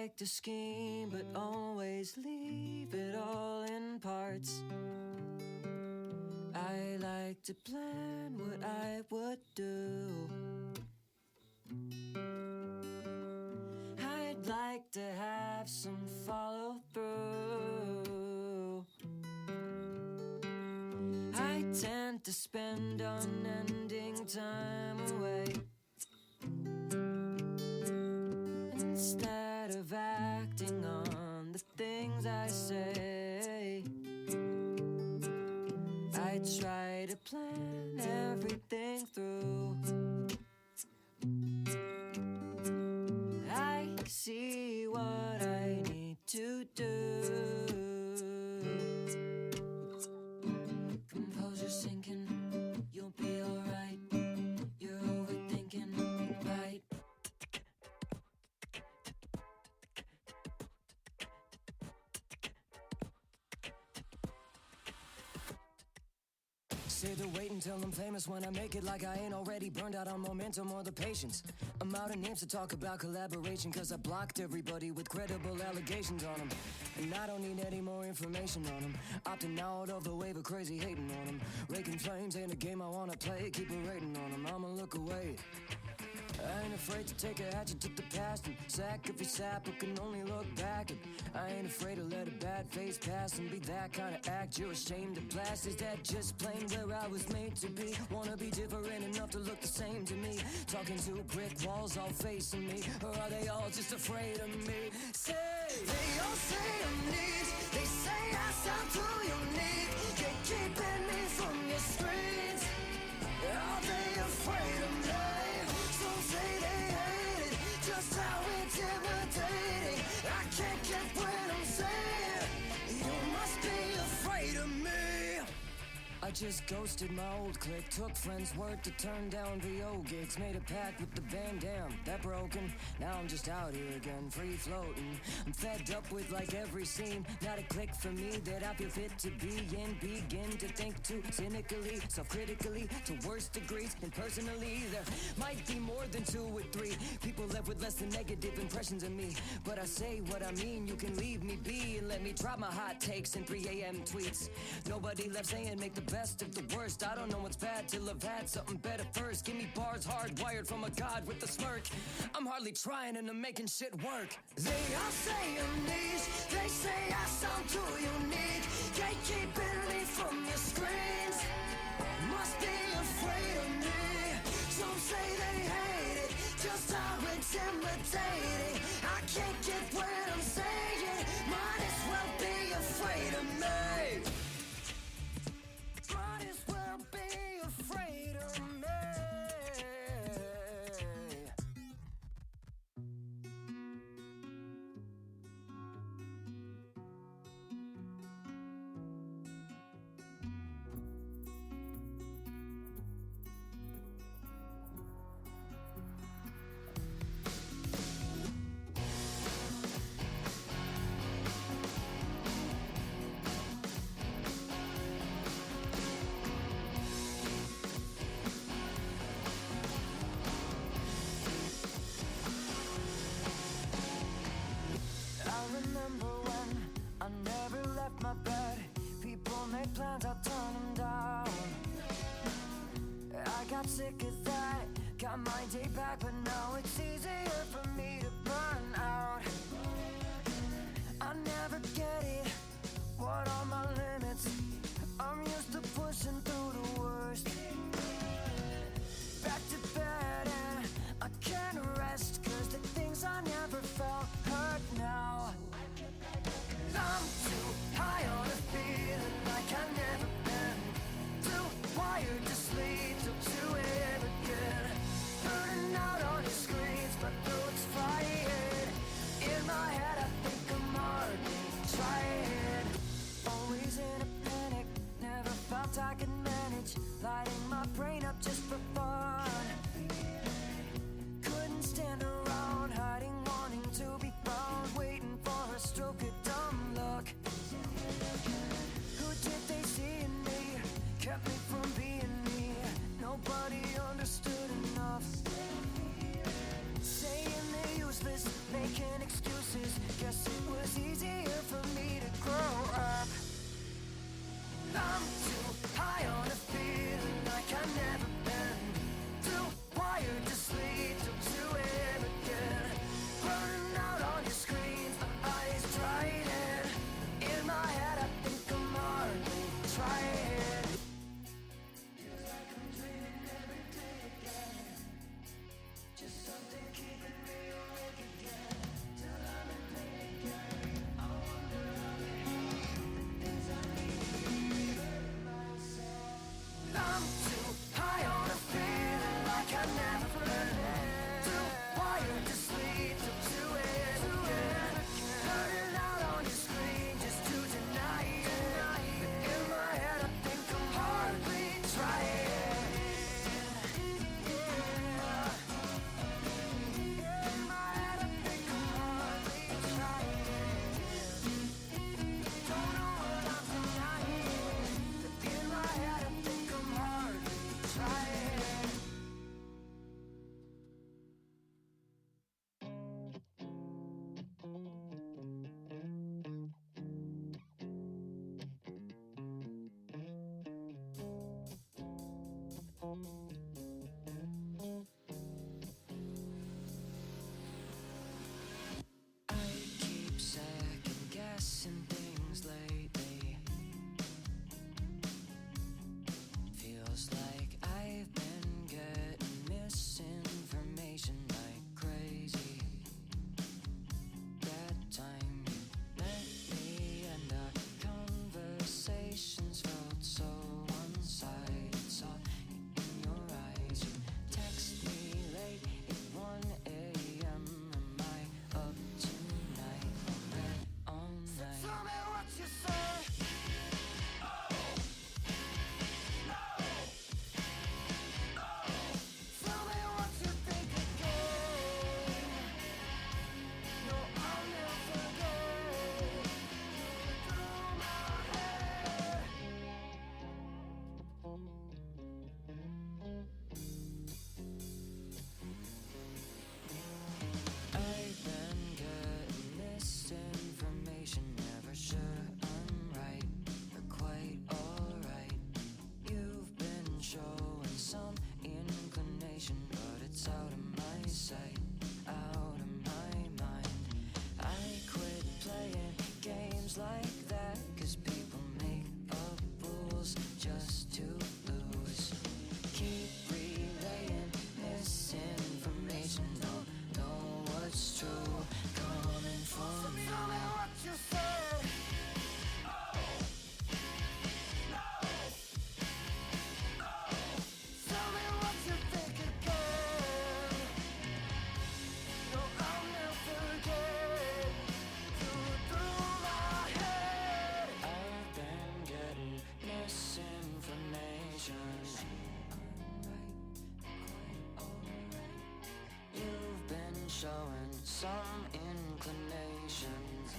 like to scheme, but always leave it all in parts. I like to plan what I would do. I'd like to have some follow through. I tend to spend unending time away instead of acting on the things I say. I try to plan everything through. I see what I need to do. Composure sinking, you'll be alright. You're overthinking, right? Say to wait until I'm famous when I make it, like I ain't already burned out on momentum or the patience. I'm out of names to talk about collaboration, cause I blocked everybody with credible allegations on them. And I don't need any more information on them. Opting out of the wave of crazy hating on them. Raking flames ain't a game I wanna play. Keep a rating on them, I'ma look away. I ain't afraid to take a hatchet to the past and sack every sap who can only look back. And I ain't afraid to let a bad face pass and be that kind of act you're ashamed to blast. Is that just plain where I was made to be? Wanna be different enough to look the same to me? Talking to brick walls all facing me, or are they all just afraid of me? Say, they all say I'm neat. They say I sound too unique. You're keeping me from your screens. Are they afraid of me? Some say they hate it, just how intimidating. I can't get what I'm saying. You must be afraid of me. I just ghosted my old clique, took friends' word to turn down VO gigs, made a pact with the band, damn, that broken. Now I'm just out here again, free floating. I'm fed up with like every scene, not a click for me that I feel fit to be in. Begin to think too cynically, self-critically, to worse degrees. And personally, there might be more than 2 or 3 people left with less than negative impressions of me. But I say what I mean, you can leave me be and let me drop my hot takes in 3 a.m. tweets. Nobody left saying make the best of the worst. I don't know what's bad till I've had something better first. Give me bars hardwired from a god with a smirk. I'm hardly trying and I'm making shit work. They all say I'm niche. They say I sound too unique. Gatekeeping me from your screens. Must be afraid of me. Some say they hate it, just how intimidating. I can't get what I'm saying. Might as well be afraid of me. Might as well be afraid of me. I never left my bed. People make plans, I'll turn them down. I got sick of that, got my day back, but now it's easier for me to burn out. I never get it, what are my limits? I'm used to pushing through the worst. Back to bed and I can't rest, cause the things I never felt hurt now. I'm too high on a feeling like I've never been. Too wired to sleep till 2 a.m. again. Burning out goes like that, 'cause people make up rules just to lose. Keep relaying misinformation, don't know what's true coming from you. Tell me what you said. Tell me what you think again. No, I'll never get through my head. I've been getting misinformation. You've been showing some inclinations.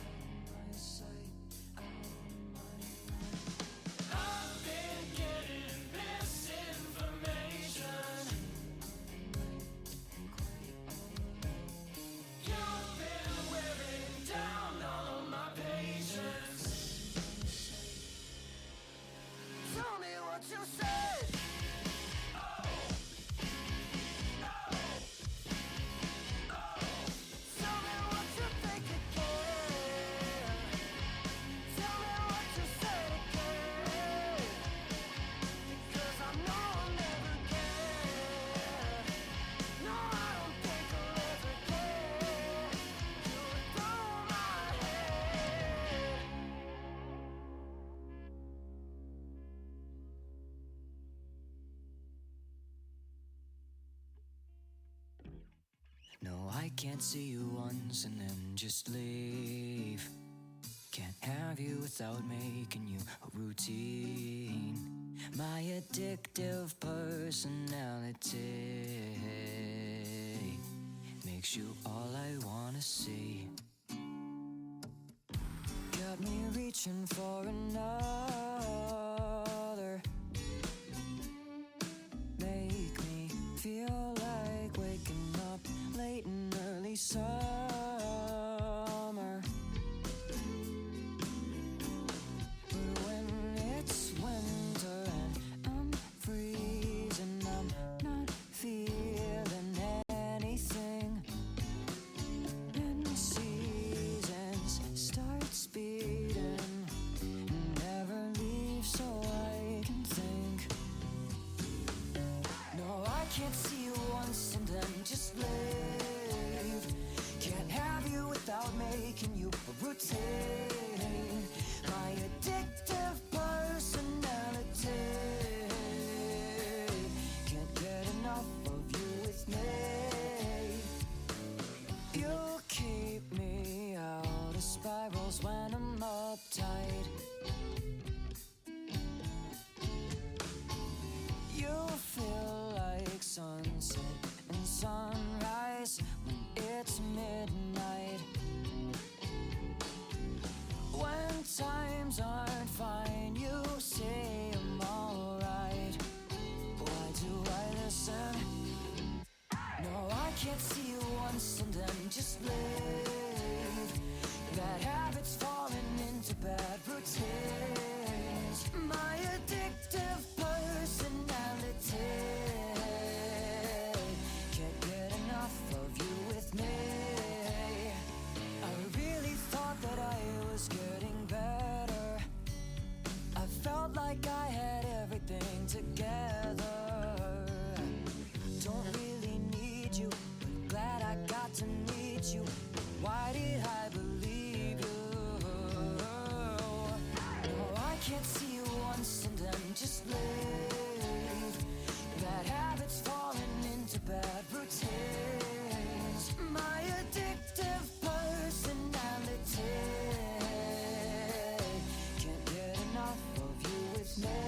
I've been getting misinformation. You've been wearing down all of my patience. Tell me what you said. Tell me what you think again. Tell me what you said again. Because I know I'll never get. No, I don't think I'll ever get you through my head. No, I can't see you once and then just leave. Can't have you without making you a routine. My addictive personality makes you all I wanna see. Got me reaching for another. Make me feel like waking up late in early summer. But when it's winter and I'm freezing, I'm not feeling anything. And seasons start speeding, never leave so I can think. No, I can't see you once and then just leave. Can't have you without making you a routine. My addictive personality can't get enough of you with me. You keep me out of spirals when I'm uptight. You feel like sunset and sunrise when it's midnight. When times aren't fine, you say I'm alright. Why do I listen? No, I can't see you once and then just leave. Bad habits falling into bad routines. My addictive personality can't get enough of you with me. I really thought that I was getting better. I felt like I had everything together. Don't really need you, but glad I got to meet you. Why did I believe you? No, I can't see you once and then just leave. Bad habits falling into bad routines. My addictive personality can't get enough of you with me.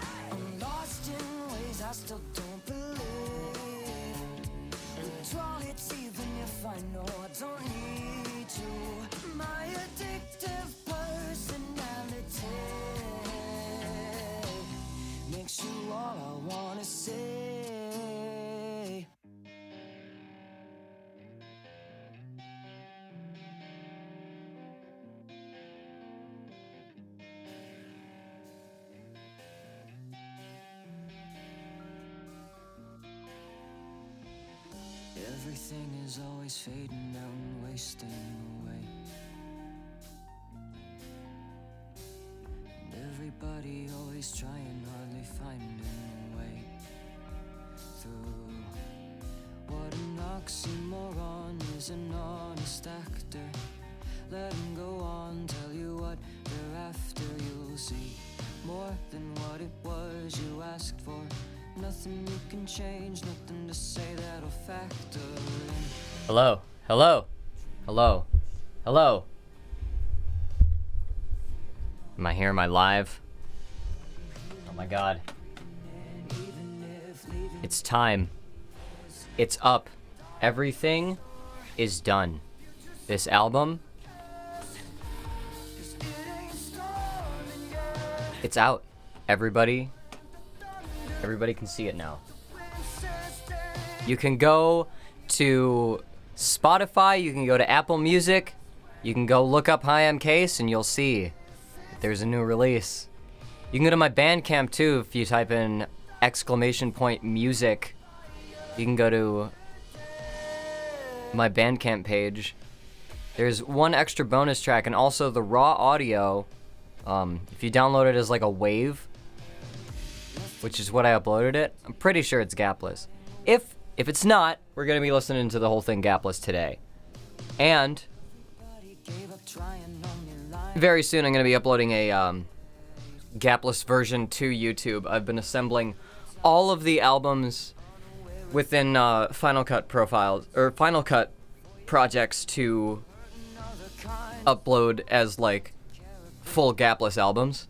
I'm lost in ways I still don't believe. Withdrawal hits even if I know I don't need you. My addictive personality makes you all I wanna say. Everything is always fading out and wasting away. Everybody always trying, hardly finding a way through. What an oxymoron is an honest actor. Let him go on, tell you what they're after. You'll see more than what it was you asked for. Nothing you can change, nothing to say that'll factor in. Hello, hello, hello, hello. Am I here? Am I live? Oh my god. It's time. It's up. Everything is done. This album, it's out. Everybody can see it now. You can go to Spotify, you can go to Apple Music, you can go look up Hi, I'm Case, and you'll see that there's a new release. You can go to my Bandcamp too if you type in !music. You can go to my Bandcamp page. There's one extra bonus track and also the raw audio. If you download it as like a wave, which is what I uploaded it, I'm pretty sure it's gapless. If it's not, we're gonna be listening to the whole thing gapless today. And very soon I'm gonna be uploading a gapless version to YouTube. I've been assembling all of the albums within Final Cut profiles or Final Cut projects to upload as like full gapless albums.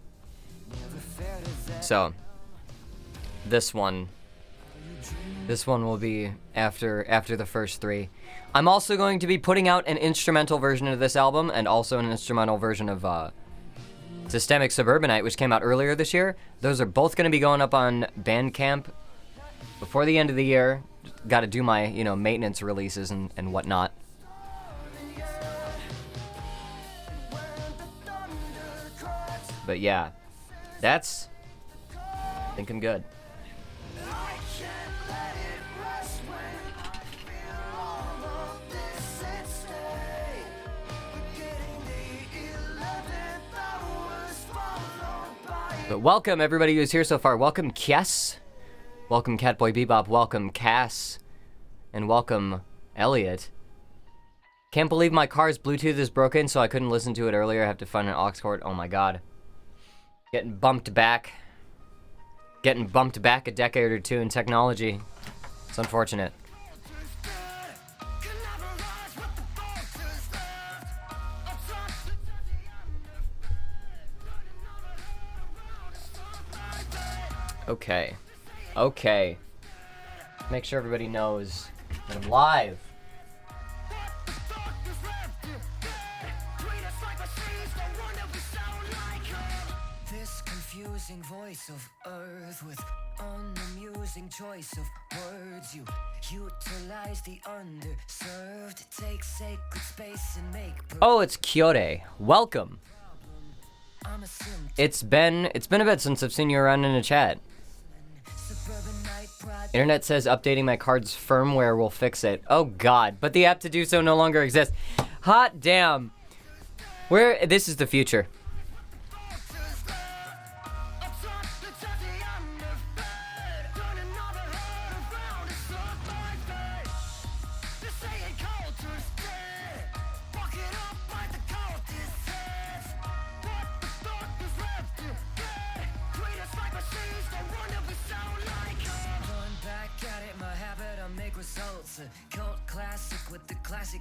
So this one will be after the first three. I'm also going to be putting out an instrumental version of this album and also an instrumental version of Systemic Suburbanite, which came out earlier this year. Those are both going to be going up on Bandcamp before the end of the year. Got to do my, maintenance releases and whatnot. But yeah, I think I'm good. But welcome everybody who's here so far. Welcome Kess. Welcome Catboy Bebop. Welcome Cass. And welcome Elliot. Can't believe my car's Bluetooth is broken, so I couldn't listen to it earlier. I have to find an aux cord. Oh my god. Getting bumped back a decade or two in technology. It's unfortunate. Okay. Make sure everybody knows that I'm live. Voice of earth with unamusing choice of words. You utilize the underserved, take sacred space and make. Oh, it's Kyore. Welcome. It's been a bit since I've seen you around in a chat. Internet says updating my card's firmware will fix it. Oh god, but the app to do so no longer exists. Hot damn. This is the future.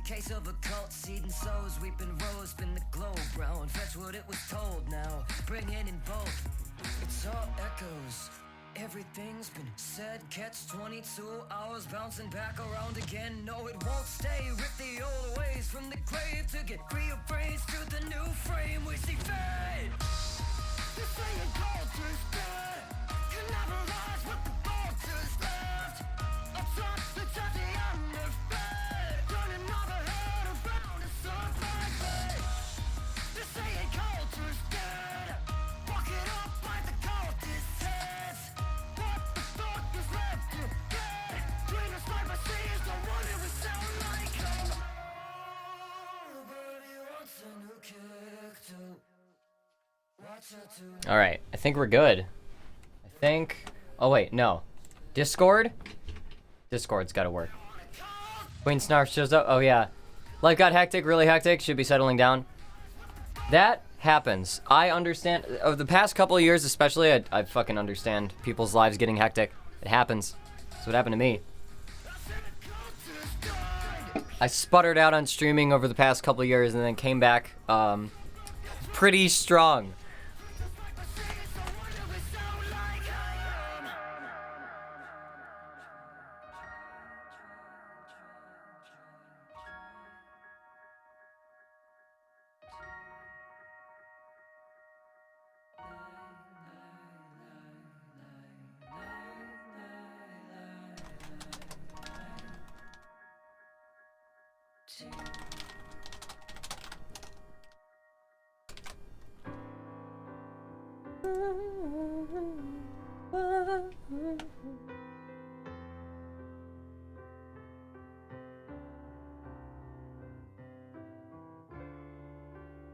Case of a cult, seed and sows, weeping rose, spin the globe round, fetch what it was told now, bring in bulk, it's all echoes, everything's been said, catch 22 hours, bouncing back around again, no it won't stay, rip the old ways from the grave to get reappraised to the new frame, we see fade, this saying culture's dead, can never rise with the vultures left, atop the touchy underfed. All right, I think we're good. I think. Oh wait, no. Discord. Discord's got to work. Queen Snarf shows up. Oh yeah. Life got hectic, really hectic. Should be settling down. That happens. I understand. Over the past couple of years, especially, I fucking understand people's lives getting hectic. It happens. That's what happened to me. I sputtered out on streaming over the past couple of years and then came back pretty strong.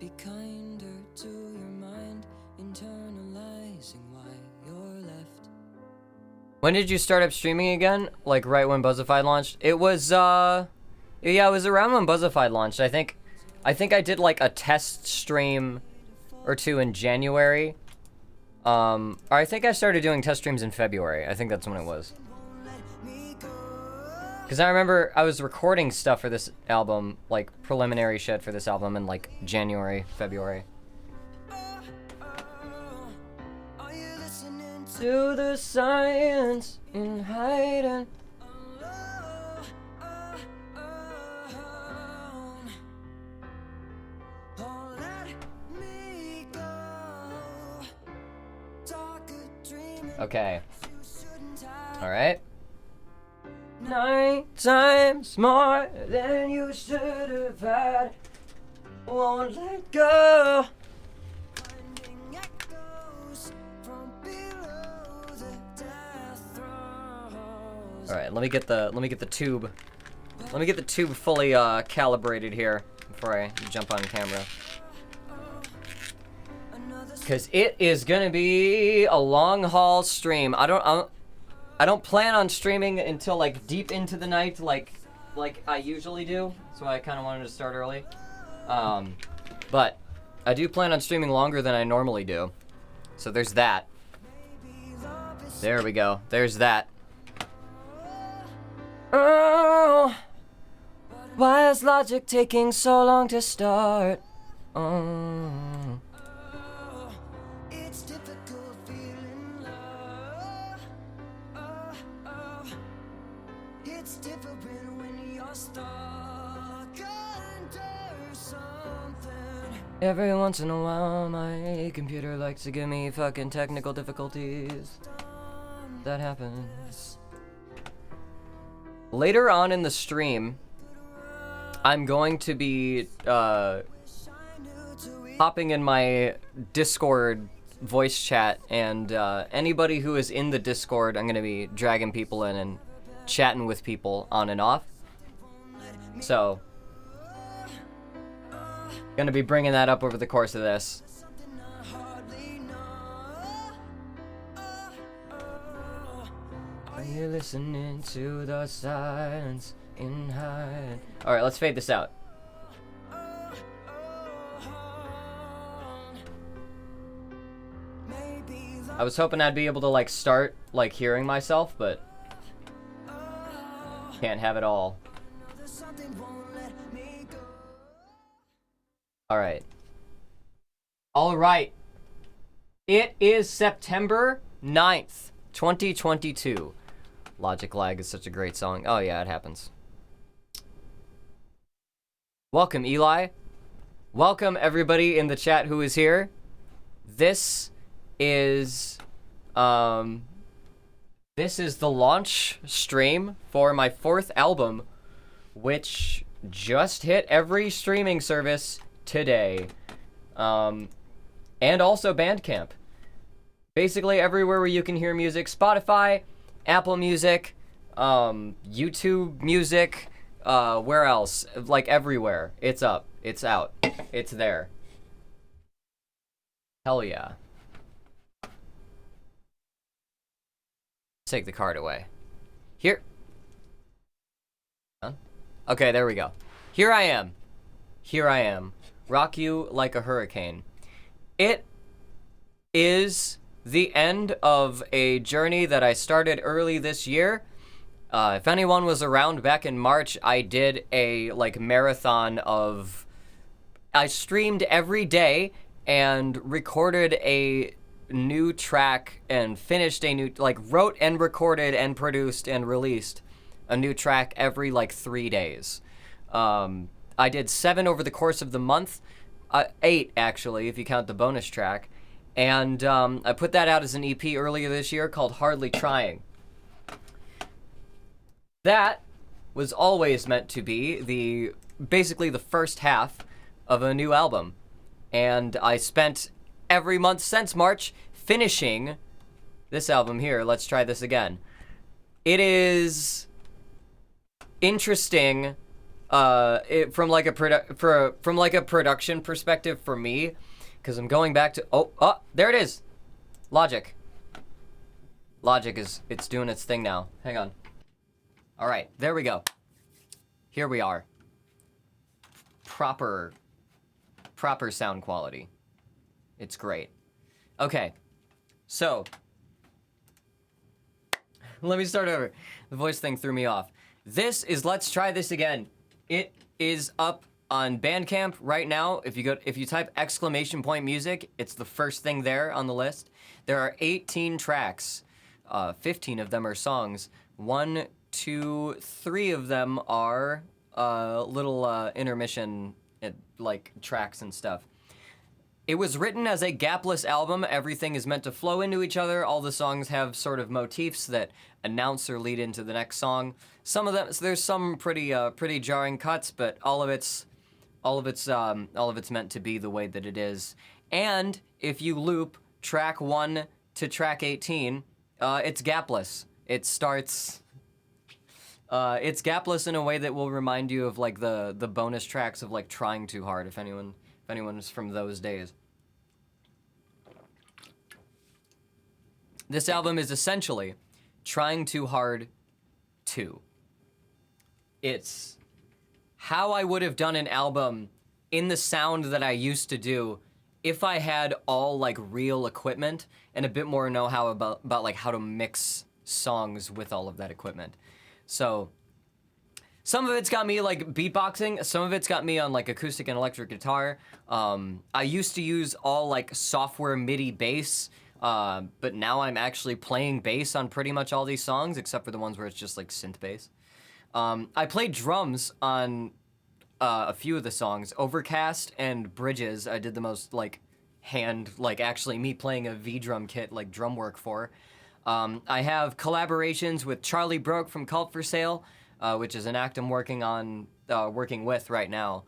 Be kinder to your mind, internalizing why you're left. When did you start up streaming again? Like right when Buzzified launched? It was yeah, it was around when Buzzified launched. I think I did like a test stream or two in January. Or I think I started doing test streams in February. I think that's when it was. Because I remember I was recording stuff for this album, like preliminary shit for this album in like January, February. To the science in hiding. Okay. All right. 9 times more than you should have had. Won't let go. All right, let me get the tube. Let me get the tube fully calibrated here before I jump on camera. Cause it is gonna be a long haul stream. I don't plan on streaming until like deep into the night, like I usually do. So I kind of wanted to start early. But I do plan on streaming longer than I normally do. So there's that. There we go. There's that. Oh, why is logic taking so long to start? Oh. Every once in a while, my computer likes to give me fucking technical difficulties. That happens. Later on in the stream, I'm going to be hopping in my Discord voice chat, and anybody who is in the Discord, I'm going to be dragging people in and chatting with people on and off. So, gonna be bringing that up over the course of this. Are you listening to the silence in hide? All right, let's fade this out. I was hoping I'd be able to like start like hearing myself, but can't have it all. Alright. Alright. It is September 9th, 2022. Logic Lag is such a great song. Oh yeah, it happens. Welcome, Eli. Welcome, everybody in the chat who is here. This is the launch stream for my 4th album, which just hit every streaming service today, and also Bandcamp. Basically everywhere where you can hear music. Spotify, Apple Music, YouTube Music, where else? Like everywhere. It's up, it's out, it's there. Hell yeah. Take the card away. Here. Huh? Okay, there we go. Here I am. Here I am. Rock you like a hurricane. It is the end of a journey that I started early this year. If anyone was around back in March, I did a marathon of... I streamed every day and recorded a new track and finished a new... wrote and recorded and produced and released a new track every 3 days. I did 7 over the course of the month. 8, actually, if you count the bonus track. And I put that out as an EP earlier this year called Hardly Trying. That was always meant to be basically the first half of a new album. And I spent every month since March finishing this album here. Let's try this again. It is interesting from a production perspective for me, because I'm going back to there it is. Logic is it's doing its thing now. Hang on. All right, there we go. Here we are. Proper sound quality. It's great. Okay, so let me start over. The voice thing threw me off. This is Let's Try This Again. It is up on Bandcamp right now. If you type !music, it's the first thing there on the list. There are 18 tracks. 15 of them are songs. 1, 2, 3 of them are little intermission tracks and stuff. It was written as a gapless album. Everything is meant to flow into each other. All the songs have sort of motifs that announce or lead into the next song. Some of them, there's some pretty jarring cuts, but all of it's meant to be the way that it is. And if you loop track 1 to track 18, it's gapless. It starts. It's gapless in a way that will remind you of the bonus tracks of Trying Too Hard. If anyone's from those days. This album is essentially Trying Too Hard 2. It's how I would have done an album in the sound that I used to do if I had all real equipment and a bit more know-how about how to mix songs with all of that equipment. So some of it's got me beatboxing, some of it's got me on acoustic and electric guitar. I used to use all software MIDI bass, but now I'm actually playing bass on pretty much all these songs, except for the ones where it's just synth bass. I played drums on a few of the songs. Overcast and Bridges, I did the most actually me playing a V-drum kit, drum work for. I have collaborations with Charlie Broke from Cult for Sale, which is an act I'm working with right now.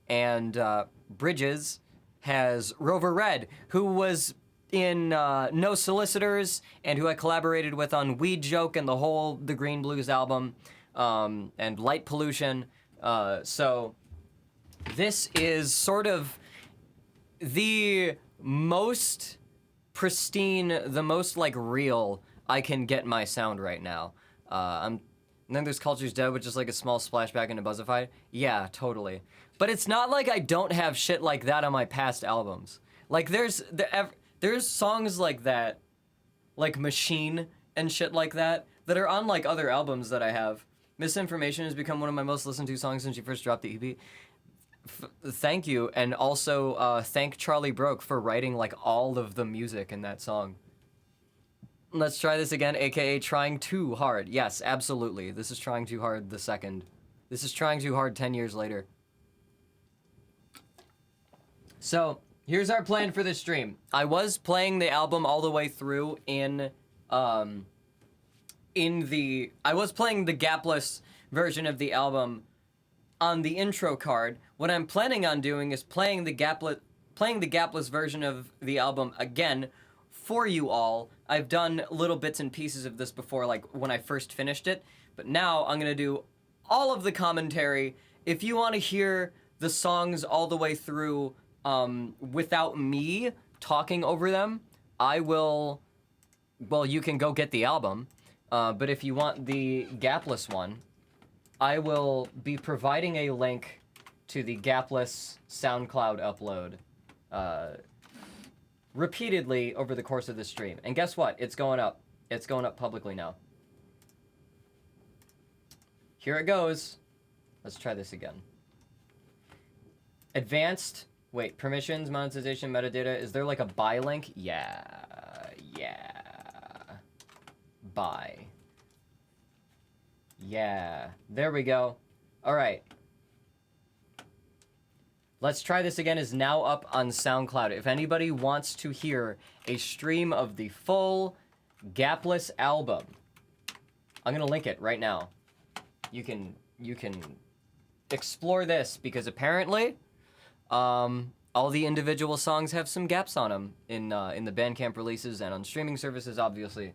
And Bridges has Rover Red, who was in No Solicitors, and who I collaborated with on Weed Joke and the Green Blues album, and Light Pollution. So this is sort of the most pristine, the most real I can get my sound right now. And then there's Culture's Dead, which is a small splashback into Buzzified. Yeah, totally. But it's not I don't have shit like that on my past albums. There's songs like that, Machine and shit like that are on other albums that I have. Misinformation has become one of my most listened to songs since you first dropped the EP. Thank you, and also thank Charlie Broke for writing all of the music in that song. Let's Try This Again, aka Trying Too Hard. Yes, absolutely. This is Trying Too Hard the second. This is Trying Too Hard 10 years later. So, here's our plan for this stream. I was playing the album all the way through I was playing the gapless version of the album on the intro card. What I'm planning on doing is playing the gapless version of the album again for you all. I've done little bits and pieces of this before, when I first finished it, but now I'm gonna do all of the commentary. If you want to hear the songs all the way through without me talking over them, I will. Well, you can go get the album, but if you want the gapless one, I will be providing a link to the gapless SoundCloud upload repeatedly over the course of the stream. And guess what? It's going up. It's going up publicly now. Here it goes. Let's try this again. Advanced, wait, permissions, monetization, metadata. Is there like a buy link? Yeah. Buy. Yeah, there we go. All right. Let's try this again. Is now up on SoundCloud. If anybody wants to hear a stream of the full gapless album, I'm gonna link it right now. You can explore this because apparently, all the individual songs have some gaps on them in the Bandcamp releases and on streaming services. Obviously,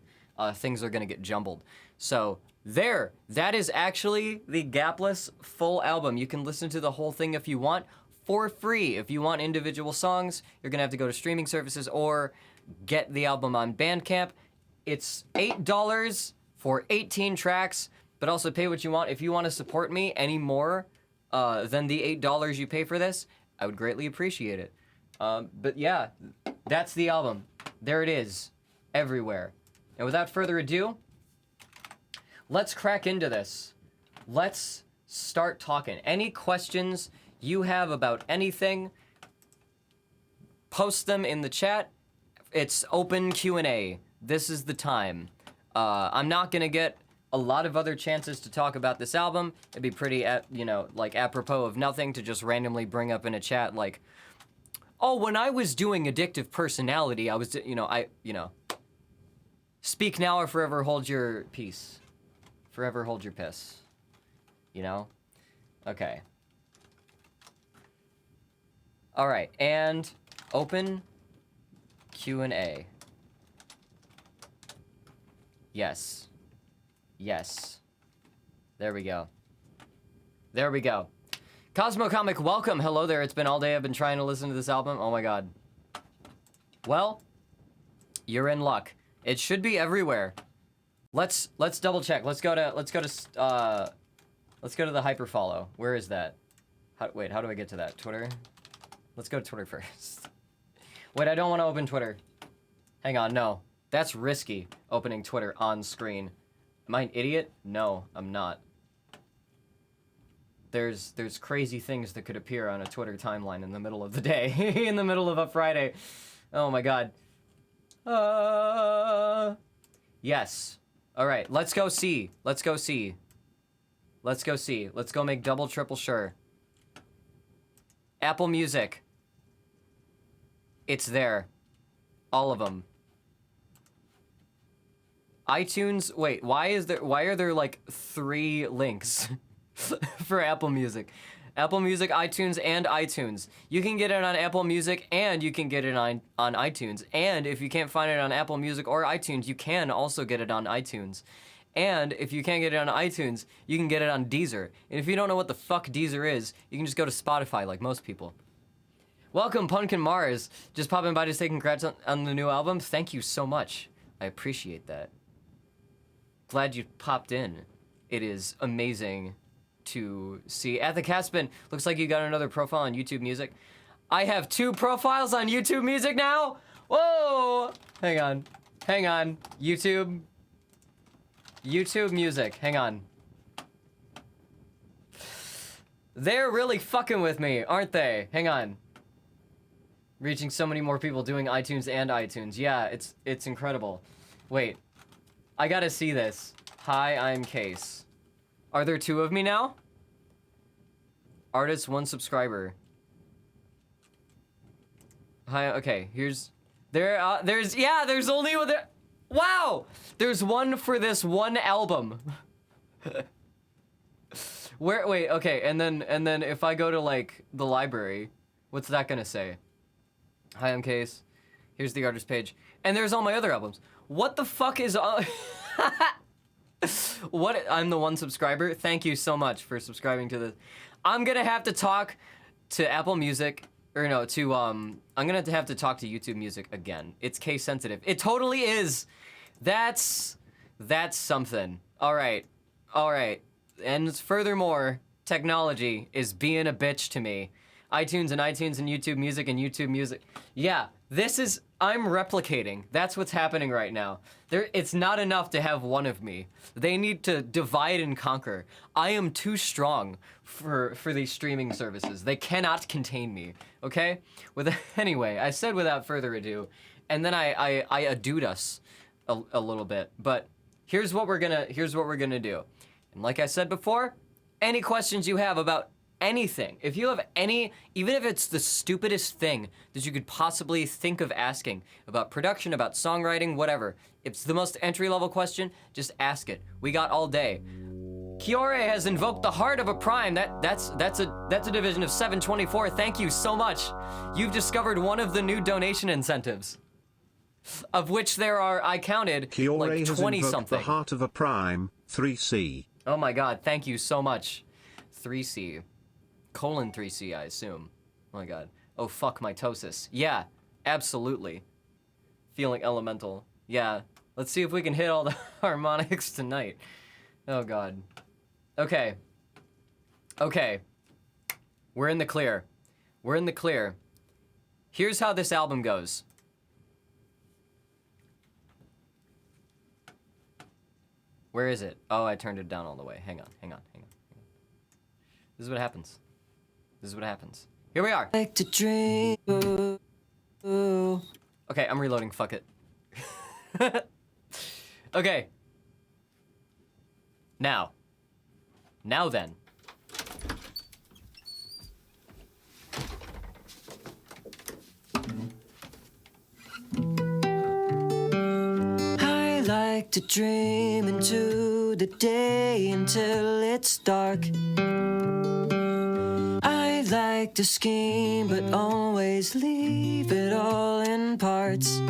things are gonna get jumbled. So there, that is actually the gapless full album. You can listen to the whole thing if you want for free. If you want individual songs, you're gonna have to go to streaming services or get the album on Bandcamp. It's $8 for 18 tracks, but also pay what you want. If you want to support me any more than the $8 you pay for this, I would greatly appreciate it. But yeah, that's the album. There it is, everywhere. And without further ado, let's crack into this. Let's start talking. Any questions you have about anything, post them in the chat. It's open Q&A. This is the time. I'm not gonna get a lot of other chances to talk about this album. It'd be pretty, like apropos of nothing to just randomly bring up in a chat like, oh, when I was doing Addictive Personality, I was, speak now or forever hold your peace. Forever hold your piss. Okay. All right, and open Q&A. Yes. There we go. Cosmo Comic, welcome. Hello there. It's been all day. I've been trying to listen to this album. Oh my god. Well, you're in luck. It should be everywhere. Let's double check. Let's go to the hyperfollow. Where is that? How do I get to that? Twitter? Let's go to Twitter first. Wait, I don't want to open Twitter. Hang on, no. That's risky, opening Twitter on screen. Am I an idiot? No, I'm not. There's crazy things that could appear on a Twitter timeline in the middle of the day, in the middle of a Friday. Oh my god. Yes. All right, let's go see. Let's go make double, triple sure. Apple Music. It's there. All of them. iTunes, wait, why are there like 3 links for Apple Music? Apple Music, iTunes, and iTunes. You can get it on Apple Music and you can get it on iTunes. And if you can't find it on Apple Music or iTunes, you can also get it on iTunes. And if you can't get it on iTunes, you can get it on Deezer. And if you don't know what the fuck Deezer is, you can just go to Spotify like most people. Welcome, Pumpkin Mars. Just popping by to say congrats on the new album. Thank you so much. I appreciate that. Glad you popped in. It is amazing to see. At the Caspin, looks like you got another profile on YouTube Music. I have 2 profiles on YouTube Music now? Whoa! Hang on. YouTube Music. Hang on. They're really fucking with me, aren't they? Hang on. Reaching so many more people doing iTunes and iTunes. Yeah, it's incredible. Wait. I gotta see this. Hi, I'm Case. Are there 2 of me now? Artist, 1 subscriber. Hi, okay, there's only one there. Wow! There's 1 for this 1 album. Wait, okay, and then if I go to like the library, what's that gonna say? Hi, I'm Case. Here's the artist page. And there's all my other albums. What the fuck is on? What? I'm the 1 subscriber. Thank you so much for subscribing to this. I'm gonna have to talk to Apple Music or no, to I'm gonna have to talk to YouTube Music again. It's case sensitive. It totally is. That's something. All right. And furthermore, technology is being a bitch to me. iTunes and YouTube Music and YouTube Music. Yeah, I'm replicating. That's what's happening right now. It's not enough to have one of me. They need to divide and conquer. I am too strong for these streaming services. They cannot contain me, okay? Anyway, I said without further ado, and then I adued us a little bit, but here's what we're gonna do. And like I said before, any questions you have about anything, if you have any, even if it's the stupidest thing that you could possibly think of asking about production, about songwriting, whatever, if it's the most entry-level question, just ask it. We got all day. Kiore has invoked the heart of a prime. That's a division of 724. Thank you so much. You've discovered one of the new donation incentives, of which there are, I counted, Kiore like 20 has something. the heart of a prime, 3C. Oh my god, thank you so much. 3C. Colon 3C, I assume. Oh my god. Oh, fuck mitosis. Yeah, absolutely. Feeling elemental. Yeah. Let's see if we can hit all the harmonics tonight. Oh god. Okay. We're in the clear. Here's how this album goes. Where is it? Oh, I turned it down all the way. Hang on. This is what happens. Here we are. Like to dream. Okay, I'm reloading. Fuck it. Okay. Now then. I like to dream into the day until it's dark. I like to scheme, but always leave it all in parts.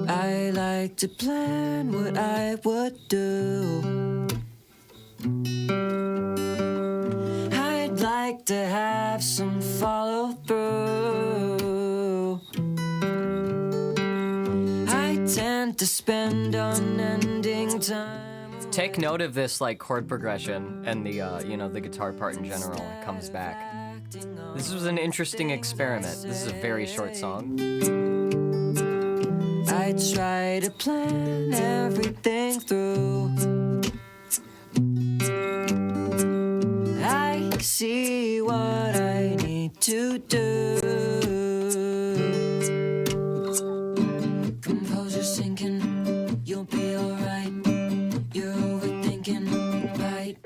I like to plan what I would do. I'd like to have some follow through. I tend to spend unending time. Take note of this like chord progression and the the guitar part in general. It comes back. This was an interesting experiment. This is a very short song. I try to plan everything through. I see what I need to do. Composer sinking, you'll be alright. You're overthinking, right?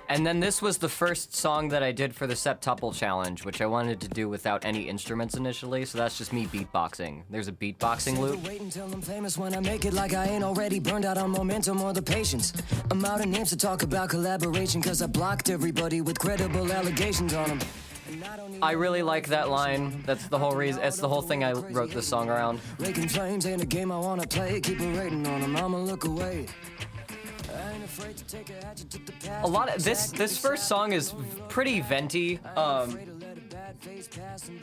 And then this was the first song that I did for the Septuple challenge, which I wanted to do without any instruments initially, so that's just me beatboxing. There's a beatboxing loop. Wait until I'm famous when I make it like I ain't already burned out on momentum or the patience. I'm out of names to talk about collaboration cause I blocked everybody with credible allegations on them. I really like that line. That's the whole reason. That's the whole thing I wrote this song around. Raking flames ain't a game I wanna play. Keep a rating on them, I'ma look away. I ain't afraid to take a hatchet to the past. A lot of this first song is pretty venti.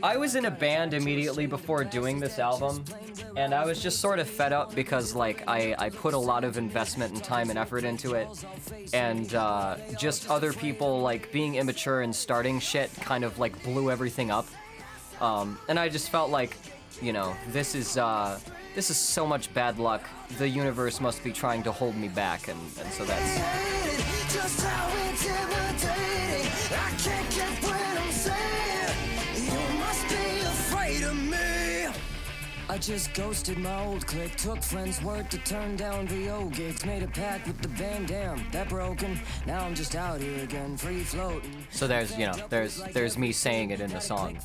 I was in a band immediately before doing this album, and I was just sort of fed up because like I put a lot of investment and time and effort into it, and just other people like being immature and starting shit kind of like blew everything up. And I just felt like, you know, this is so much bad luck. The universe must be trying to hold me back, and so that's. Just how intimidating. I can't get what I'm saying. You must be afraid of me. I just ghosted my old clique. Took friends' word to turn down VO gigs. Made a pact with the band, damn, that broken. Now I'm just out here again, free floating. So there's, you know, there's me saying it in the song.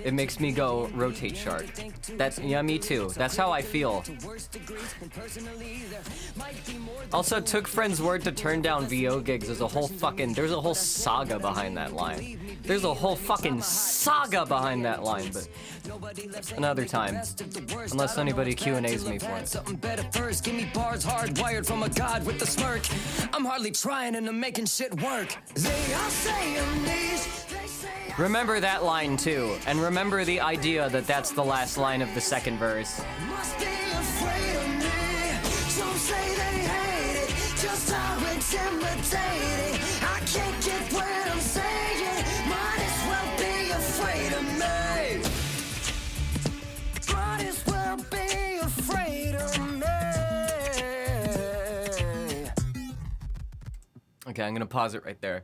It makes me go rotate shark. That's, yeah, me too. That's how I feel. Also, took friends' word to turn down VO gigs. There's a whole saga behind that line. There's a whole fucking saga behind that line, but another time. Unless anybody Q&As me for it. Something better first. Give me bars hardwired from a god with a smirk. I'm hardly trying and I'm making shit work. They all say I'm niche. Remember that line too, and remember the idea that that's the last line of the second verse. Must be afraid of me. Some say they hate it, just how intimidating. I can't get what I'm saying. Might as well be afraid of me. Might as well be afraid of me. Okay, I'm gonna pause it right there.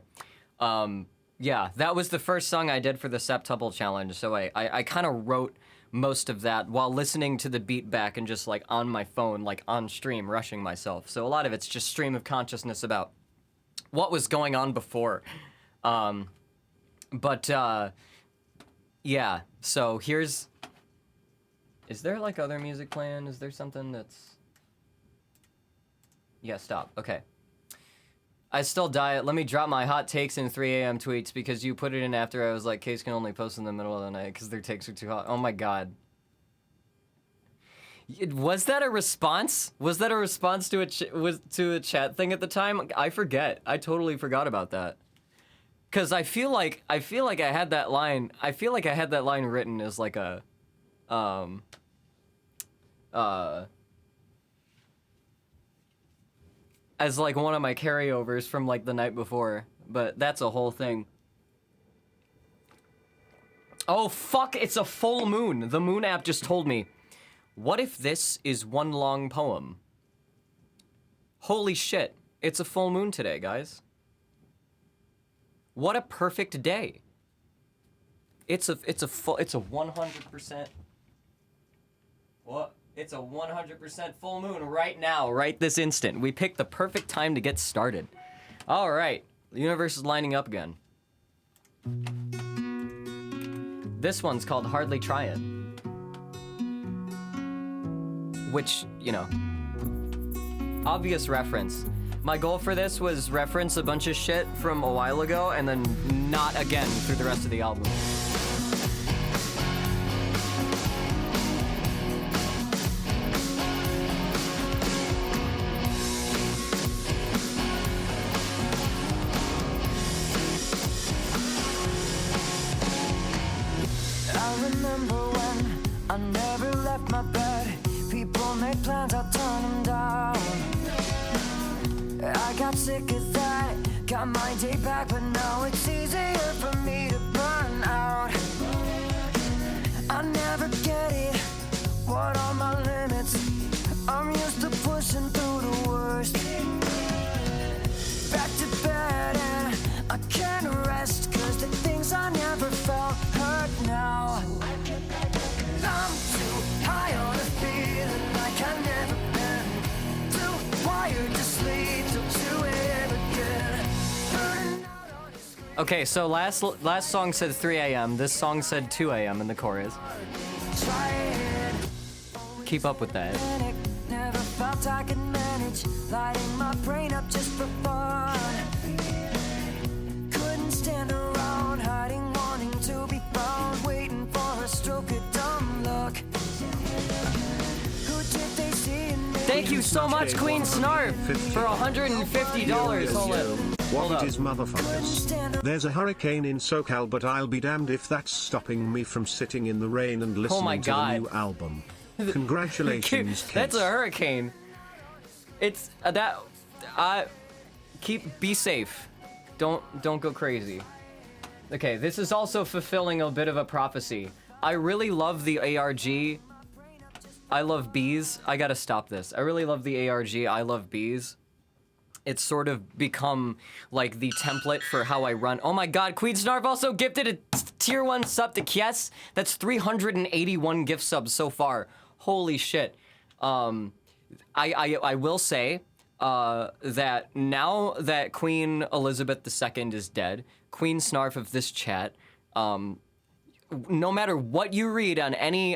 Yeah, that was the first song I did for the Septuple challenge, so I kind of wrote most of that while listening to the beat back and just like on my phone, like on stream, rushing myself. So a lot of it's just stream of consciousness about what was going on before. Yeah, so here's... Is there like other music playing? Is there something that's... Yeah, stop, okay. I still diet. Let me drop my hot takes in 3 a.m. tweets because you put it in after I was like, Case can only post in the middle of the night because their takes are too hot. Oh my god. Was that a response? Was that a response to a chat thing at the time? I forget. I totally forgot about that. Cause I feel like I had that line. I feel like I had that line written as like a, as like one of my carryovers from like the night before, but that's a whole thing. Oh fuck, it's a full moon. The moon app just told me. What if this is one long poem? Holy shit, it's a full moon today, guys. What a perfect day. It's a 100%. What? It's a 100% full moon right now, right this instant. We picked the perfect time to get started. All right, the universe is lining up again. This one's called Hardly Try It. Which, you know, obvious reference. My goal for this was reference a bunch of shit from a while ago and then not again through the rest of the album. I remember when I never left my bed. People made plans, I turned them down. I got sick of that, got my day back, but now it's easier for me to burn out. I never get it, what are my limits? I'm used to pushing through the worst. Back to bed and I can't rest, cause the things I never felt hurt now. I'm too high on a feeling like I've never been. Too wired to sleep till 2 a.m. again. Burning out on the screen. Okay, so last song said 3 a.m. This song said 2 a.m. in the chorus. Try it. Keep up with that. Panic, never felt I could manage lighting my brain up just for fun. Couldn't stand around hiding, wanting to be found, waiting for a stroke of dumb luck. Who did they see in me? Thank you so much, Queen Snarf, for $150. Hold What up. it is, motherfuckers. There's a hurricane in SoCal, but I'll be damned if that's stopping me from sitting in the rain and listening my to God. the new album. Congratulations, That's kids. a hurricane. It's be safe. Don't go crazy. Okay, this is also fulfilling a bit of a prophecy. I really love the ARG. I love bees. I gotta stop this. I really love the ARG. I love bees. It's sort of become like the template for how I run. Oh my god, Queen Snarf also gifted a tier 1 sub to Kies. That's 381 gift subs so far. Holy shit. I will say that now that Queen Elizabeth II is dead, Queen Snarf of this chat, no matter what you read on any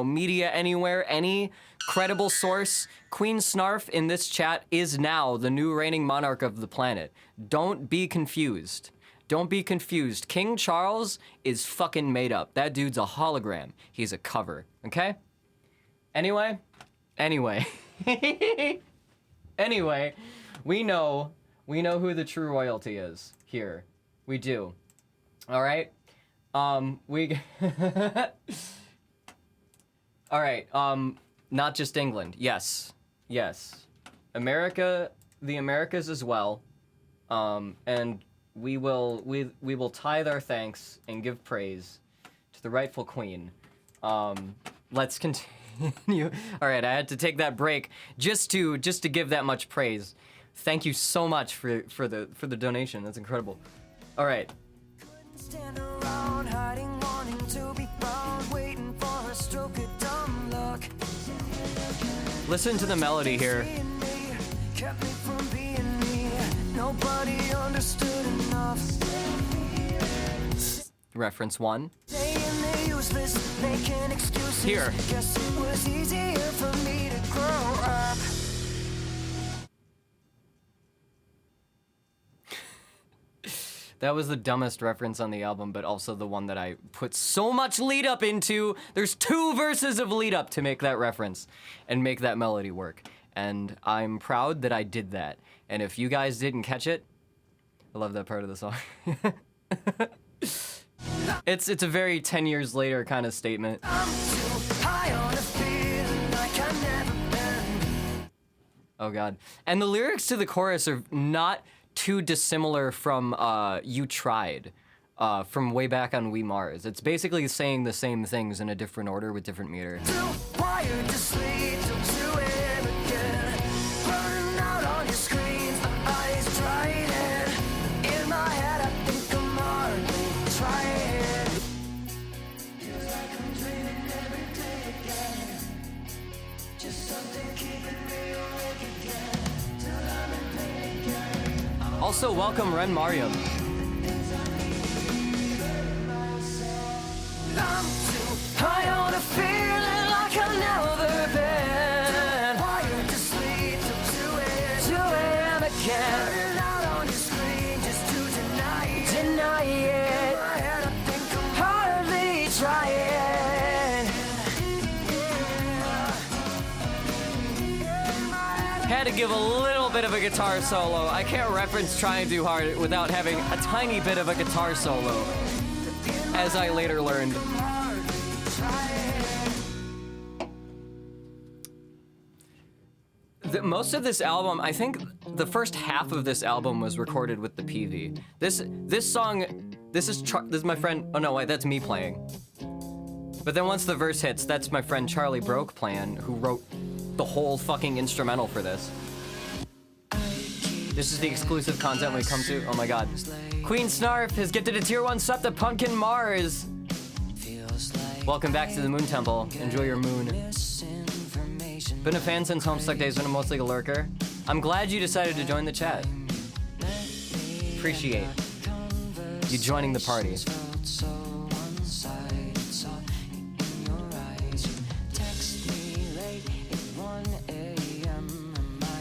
media anywhere, any credible source, Queen Snarf in this chat is now the new reigning monarch of the planet. Don't be confused. Don't be confused. King Charles is fucking made up. That dude's a hologram. He's a cover, okay? Anyway, anyway, we know who the true royalty is here. We do. All right. We. All right. Not just England. Yes. Yes. America, the Americas as well. And we will tithe our thanks and give praise to the rightful queen. Let's continue. All right, I had to take that break just to give that much praise. Thank you so much for the donation. That's incredible. All right. Stand around hiding, wanting to be found, waiting for a stroke of dumb luck. Listen to the melody here. Me, kept me from being me. Nobody understood enough. Reference 1. Saying they're useless, making excuses. Here. Guess it was easier for me to grow up. That was the dumbest reference on the album, but also the one that I put so much lead up into. There's 2 verses of lead up to make that reference and make that melody work. And I'm proud that I did that. And if you guys didn't catch it, I love that part of the song. It's a very 10 years later kind of statement. I'm too high on a feeling like I've never been. Oh God. And the lyrics to the chorus are not too dissimilar from You Tried, from way back on We Mars. It's basically saying the same things in a different order with different meter. Too wired to sleep till 2 a.m. again. Burning out on your screens, my eyes trying. In my head, I think I'm hardly trying. Feels like I'm dreaming every day again. Just something keeping me awake again. Till I'm in pain again. Also, welcome Ren Mariam. I'm too high on a feeling like I've never been. Wired to sleep till 2 a.m. again. Turning out on your screen just to deny it. Deny it. In my head, I think I'm hardly trying. Had to give a little bit of a guitar solo. I can't reference Trying Too Hard without having a tiny bit of a guitar solo, as I later learned. Most of this album, I think the first half of this album was recorded with the PV. This song, this is my friend, oh no, wait, that's me playing. But then once the verse hits, that's my friend Charlie Broke playing, who wrote the whole fucking instrumental for this. This is the exclusive content we come to. Oh my God. Queen Snarf has gifted a tier 1 sub to Pumpkin Mars. Welcome back to the Moon Temple. Enjoy your moon. Been a fan since Homestuck days, when I'm mostly a lurker. I'm glad you decided to join the chat. Appreciate you joining the party.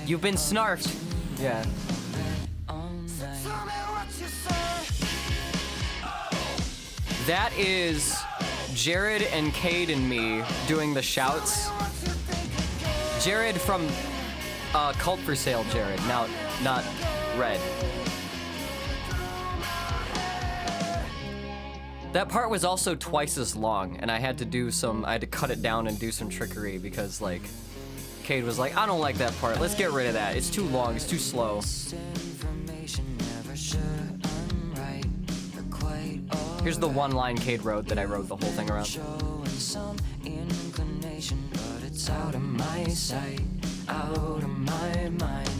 You've been snarfed. Yeah. That is Jared and Cade and me doing the shouts. Jared from Cult for Sale, Jared, now not Red. That part was also twice as long, and I had to cut it down and do some trickery because, like, Cade was like, I don't like that part, let's get rid of that. It's too long, it's too slow. Here's the one line Cade wrote that I wrote the whole thing around. Out of my sight, out of my mind.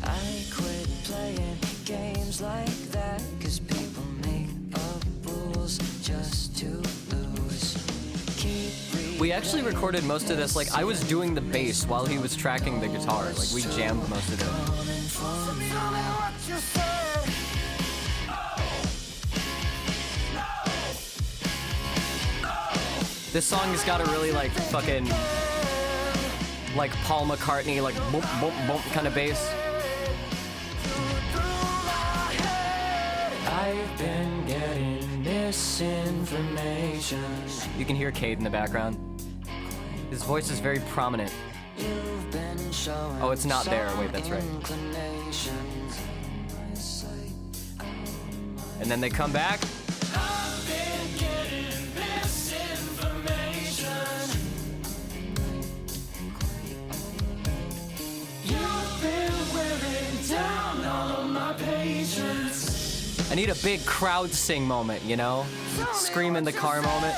I quit playing games like that, 'cause people make up rules just to lose. We actually recorded most of this, like, I was doing the bass while he was tracking the guitar. Like, we jammed most of it. This song has got a really, like, fucking, like, Paul McCartney, like, boom, boom, boom kind of bass. I've been getting misinformation. You can hear Cade in the background. His voice is very prominent. Oh, it's not there. Wait, that's right. And then they come back. I've been getting misinformation. You've been wearing down all of my patience. I need a big crowd sing moment, you know? Scream in the car moment.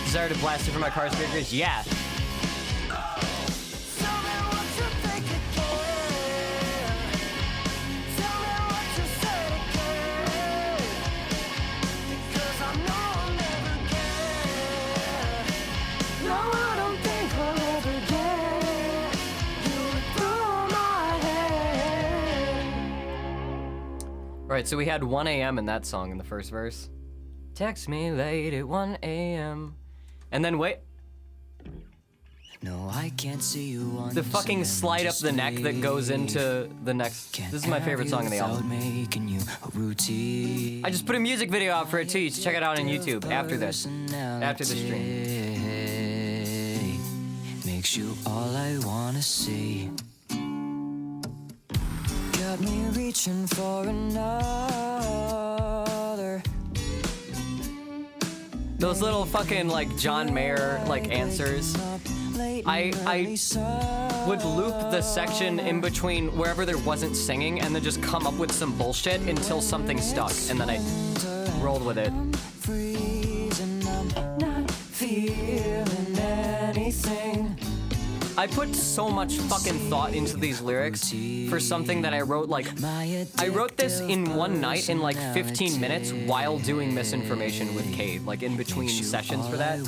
Desire to blast it from my car speakers? Yeah. Right, so we had 1 a.m. in that song in the first verse. Text me late at 1 a.m. And then wait. No, I can't see you on The fucking slide up the neck that goes into the next. This is my favorite song on the album. Making you a routine. I just put a music video out for it too. You should check it out on YouTube after this. After the stream. Makes you all I wanna see. Got me reaching for another. Those little fucking like John Mayer like answers. I would loop the section in between wherever there wasn't singing and then just come up with some bullshit until something stuck, and then I rolled with it. Freezing, I'm not feeling anything. I put so much fucking thought into these lyrics for something that I wrote like, I wrote this in one night in like 15 minutes while doing Misinformation with Cade, like in between sessions for that.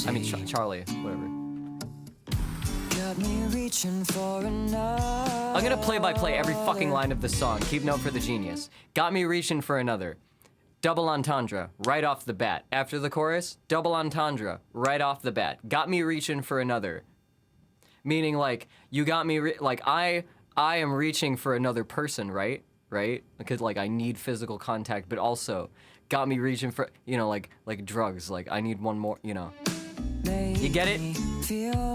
I mean, Charlie, whatever. Got me reaching for another. I'm gonna play by play every fucking line of this song. Keep note for the genius. Got me reaching for another. Double entendre, right off the bat. After the chorus, double entendre, right off the bat. Got me reaching for another. Meaning like, you got me, like I am reaching for another person, right? Right? Because like I need physical contact, but also got me reaching for, you know, like drugs. Like I need one more, you know. You get it?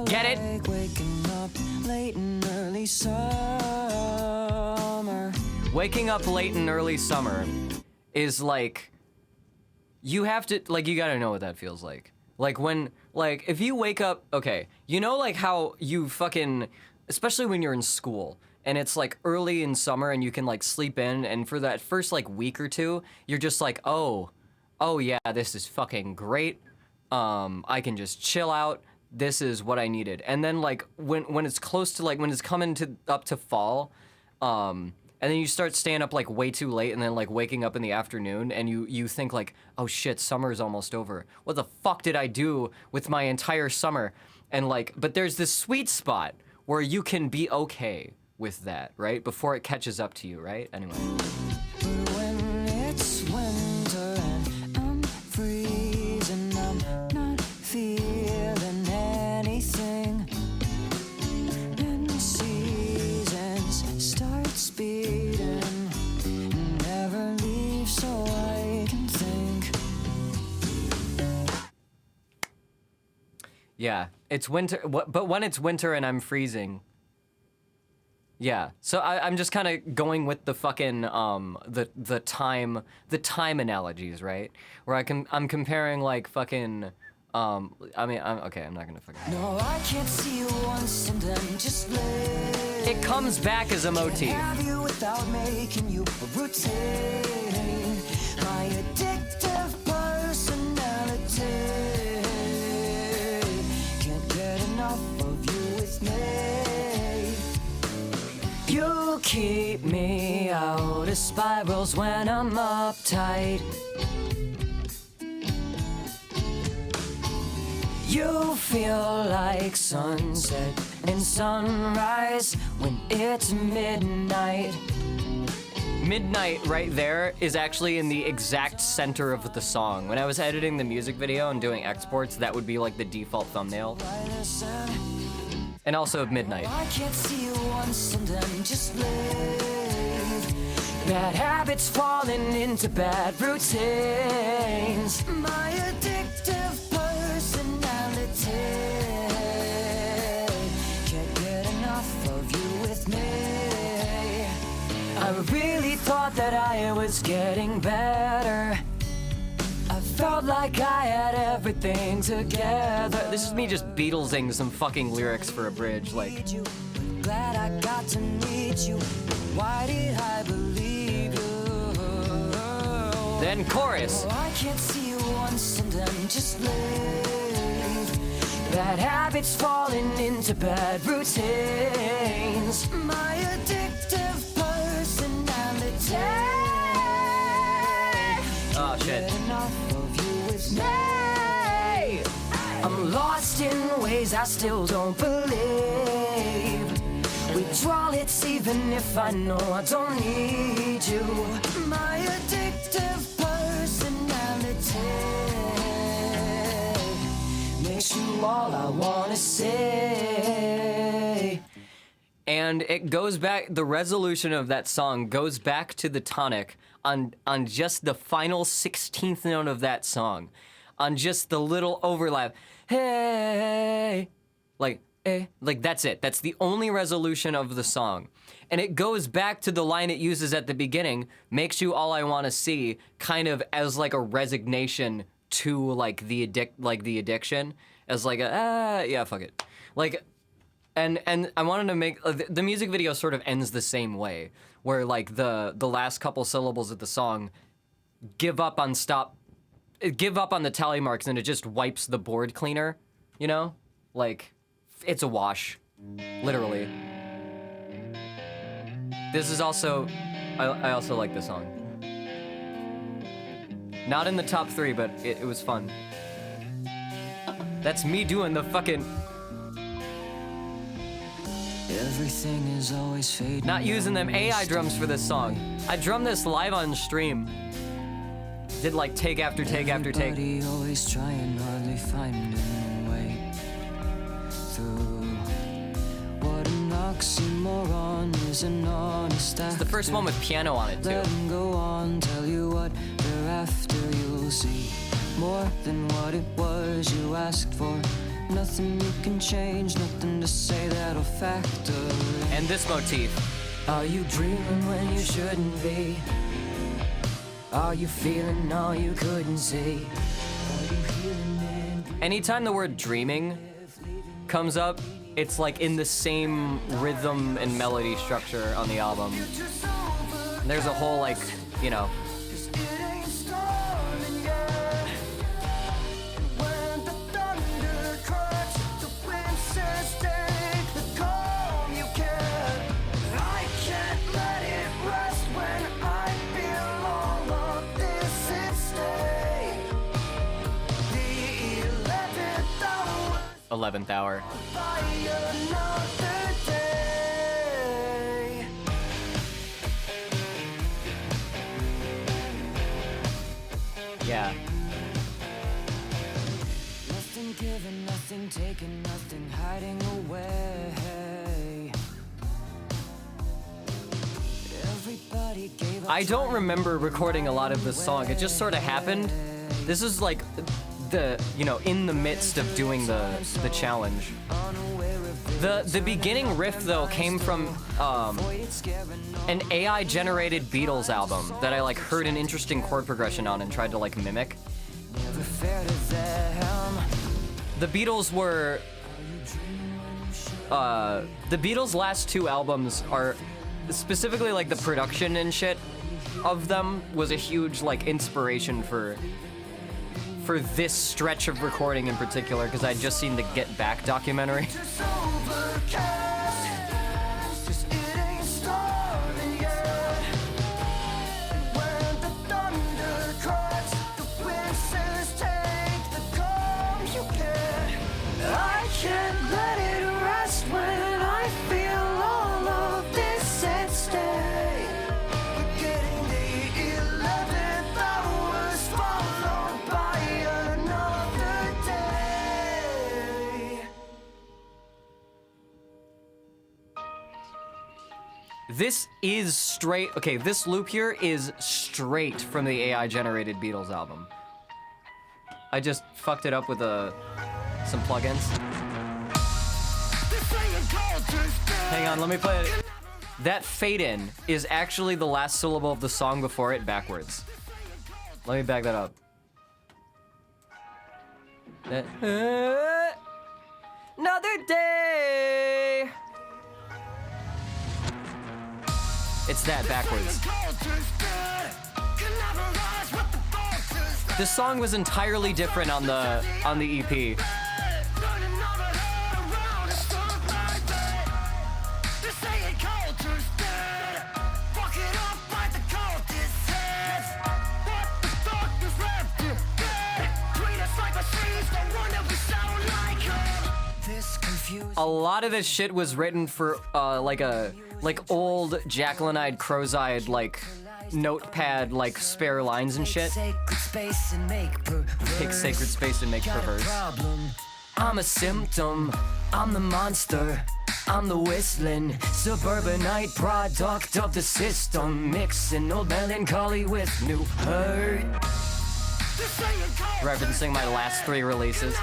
Get it? Like waking up late in early summer. Waking up late in early summer is like, you have to, like, you gotta know what that feels like. Like when, like, if you wake up, okay, you know like how you fucking, especially when you're in school, and it's like early in summer and you can like sleep in, and for that first like week or two, you're just like, oh yeah, this is fucking great. I can just chill out. This is what I needed. And then like when it's close to like when it's coming up to fall, and then you start staying up like way too late and then like waking up in the afternoon and you think like, oh shit, summer's almost over. What the fuck did I do with my entire summer? And like, but there's this sweet spot where you can be okay with that, right? Before it catches up to you, right? Anyway. When it's winter and I'm freezing, I'm not feeling anything. And seasons start speeding, never leave so I can think. Yeah, it's winter, but when it's winter and I'm freezing. Yeah, so I'm just kind of going with the fucking the time analogies, right? Where I'm comparing like fucking I mean okay, I'm not gonna fucking. No, I can't see you once and then just live. It comes back as a motif. Have you without making you a routine. My addictive personality. Can't get enough of you with me. You keep me out of spirals when I'm uptight. You feel like sunset and sunrise when it's midnight. Midnight right there is actually in the exact center of the song. When I was editing the music video and doing exports, that would be like the default thumbnail. And also midnight. I can't see you once and then just live. Bad habits falling into bad routines. My addictive personality. Can't get enough of you with me. I really thought that I was getting better. I felt like I had everything together. This is me just Beatlesing some fucking lyrics for a bridge, like. Glad I got to meet you. Why did I believe you? Then chorus. Oh, I can't see you once and then just leave. Bad habits falling into bad routines. My addictive personality. Oh shit. Get enough of you with me. I'm lost in ways I still don't believe. Withdrawal hits even if I know I don't need you. My addictive personality makes you all I wanna say. And it goes back, the resolution of that song goes back to the tonic on just the final 16th note of that song. On just the little overlap. Hey, like, like that's it. That's the only resolution of the song. And it goes back to the line it uses at the beginning, makes you all I want to see, kind of as like a resignation to like the addiction, as like a, yeah, fuck it. Like, and I wanted to make, the music video sort of ends the same way, where like the last couple syllables of the song give up on the tally marks and it just wipes the board cleaner, you know? Like, it's a wash, literally. This is also, I also like this song. Not in the top 3, but it was fun. That's me doing the fucking... Everything is always fading. Not using them AI drums for this song. I drummed this live on stream. Did like take after take after take. Everybody always trying, hardly finding a way through. What an oxymoron is an honest It's the first one with piano on it Let too. 'em go on, tell you what they're after, you'll see more than what it was you asked for. Nothing you can change, nothing to say that'll factor in. And this motif. Are you dreaming when you shouldn't be? Are you feeling all you couldn't see? Are you healing it? Anytime the word dreaming comes up, it's like in the same rhythm and melody structure on the album. And there's a whole like, you know, The 11th hour. Yeah. Nothing given, nothing taken, nothing hiding away. Everybody gave up. I don't remember recording a lot of this song. It just sort of happened. This is like the, you know, in the midst of doing the challenge. The beginning riff though came from an AI generated Beatles album that I like heard an interesting chord progression on and tried to like mimic. The Beatles were the Beatles' last 2 albums are specifically like the production and shit of them was a huge like inspiration for this stretch of recording in particular, because I'd just seen the Get Back documentary. I can't let it rest when I feel all of this at stake. We're getting the 11th hours followed by another day. This is straight, okay, this loop here is straight from the AI generated Beatles album. I just fucked it up with some plugins. Hang on, let me play it. that fade in is actually the last syllable of the song before it backwards. Let me back that up. Another day. It's that backwards. This song was entirely different on the EP. A lot of this shit was written for like old Jacqueline-eyed, Crow's-eyed, like notepad, like spare lines and shit. Take sacred space and make perverse. I'm a symptom, I'm the monster, I'm the whistling suburbanite product of the system, mixing old melancholy with new hurt. Referencing my last 3 releases.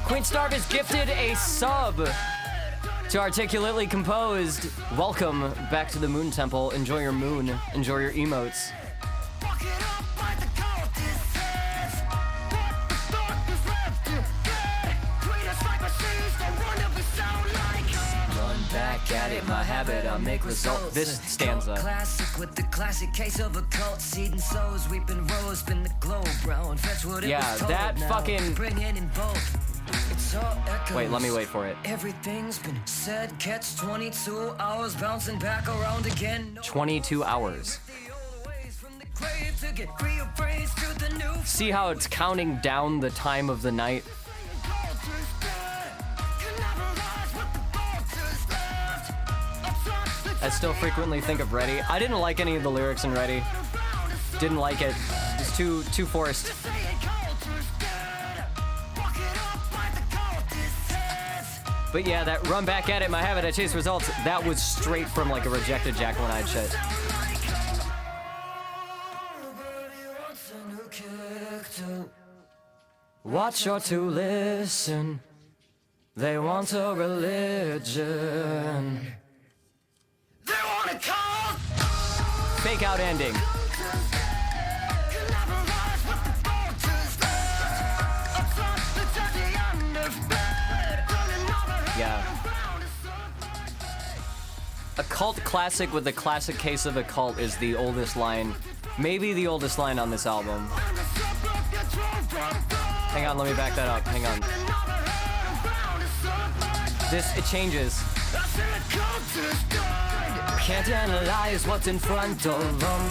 Queen Starve is gifted a sub to Articulately Composed. Welcome back to the Moon Temple. Enjoy your moon. Enjoy your emotes. Run back at it, my habit, I make results. This stanza. Classic with the classic case of a cult, seed and sows, weeping rose, spin the globe round, fetch what it Yeah, was told that now. fucking- Bring it in bulk. It's all echoes. Wait, let me wait for it. Everything's been said, catch 22 hours, bouncing back around again. No 22 hours. the old ways from the grave to get rearranged to the new. See how it's counting down the time of the night? I still frequently think of Ready. I didn't like any of the lyrics in Ready. Didn't like it. It's too forced. But yeah, that run back at it, my habit, I chase results, that was straight from like a rejected Jacqueline-eyed shit. Watch or to listen. They want a religion. They want a call. Fake out ending. Yeah. A cult classic with the classic case of a cult is the oldest line. Maybe the oldest line on this album. Hang on, let me back that up. Hang on. It changes. Can't analyze what's in front of them.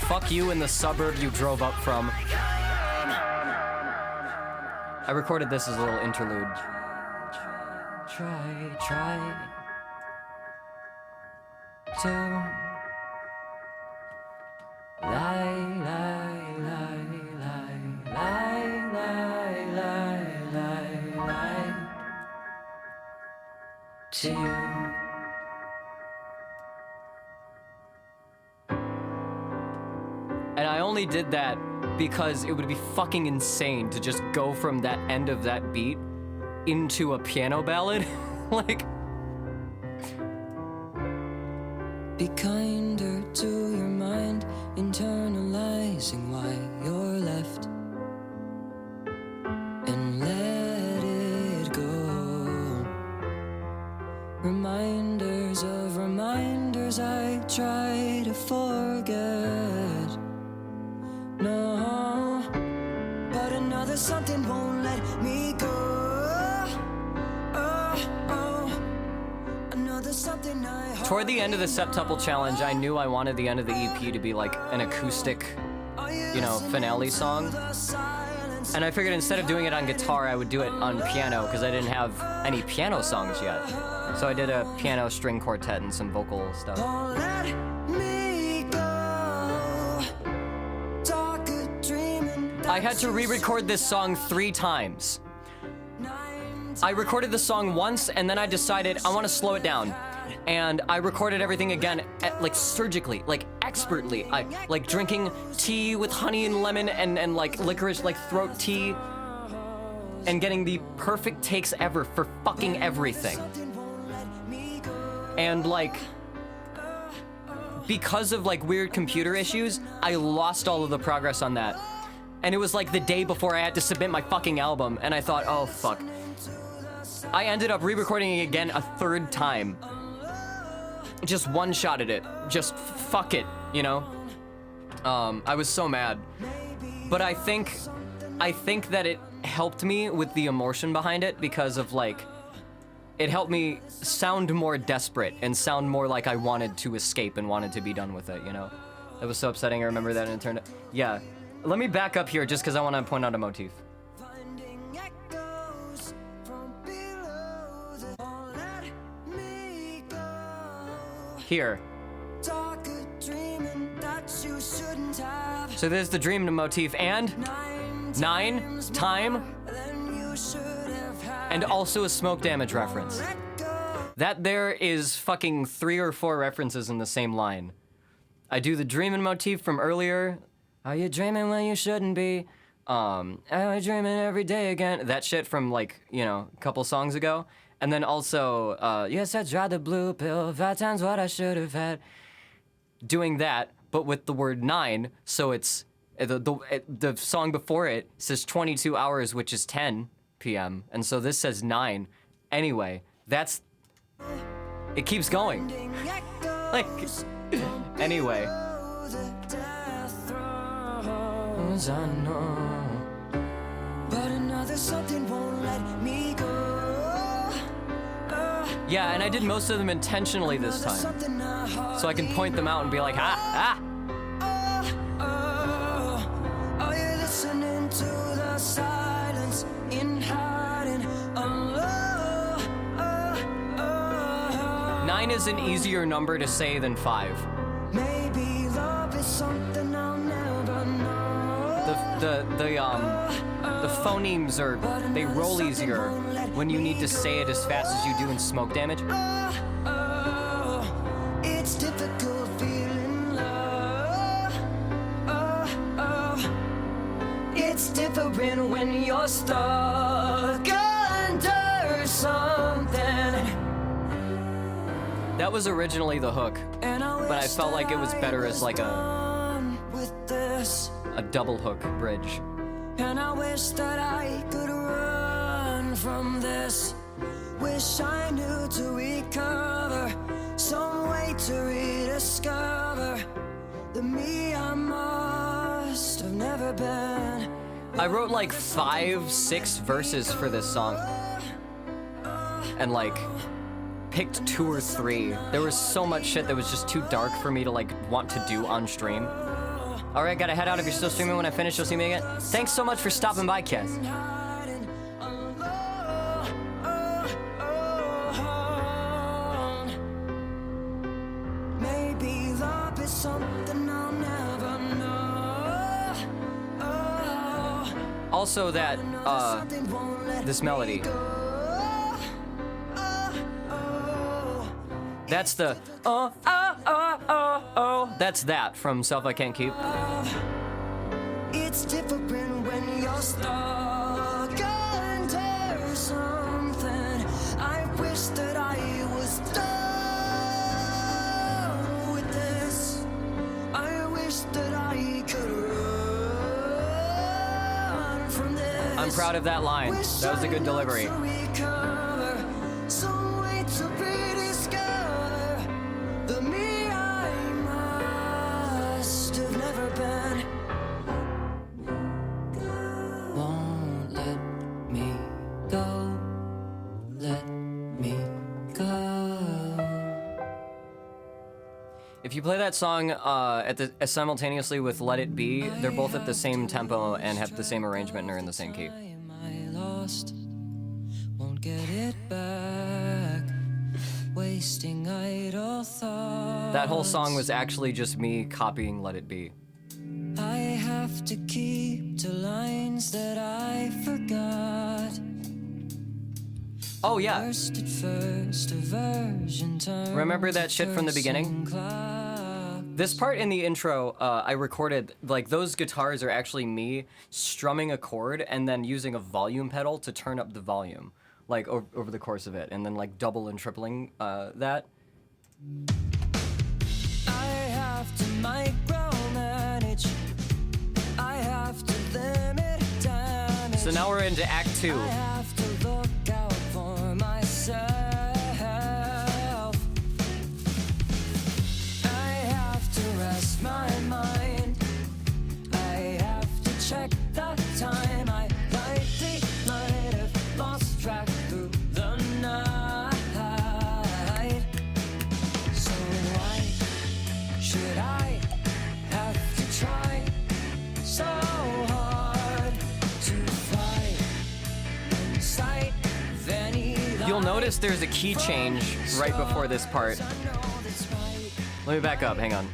Fuck you in the suburb you drove up from. I recorded this as a little interlude. Try to lie to you. And I only did that because it would be fucking insane to just go from that end of that beat into a piano ballad. Like, Be kinder to your mind, internalizing why you're left, and let it go. Reminders of reminders I try to forget. No, but another something won't let me go. Another something I toward the end of the Septuple Challenge, I knew I wanted the end of the EP to be like an acoustic, you know, finale song. And I figured instead of doing it on guitar, I would do it on piano because I didn't have any piano songs yet. So I did a piano string quartet and some vocal stuff. Won't let me go. Darker dreaming. I had to re-record this song 3 times. I recorded the song once and then I decided I want to slow it down. And I recorded everything again, like surgically, like expertly. I like drinking tea with honey and lemon and like licorice, like throat tea. and getting the perfect takes ever for fucking everything. And like, because of like weird computer issues, I lost all of the progress on that. And it was like the day before I had to submit my fucking album, and I thought, oh fuck. I ended up re-recording it again a third time. Just one-shotted it. Just fuck it, you know? I was so mad. But I think that it helped me with the emotion behind it because of like, it helped me sound more desperate and sound more like I wanted to escape and wanted to be done with it, you know? It was so upsetting, I remember that, and it turned out, yeah. Let me back up here just because I want to point out a motif. Here. So there's the dream motif, and 9, time, and also a smoke damage reference. That there is fucking 3 or 4 references in the same line. I do the dreaming motif from earlier. Are you dreaming when you shouldn't be? Am I dreaming every day again? That shit from like, you know, a couple songs ago. And then also, yes, I tried the blue pill 5 times what I should have had. Doing that, but with the word 9, so it's, the song before it says 22 hours, which is 10 p.m. And so this says 9. Anyway, that's, it keeps going. Like, anyway. I know, but another something won't let me go. Yeah, and I did most of them intentionally this time, so I can point them out and be like, ah, ah. Are you listening to the silence in hiding? 9 is an easier number to say than 5. Maybe love is something I'll never know. The phonemes are, they roll easier when you need to say it as fast as you do in smoke damage. It's difficult feeling love. It's different when you're stuck under something. That was originally the hook, but I felt like it was better as like a double hook bridge. And I wish that I could run from this. Wish I knew to recover, some way to rediscover the me I must have never been. I wrote like 5, 6 verses for this song, and like picked 2 or 3. There was so much shit that was just too dark for me to like want to do on stream. All right, gotta head out. If you're still streaming when I finish, you'll see me again. Thanks so much for stopping by, Kez. Maybe love is something I'll never know. Also that, this melody. That's the, that's that from Self I Can't Keep. It's different when you're stuck under something. I wish that I was done with this. I wish that I could run from this. I'm proud of that line. That was a good delivery. Some way to rediscover the me I must have never been. Won't let me go. Let me go. If you play that song simultaneously with Let It Be, they're both at the same tempo and have the same arrangement and are in the same key. Won't get it back. Wasting idle thought. That whole song was actually just me copying Let It Be. I have to keep to lines that I forgot. Oh yeah. Remember that shit from the beginning? This part in the intro, I recorded, like, those guitars are actually me strumming a chord and then using a volume pedal to turn up the volume, like, over the course of it, and then, like, double and tripling that. I have to micromanage. I have to limit damage. So now we're into Act 2. I have to look out for myself. Rest my mind. I have to check the time. I might have lost track through the night. So why should I have to try so hard to fight inside any light? You'll notice there's a key change right before this part. Let me back up, hang on.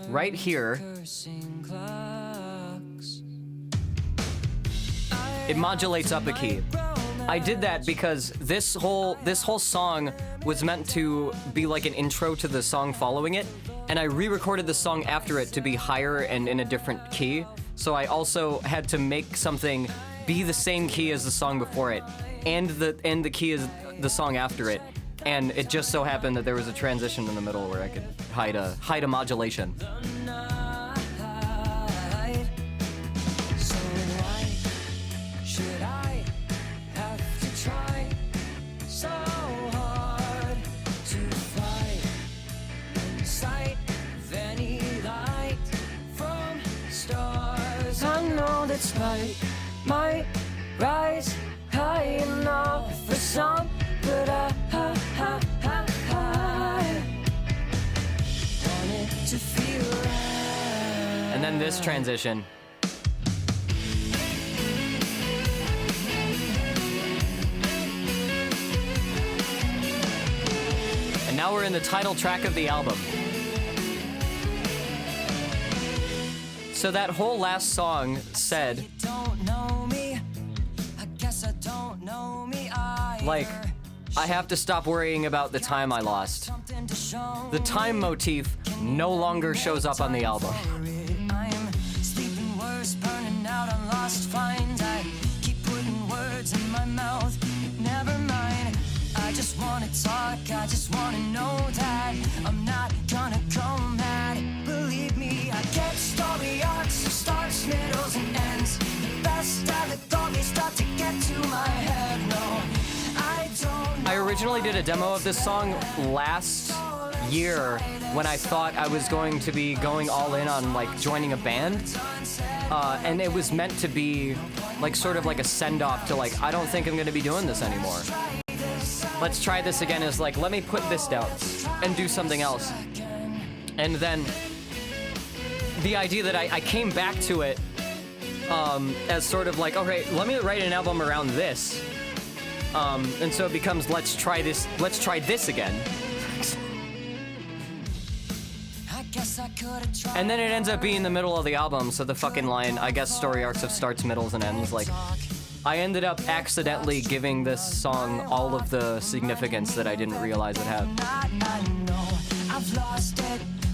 Right here, it modulates up a key. I did that because this whole song was meant to be like an intro to the song following it, and I re-recorded the song after it to be higher and in a different key. So I also had to make something be the same key as the song before it, and the key is the song after it. And it just so happened that there was a transition in the middle where I could hide a modulation. So why should I have to try so hard to fight inside any light from stars? I know that spite might rise high enough for some, but I wanted to feel right. And then this transition. And now we're in the title track of the album. So that whole last song said, Don't know me. I guess I don't know me either. like, I have to stop worrying about the time I lost. Something to show The time motif no longer shows up on the album. I'm sleeping worse, burning out on lost finds. I keep putting words in my mouth. Never mind. I just wanna talk. I just wanna know that I'm not gonna go mad. Believe me, I get story arcs, starts, middles, and ends. The best allegories start to get to my head. No, I don't know. I originally did a demo of this song last year when I thought I was going to be going all in on like joining a band. And it was meant to be like sort of like a send-off to like, I don't think I'm gonna be doing this anymore. Let's try this again as like, let me put this down and do something else. And then the idea that I came back to it as sort of like, okay, let me write an album around this. And so it becomes, let's try this again. And then it ends up being the middle of the album, so the fucking line, I guess story arcs of starts, middles, and ends, like, I ended up accidentally giving this song all of the significance that I didn't realize it had.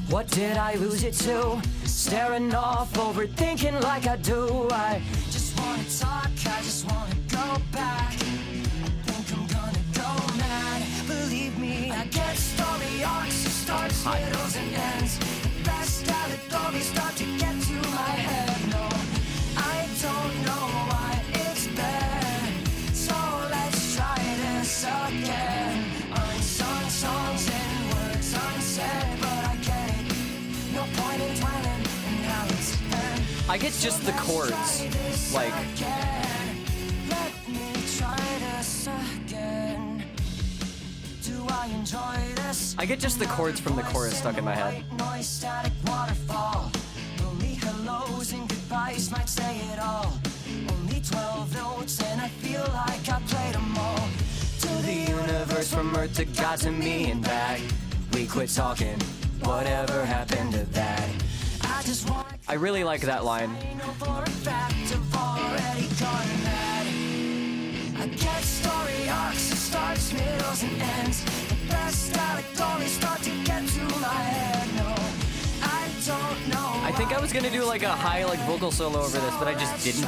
What did I lose it to? Staring off, overthinking like I do. I just wanna talk, I just wanna go back. I think I'm gonna go mad. Believe me, I get story arcs, starts, middles, and ends. The best allegories start to get to my head. No, I don't know why it's bad. So let's try this again. Unsung songs and words unsaid, but I get it. No point in dwelling and how it's been. I get just the chords, like, Let me try this again. Do I enjoy this? I get just the chords from the chorus stuck in my head. White noise, static waterfall. Only hellos and goodbyes might say it all. Only 12 notes and I feel like I played them all. To the universe, from Earth to God, to me and back. We quit talking. Whatever happened to that? I just want. I really like that line. I know for a fact I've already gone mad. I get story arcs, starts, middles, and ends. The best allegories. think I was gonna do like a high like vocal solo over this, but I just didn't.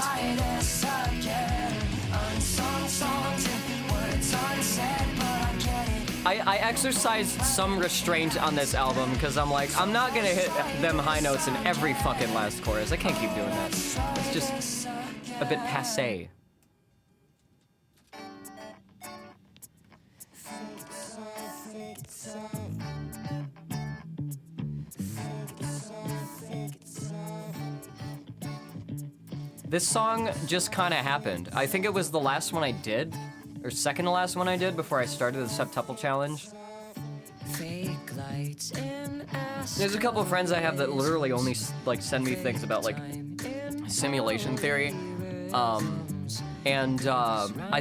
I exercised some restraint on this album because I'm like, I'm not gonna hit them high notes in every fucking last chorus. I can't keep doing that. It's just a bit passé. This song just kind of happened. I think it was the last one I did, or second to last one I did before I started the Septuple Challenge. There's a couple of friends I have that literally only like send me things about like simulation theory. I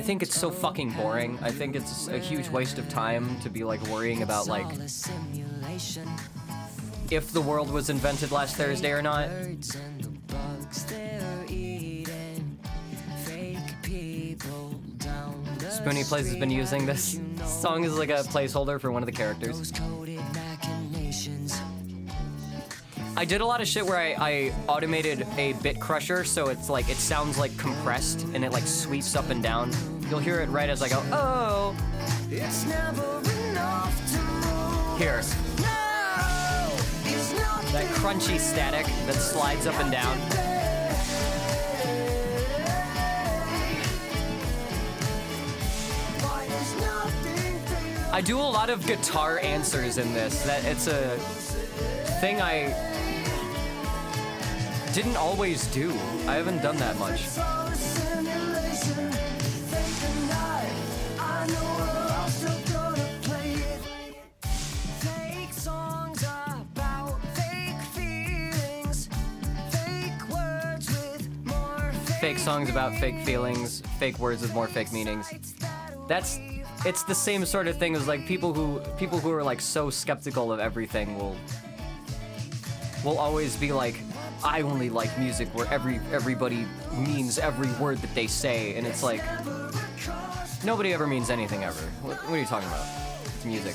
think it's so fucking boring. I think it's a huge waste of time to be like worrying about like if the world was invented last Thursday or not. Spoonie Plays has been using this song as like a placeholder for one of the characters. I did a lot of shit where I automated a bit crusher, so it's like it sounds like compressed and it like sweeps up and down. You'll hear it right as I go, oh. It's never enough to move. Here. That crunchy static that slides up and down. I do a lot of guitar answers in this. That it's a thing I didn't always do. I haven't done that much. Fake songs about fake feelings, fake words with more fake meanings. It's the same sort of thing as like people who are like so skeptical of everything will always be like, I only like music where everybody means every word that they say, and it's like nobody ever means anything ever. What are you talking about? It's music.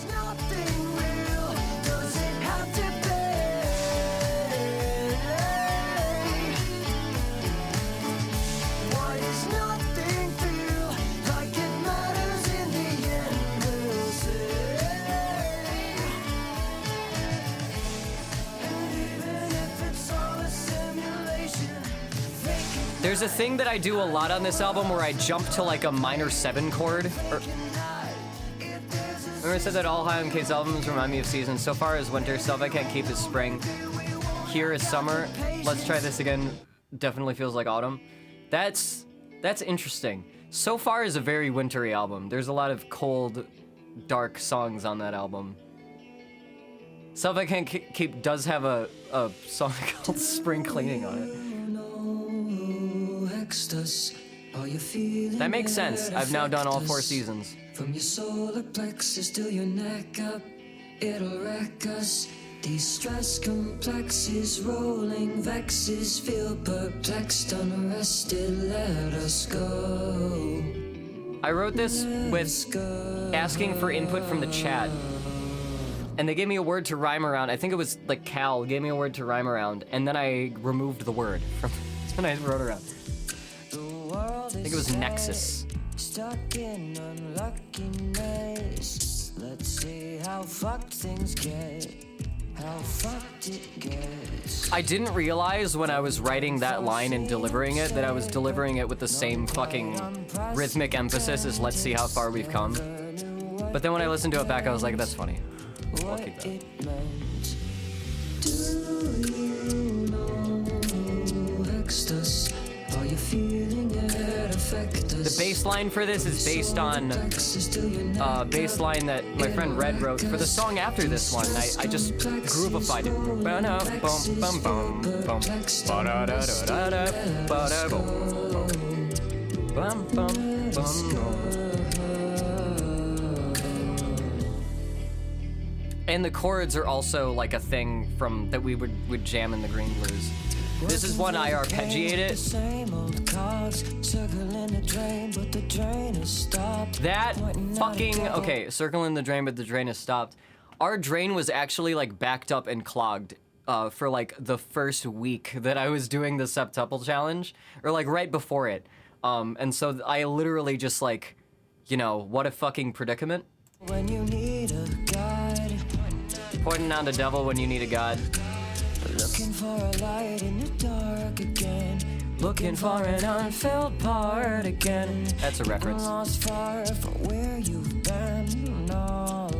There's a thing that I do a lot on this album where I jump to like a minor 7 chord. Remember I said that all High on Kate's albums remind me of seasons. So far as winter, Stuff I Can't Keep is spring. Here is summer. Let's Try This Again definitely feels like autumn. That's interesting. So Far is a very wintry album. There's a lot of cold, dark songs on that album. Stuff I Can't Keep does have a song called Spring Cleaning on it. That makes sense. I've now done all 4 seasons. From your solar plexus to your neck up, it'll wreck us. These stress complexes, rolling vexes, feel perplexed, unrested, let us go. I wrote this with asking for input from the chat. And they gave me a word to rhyme around. I think it was like Cal gave me a word to rhyme around, and then I removed the word from when I wrote around. I think it was Nexus. Stuck in unluckiness. Let's see how fucked things get. How fucked it gets. I didn't realize when I was writing that line and delivering it that I was delivering it with the same fucking rhythmic emphasis as Let's See How Far We've Come. But then when I listened to it back, I was like, that's funny. I'll keep that. The bass line for this is based on bass line that my friend Red wrote for the song after this one. I just groovified it. And the chords are also like a thing from that we would jam in the Green Blues. This is one I arpeggiated. That fucking okay, circle in the drain, but the drain is stopped. Our drain was actually like backed up and clogged for like the first week that I was doing the septuple challenge, or like right before it. And so I literally just like, you know, what a fucking predicament. When you need a guide, Pointing on the devil when you need a god. looking for a light in the dark again, looking for an unfilled part again. That's a reference. Lost far from where you've been all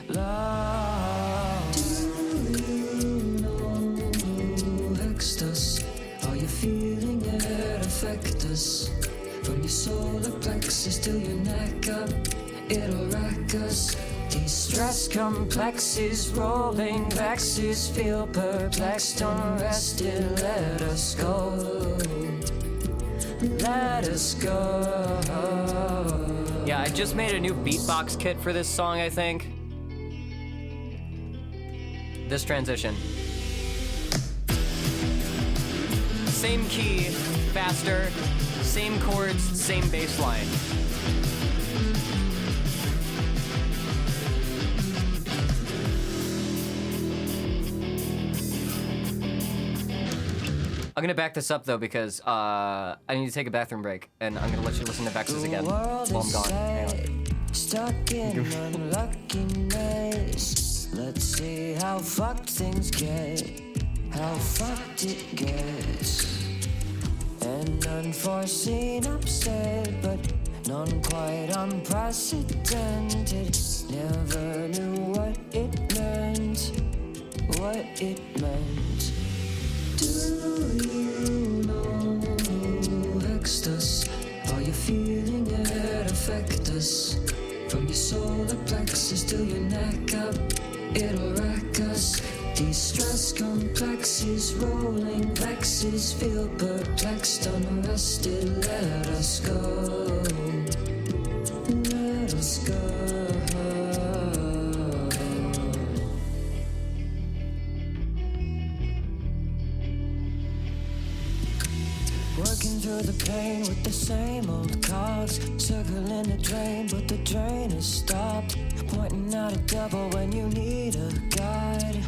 along. Do you know ecstasy? Are you feeling it affect us? From your solar plexus to your neck up, it'll rack us. These stress complexes, rolling vexes, feel perplexed, unrested. Let us go. Let us go. Yeah, I just made a new beatbox kit for this song, I think. This transition. Same key, faster, same chords, same bass line. I'm gonna back this up though because I need to take a bathroom break, and I'm gonna let you listen to Vexes again while I'm gone. Hang on. Stuck in unluckiness. Let's see how fucked things get, how fucked it gets. An unforeseen upset, but none quite unprecedented. Never knew what it meant, what it meant. Do you know ecstasy? Are you feeling it affect us? From your solar plexus to your neck up, it'll rack us. These stress complexes, rolling vexes, feel perplexed, unrested. Let us go. Let us go. Working through the pain with the same old cogs, circling the drain, but the drain is stopped. Pointing out a devil when you need a guide.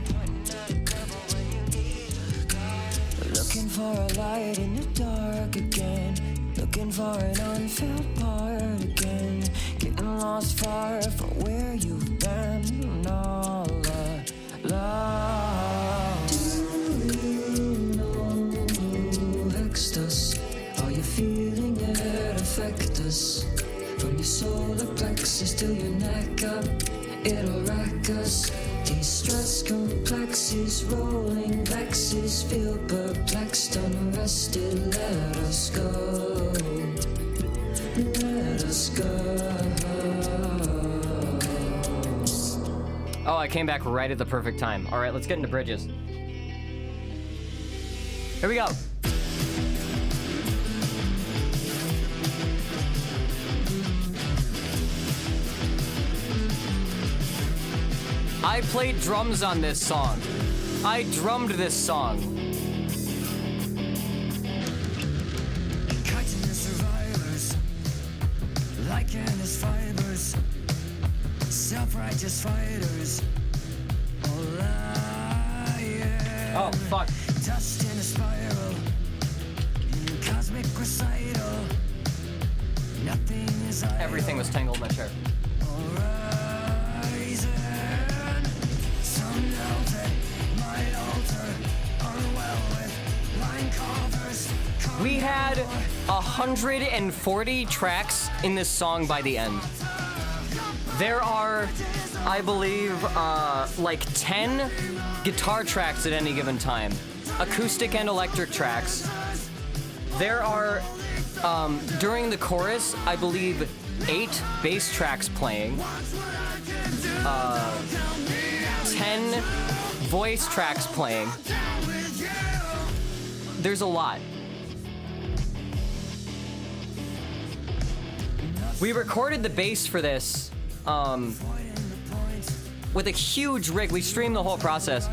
Looking for a light in the dark again, looking for an unfilled part again. Getting lost far from where you've been all along. Do you know ecstasy? Are you feeling it affect us? From your solar plexus to your neck up, it'll rack us. These stress complexes, rolling vexes, feel perplexed, unrested. Let us go. Let us go. Oh, I came back right at the perfect time. All right, let's get into bridges. Here we go. I played drums on this song. I drummed this song. Cutting the survivors, like endless fibers, self-righteous fighters. Oh, yeah. Oh, fuck. Dust in a spiral, in cosmic recital. Nothing is idle. Everything was tangled in my chair. Horizon, some melted, might alter, unwell with line covers. We had 140 tracks in this song by the end. There are, I believe, like 10 guitar tracks at any given time, acoustic and electric tracks. There are, during the chorus, I believe 8 bass tracks playing, 10 voice tracks playing. There's a lot. We recorded the bass for this with a huge rig. We streamed the whole process.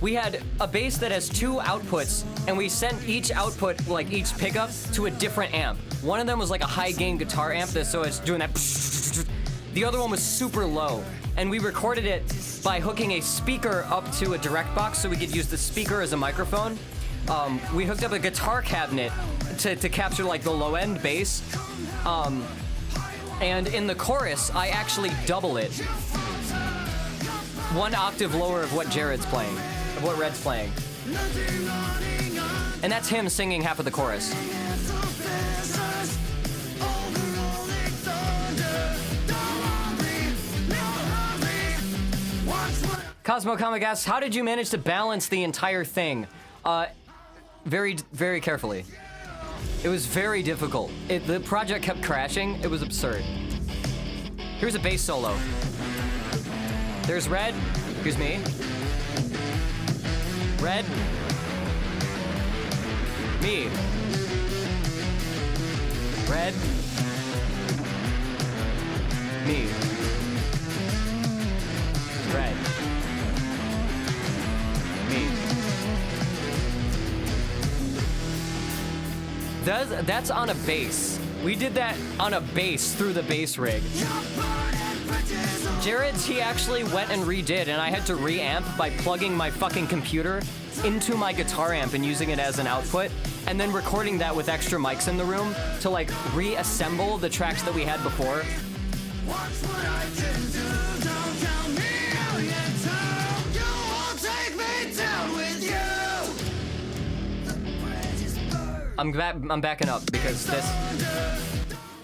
We had a bass that has 2 outputs, and we sent each output, like each pickup, to a different amp. One of them was like a high gain guitar amp, so it's doing that. The other one was super low, and we recorded it by hooking a speaker up to a direct box so we could use the speaker as a microphone. We hooked up a guitar cabinet to capture like the low end bass. And in the chorus, I actually double it. One octave lower of what Jared's playing, of what Red's playing. And that's him singing half of the chorus. Cosmo Comic asks, how did you manage to balance the entire thing? Very, very carefully. It was very difficult. The project kept crashing. It was absurd. Here's a bass solo. There's Red. Here's me. Red. Me. Red. Me. Red. Me. That's on a bass. We did that on a bass through the bass rig. Jared's, he actually went and redid, and I had to reamp by plugging my fucking computer into my guitar amp and using it as an output, and then recording that with extra mics in the room to like reassemble the tracks that we had before. I'm backing up because this.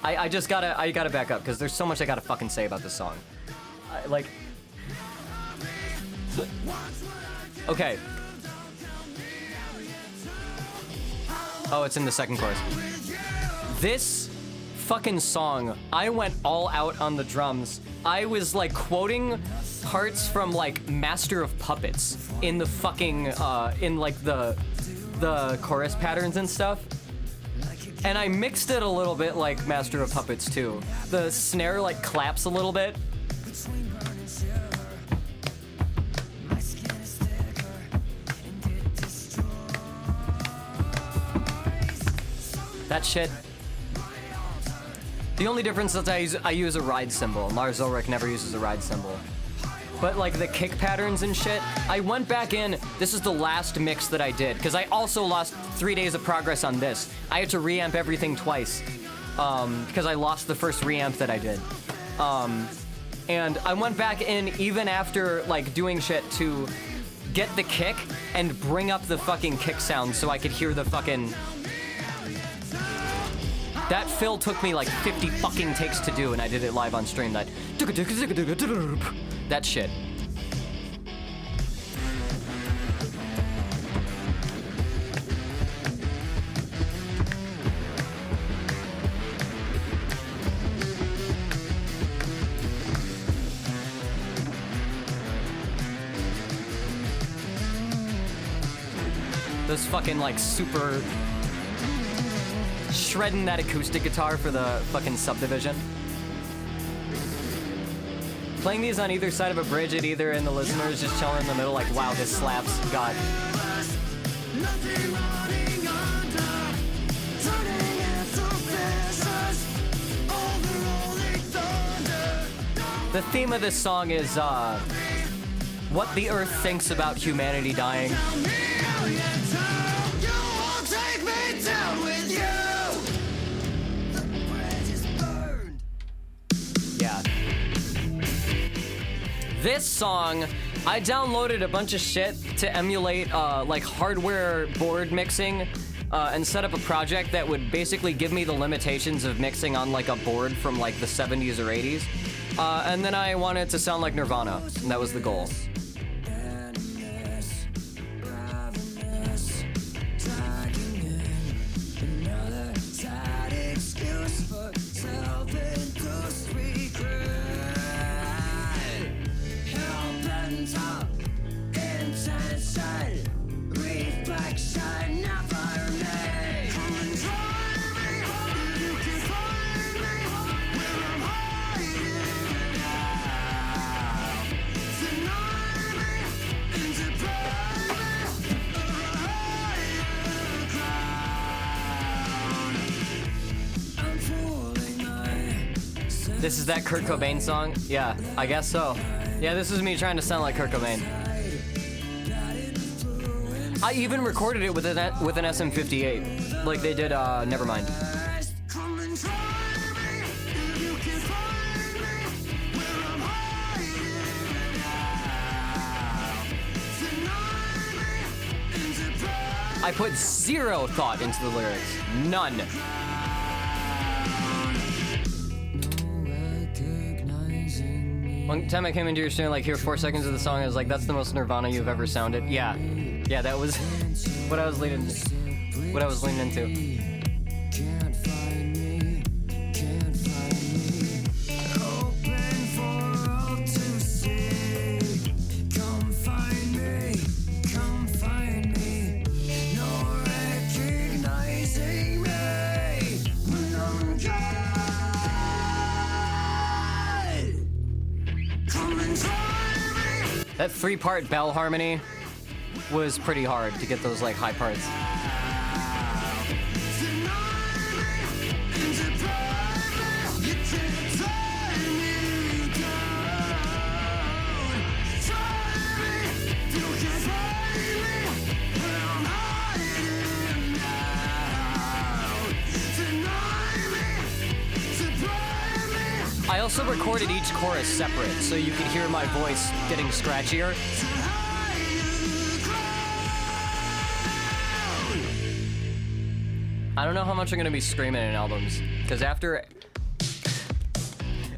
I gotta back up because there's so much I gotta fucking say about this song. Like. Okay. Oh, it's in the second chorus. This fucking song, I went all out on the drums. I was like quoting parts from like Master of Puppets in the fucking in like the chorus patterns and stuff. And I mixed it a little bit like Master of Puppets too. The snare like claps a little bit. That shit. The only difference is I use a ride cymbal. Lars Ulrich never uses a ride cymbal. But like the kick patterns and shit, I went back in. This is the last mix that I did because I also lost 3 days of progress on this. I had to reamp everything twice because I lost the first reamp that I did. And I went back in even after like doing shit to get the kick and bring up the fucking kick sound so I could hear the fucking. That fill took me like 50 fucking takes to do, and I did it live on stream. That shit. Those fucking like super shredding that acoustic guitar for the fucking Subdivision. Playing these on either side of a bridge at either and the listeners just chilling in the middle like, wow, this slaps. God. The theme of this song is what the earth thinks about humanity dying. Yeah. This song, I downloaded a bunch of shit to emulate like hardware board mixing and set up a project that would basically give me the limitations of mixing on like a board from like the 70s or 80s. And then I wanted it to sound like Nirvana, and that was the goal. This is that Kurt Cobain song? Yeah, I guess so. Yeah, this is me trying to sound like Kurt Cobain. I even recorded it with an SM58, like they did Nevermind. I put zero thought into the lyrics. None. One time I came into your stream, like, here 4 seconds of the song, I was like, that's the most Nirvana you've ever sounded. Yeah. Yeah, that was what I was leaning into. Can't find me, can't find me. Open for all to see. Come find me, come find me. No recognizing me when I'm gone. Come and try me. That 3-part bell harmony was pretty hard to get those like high parts. I also recorded each chorus separate so you could hear my voice getting scratchier. I don't know how much I'm gonna be screaming in albums, because after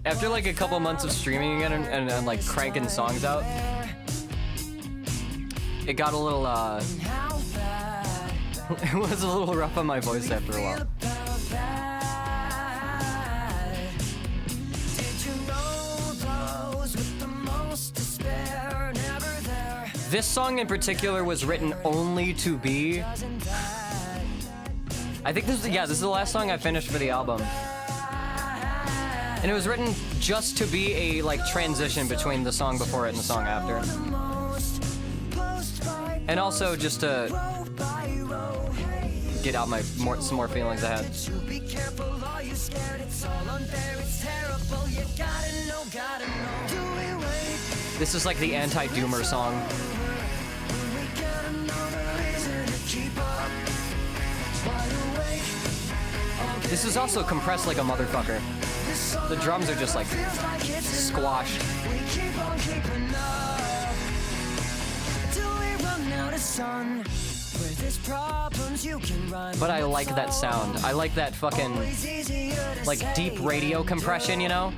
like a couple months of streaming again and like cranking songs out, it got a little it was a little rough on my voice after a while. This song in particular was written only to be. I think this is the last song I finished for the album. And it was written just to be a like transition between the song before it and the song after. And also just to get out some more feelings I had. This is like the anti-doomer song. This is also compressed like a motherfucker. The drums are just like squashed. But I like that sound. I like that fucking like deep radio compression, you know?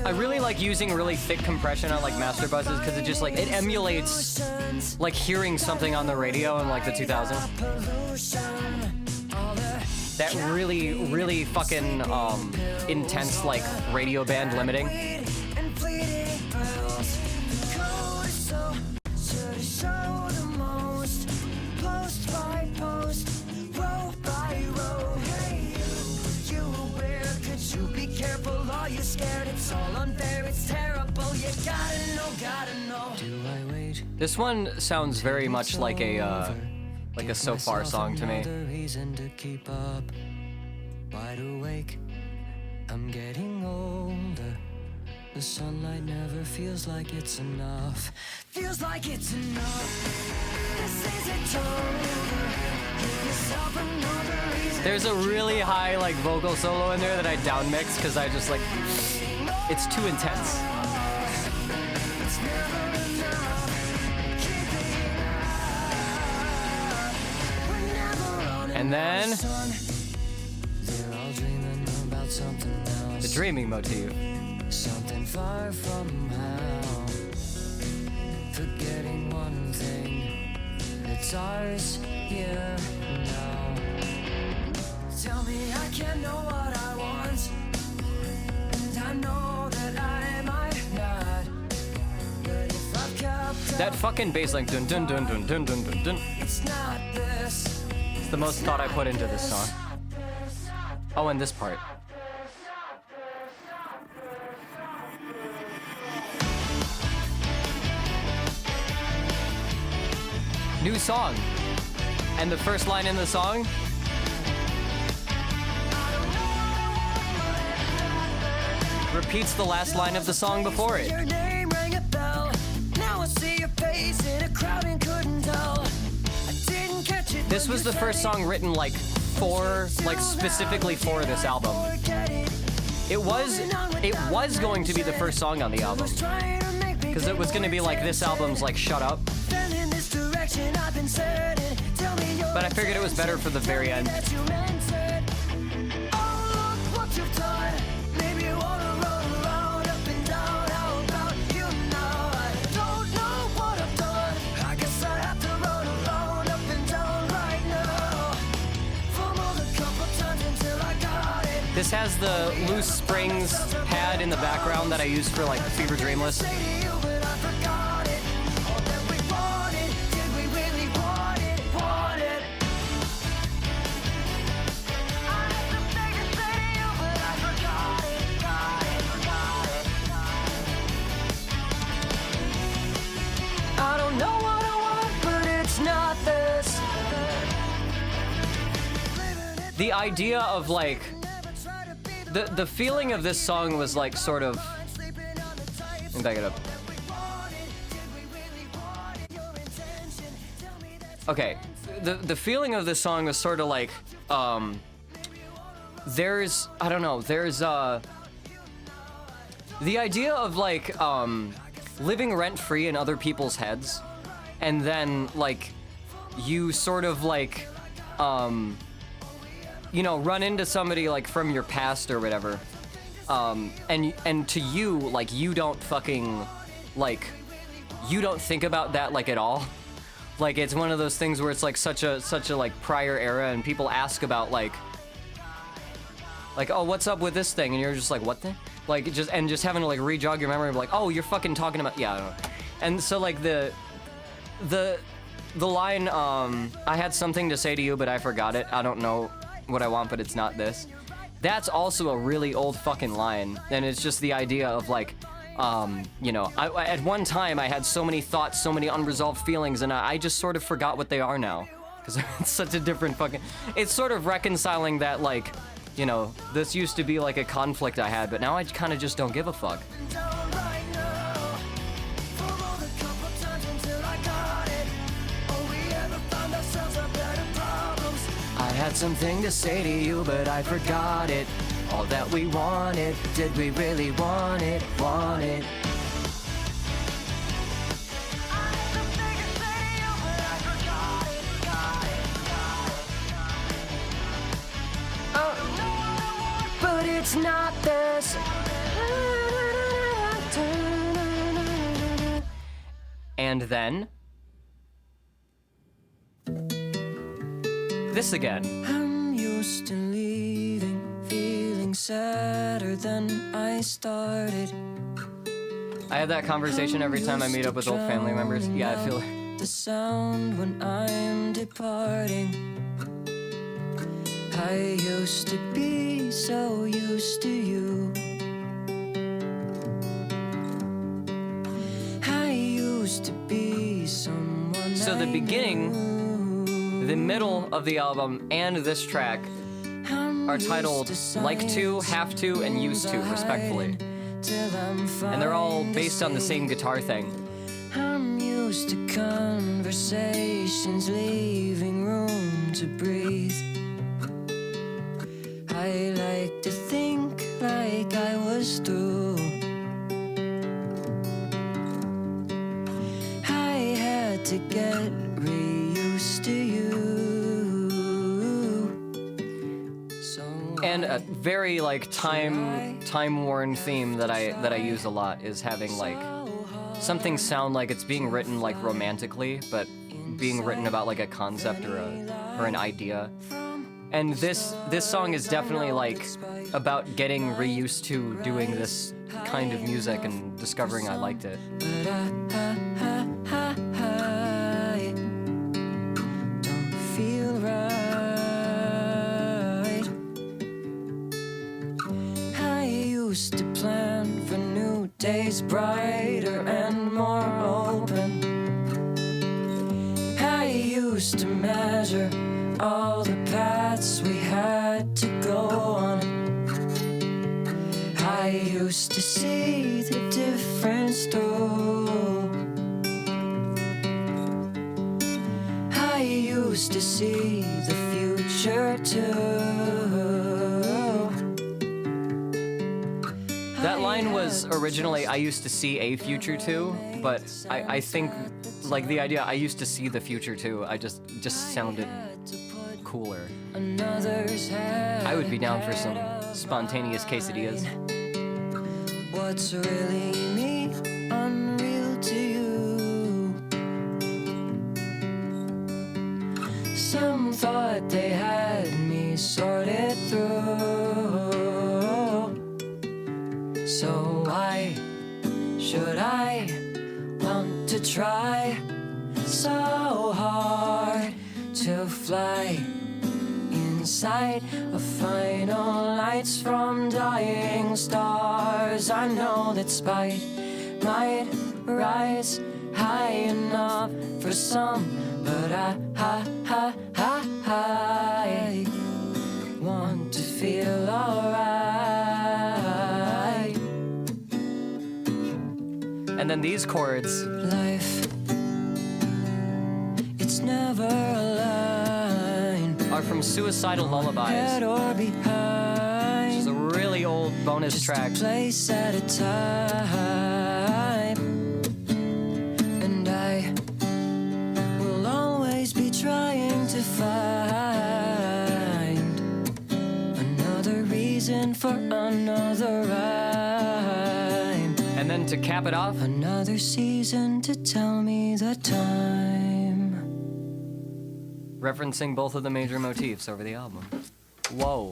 I really like using really thick compression on like master buses because it just like it emulates like hearing something on the radio in like the 2000s. That really fucking intense like radio band limiting. This one sounds very much like a So Far song to me. Wide awake, I'm getting older. The sunlight never feels like it's enough. Feels like it's enough. This isn't over. Give yourself another reason. There's a really high like vocal solo in there that I down mix because I just like it's too intense. It's never enough. Keeping up. We're never on And then they're all dreaming about something else. the dreaming motif. Something far from how. Forgetting one thing. It's ours here now. Tell me I can know what I want. And I know that I might not. But if I've kept That fucking bass like dun dun dun dun dun dun dun dun. it's not this. It's the most thought I put into this song. Oh, and this part. New song. And the first line in the song, repeats the last line of the song before it. Your name rang a bell. Now I see your face in a crowd and couldn't tell. I didn't catch it. This was the first song written like specifically for this album. It was going to be the first song on the album. Because it was going to be like this album's like Shut Up. But I figured it was better for the very end. This has the loose springs pad in the background that I used for like Fever Dreamless. I don't know what I want, but it's not this. The idea of like the feeling of this song was like sort of, let me back it up. Okay, the feeling of this song was sort of like there's the idea of like living rent free in other people's heads, and then like you sort of like run into somebody like from your past or whatever, and to you, like, you don't fucking, like, you don't think about that like at all. Like, it's one of those things where it's like such a like prior era, and people ask about like, oh, what's up with this thing, and you're just like, what thing? Like, just having to like re-jog your memory of like, oh, you're fucking talking about, yeah, I don't know. And so like the line, I had something to say to you, but I forgot it. I don't know what I want, but it's not this. That's also a really old fucking line, and it's just the idea of like, at one time I had so many thoughts, so many unresolved feelings, and I just sort of forgot what they are now, because it's such a different fucking. It's sort of reconciling that, like, this used to be like a conflict I had, but now I kind of just don't give a fuck. I had something to say to you, but I forgot it. All that we wanted, did we really want it? But it's not this. And then this again. I'm used to leaving, feeling sadder than I started. I have that conversation every time I meet up with old family members. Yeah, I feel the sound when I'm departing. I used to be so used to you. I used to be someone. So the beginning, the middle of the album, and this track are titled Like To, Have To, and Used To, respectfully. And they're all based on the same guitar thing. I'm used to conversations leaving room to breathe. I like to think like I was through. I had to get reused to you. And a very like time-worn theme that I use a lot is having like something sound like it's being written like romantically, but being written about like a concept or an idea. And this song is definitely like about getting reused to doing this kind of music and discovering I liked it. But I don't feel right. I used to plan for new days brighter and more open. I used to measure the paths we had to go on. I used to see the difference too. I used to see the future too. That line was originally, I used to see a future too, but I think, like, the idea, I used to see the future too, I just sounded cooler. I would be down for some spontaneous quesadillas. What's really me, unreal to you? Some thought they had me sorted through. So why should I want to try so hard to fly inside of final lights from dying stars? I know that spite might rise high enough for some, but I want to feel alright. And then these chords. Life, it's never a line. Are from Suicidal Lullabies, Head or behind. which is a really old bonus Just track. a place at a time. And I will always be trying to find another reason for another rhyme. And then to cap it off, Another season to tell me the time. referencing both of the major motifs over the album. Whoa.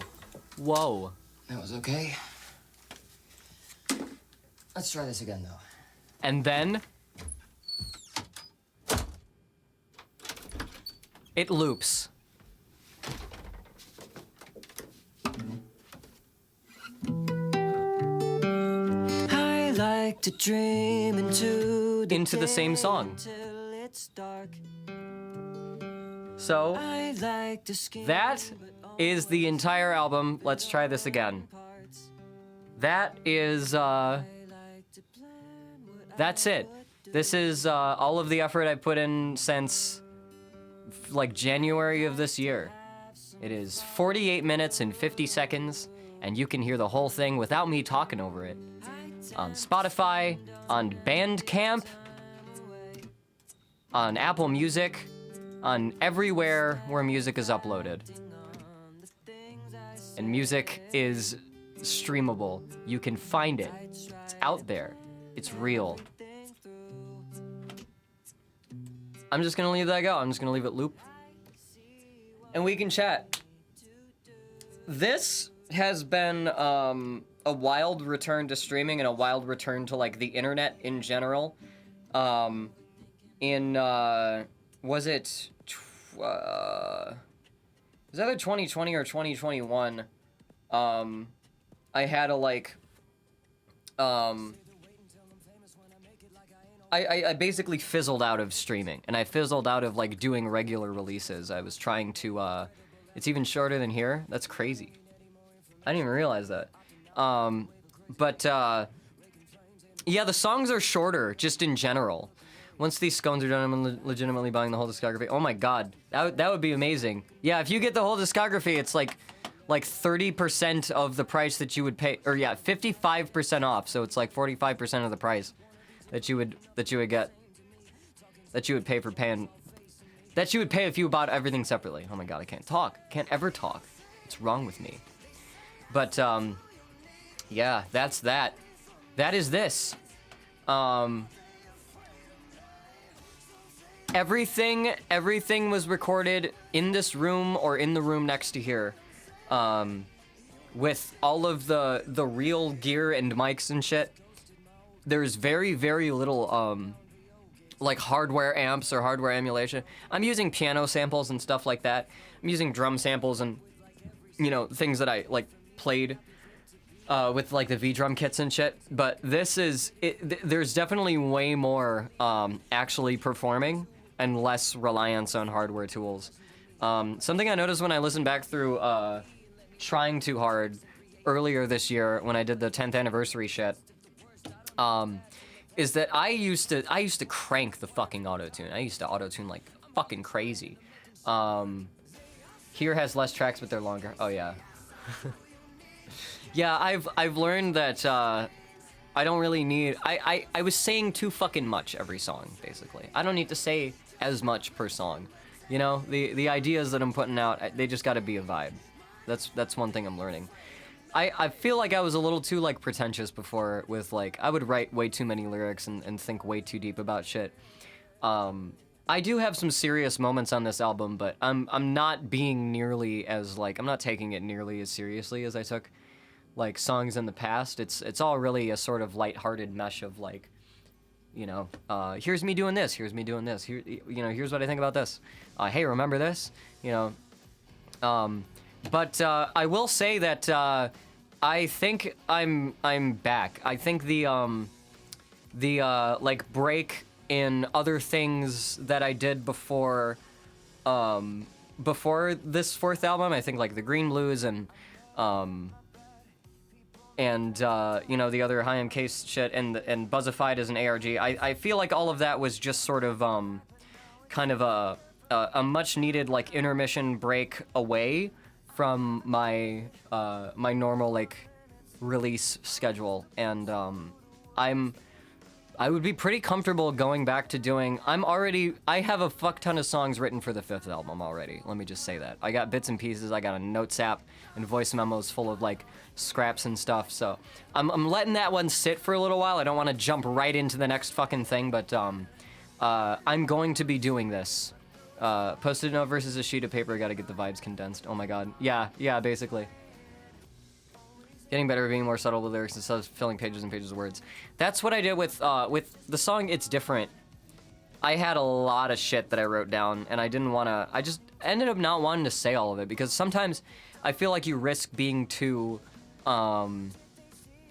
Whoa. That was okay. Let's try this again, though. And then it loops. I like to dream into Into the same song. Till it's dark. So I like to scheme, that is the entire album. Let's try this again. That is that's it. This is all of the effort I put in since like January of this year. It is 48 minutes and 50 seconds, and you can hear the whole thing without me talking over it. On Spotify, on Bandcamp, on Apple Music, on everywhere where music is uploaded. And music is streamable. You can find it. It's out there. It's real. I'm just gonna leave that go. I'm just gonna leave it loop. And we can chat. This has been a wild return to streaming and a wild return to like the internet in general. Was it was either 2020 or 2021. I had a like I basically fizzled out of streaming, and I fizzled out of like doing regular releases. I was trying to it's even shorter than here. That's crazy. I didn't even realize that. Yeah, the songs are shorter just in general. Once these scones are done, I'm legitimately buying the whole discography. Oh my god, that would be amazing. Yeah, if you get the whole discography, it's like 30% of the price that you would pay, or yeah, 55% off. So it's like 45% of the price that you would pay for paying. That you would pay if you bought everything separately. Oh my god, I can't talk. Can't ever talk. What's wrong with me? But yeah, that's that. That is this. Everything was recorded in this room or in the room next to here, with all of the real gear and mics and shit. There's very, very little like hardware amps or hardware emulation. I'm using piano samples and stuff like that. I'm using drum samples and, you know, things that I like played with like the V-drum kits and shit. But this is there's definitely way more actually performing and less reliance on hardware tools. Something I noticed when I listened back through Trying Too Hard earlier this year when I did the 10th anniversary shit, is that I used to crank the fucking auto-tune. I used to auto-tune like fucking crazy. Here has less tracks, but they're longer. Oh yeah. Yeah, I've learned that I don't really need. I was saying too fucking much every song, basically. I don't need to say as much per song. You know, the ideas that I'm putting out, they just got to be a vibe. That's one thing I'm learning. I feel like I was a little too like pretentious before with like I would write way too many lyrics and think way too deep about shit. I do have some serious moments on this album, but I'm not being nearly as like I'm not taking it nearly as seriously as I took like songs in the past. It's all really a sort of lighthearted mesh of like, you know, here's me doing this, here's me doing this, here, you know, here's what I think about this. Hey, remember this? You know. But I will say that I think I'm back. I think the like break in other things that I did before this fourth album, I think like the Green Blues and you know, the other High M Case shit and Buzzified as an ARG. I feel like all of that was just sort of kind of a much needed like intermission break away from my my normal like release schedule, and I would be pretty comfortable going back to doing. I have a fuck ton of songs written for the fifth album already. Let me just say that. I got bits and pieces. I got a notes app and voice memos full of like scraps and stuff. So I'm letting that one sit for a little while. I don't want to jump right into the next fucking thing, but I'm going to be doing this. Post-it note versus a sheet of paper. Got to get the vibes condensed. Oh my god. Yeah, basically. Getting better at being more subtle with lyrics instead of filling pages and pages of words. That's what I did with the song It's Different. I had a lot of shit that I wrote down, and I didn't want to. I just ended up not wanting to say all of it because sometimes I feel like you risk being too. No,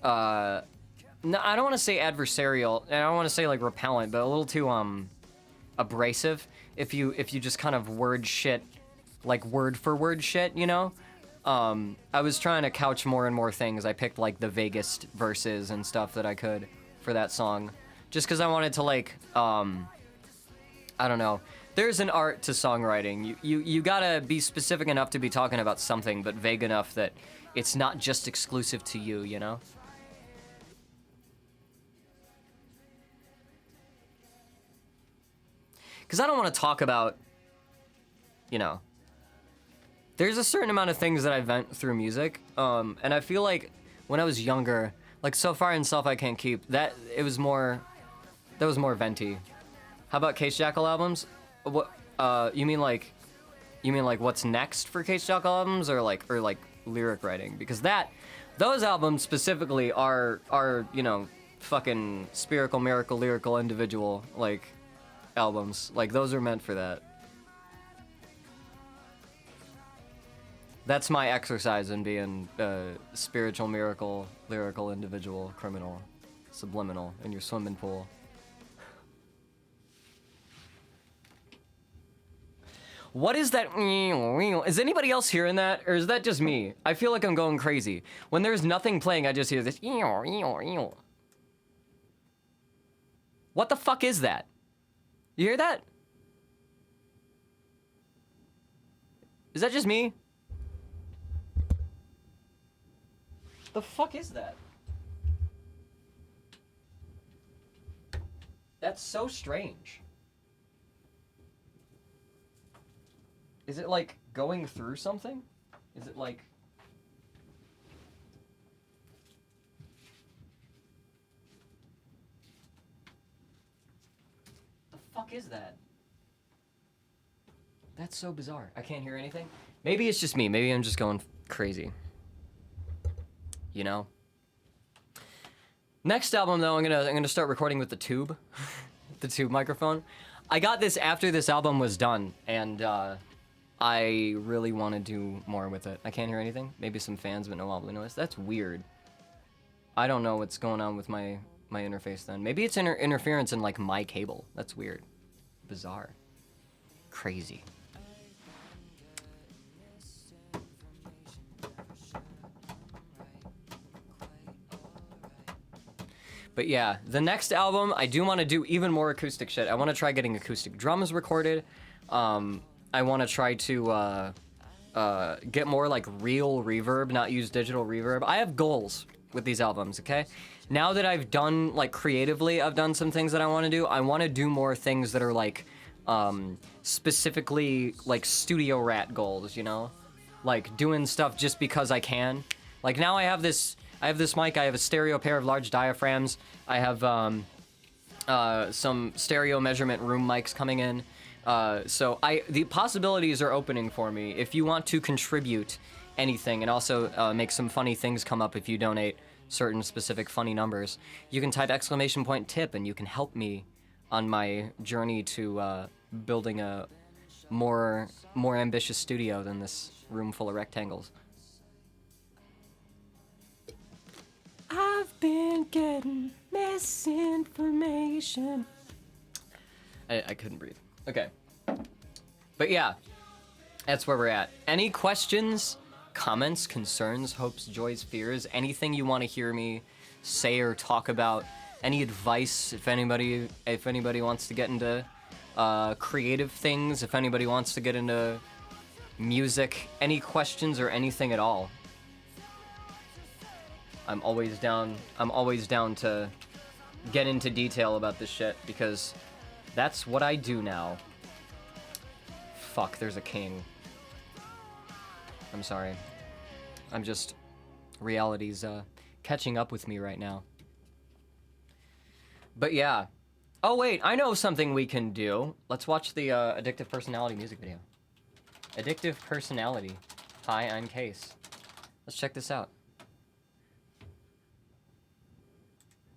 I don't want to say adversarial, and I don't want to say like repellent, but a little too abrasive. If you just kind of word shit, like word for word shit, you know. I was trying to couch more and more things. I picked like the vaguest verses and stuff that I could for that song, just because I wanted to like, I don't know. There's an art to songwriting. You gotta be specific enough to be talking about something, but vague enough that it's not just exclusive to you, you know? Because I don't want to talk about, you know, there's a certain amount of things that I vent through music, and I feel like when I was younger, like So Far in Self I Can't Keep, that was more venti. How about Case Jackal albums? What you mean like what's next for Case Jackal albums, or like lyric writing? Because those albums specifically are you know, fucking spherical, miracle, lyrical, individual like albums. Like those are meant for that. That's my exercise in being spiritual, miracle, lyrical, individual, criminal, subliminal in your swimming pool. What is that? Is anybody else hearing that? Or is that just me? I feel like I'm going crazy. When there's nothing playing, I just hear this. What the fuck is that? You hear that? Is that just me? The fuck is that? That's so strange. Is it like going through something? Is it like... The fuck is that? That's so bizarre. I can't hear anything. Maybe it's just me. Maybe I'm just going crazy. You know? Next album though, I'm gonna start recording with the tube. The tube microphone. I got this after this album was done, and I really want to do more with it. I can't hear anything. Maybe some fans, but no wobbly noise. That's weird. I don't know what's going on with my interface then. Maybe it's interference in like my cable. That's weird. Bizarre. Crazy. But yeah, the next album, I do want to do even more acoustic shit. I want to try getting acoustic drums recorded. I want to try to get more like real reverb, not use digital reverb. I have goals with these albums, okay? Now that I've done, like, creatively, I've done some things that I want to do, I want to do more things that are, like, specifically, like, studio rat goals, you know? Like, doing stuff just because I can. Like, now I have this mic, I have a stereo pair of large diaphragms, I have, some stereo measurement room mics coming in. So the possibilities are opening for me. If you want to contribute anything and also make some funny things come up if you donate certain specific funny numbers, you can type !tip and you can help me on my journey to building a more ambitious studio than this room full of rectangles. I've been getting misinformation. I couldn't breathe. Okay. But yeah, that's where we're at. Any questions, comments, concerns, hopes, joys, fears, anything you want to hear me say or talk about, any advice if anybody wants to get into creative things, if anybody wants to get into music, any questions or anything at all. I'm always down to get into detail about this shit because that's what I do now. Fuck, there's a king. I'm sorry. I'm just... reality's catching up with me right now. But yeah. Oh wait, I know something we can do. Let's watch the Addictive Personality music video. Addictive Personality. Hi, I'm Case. Let's check this out.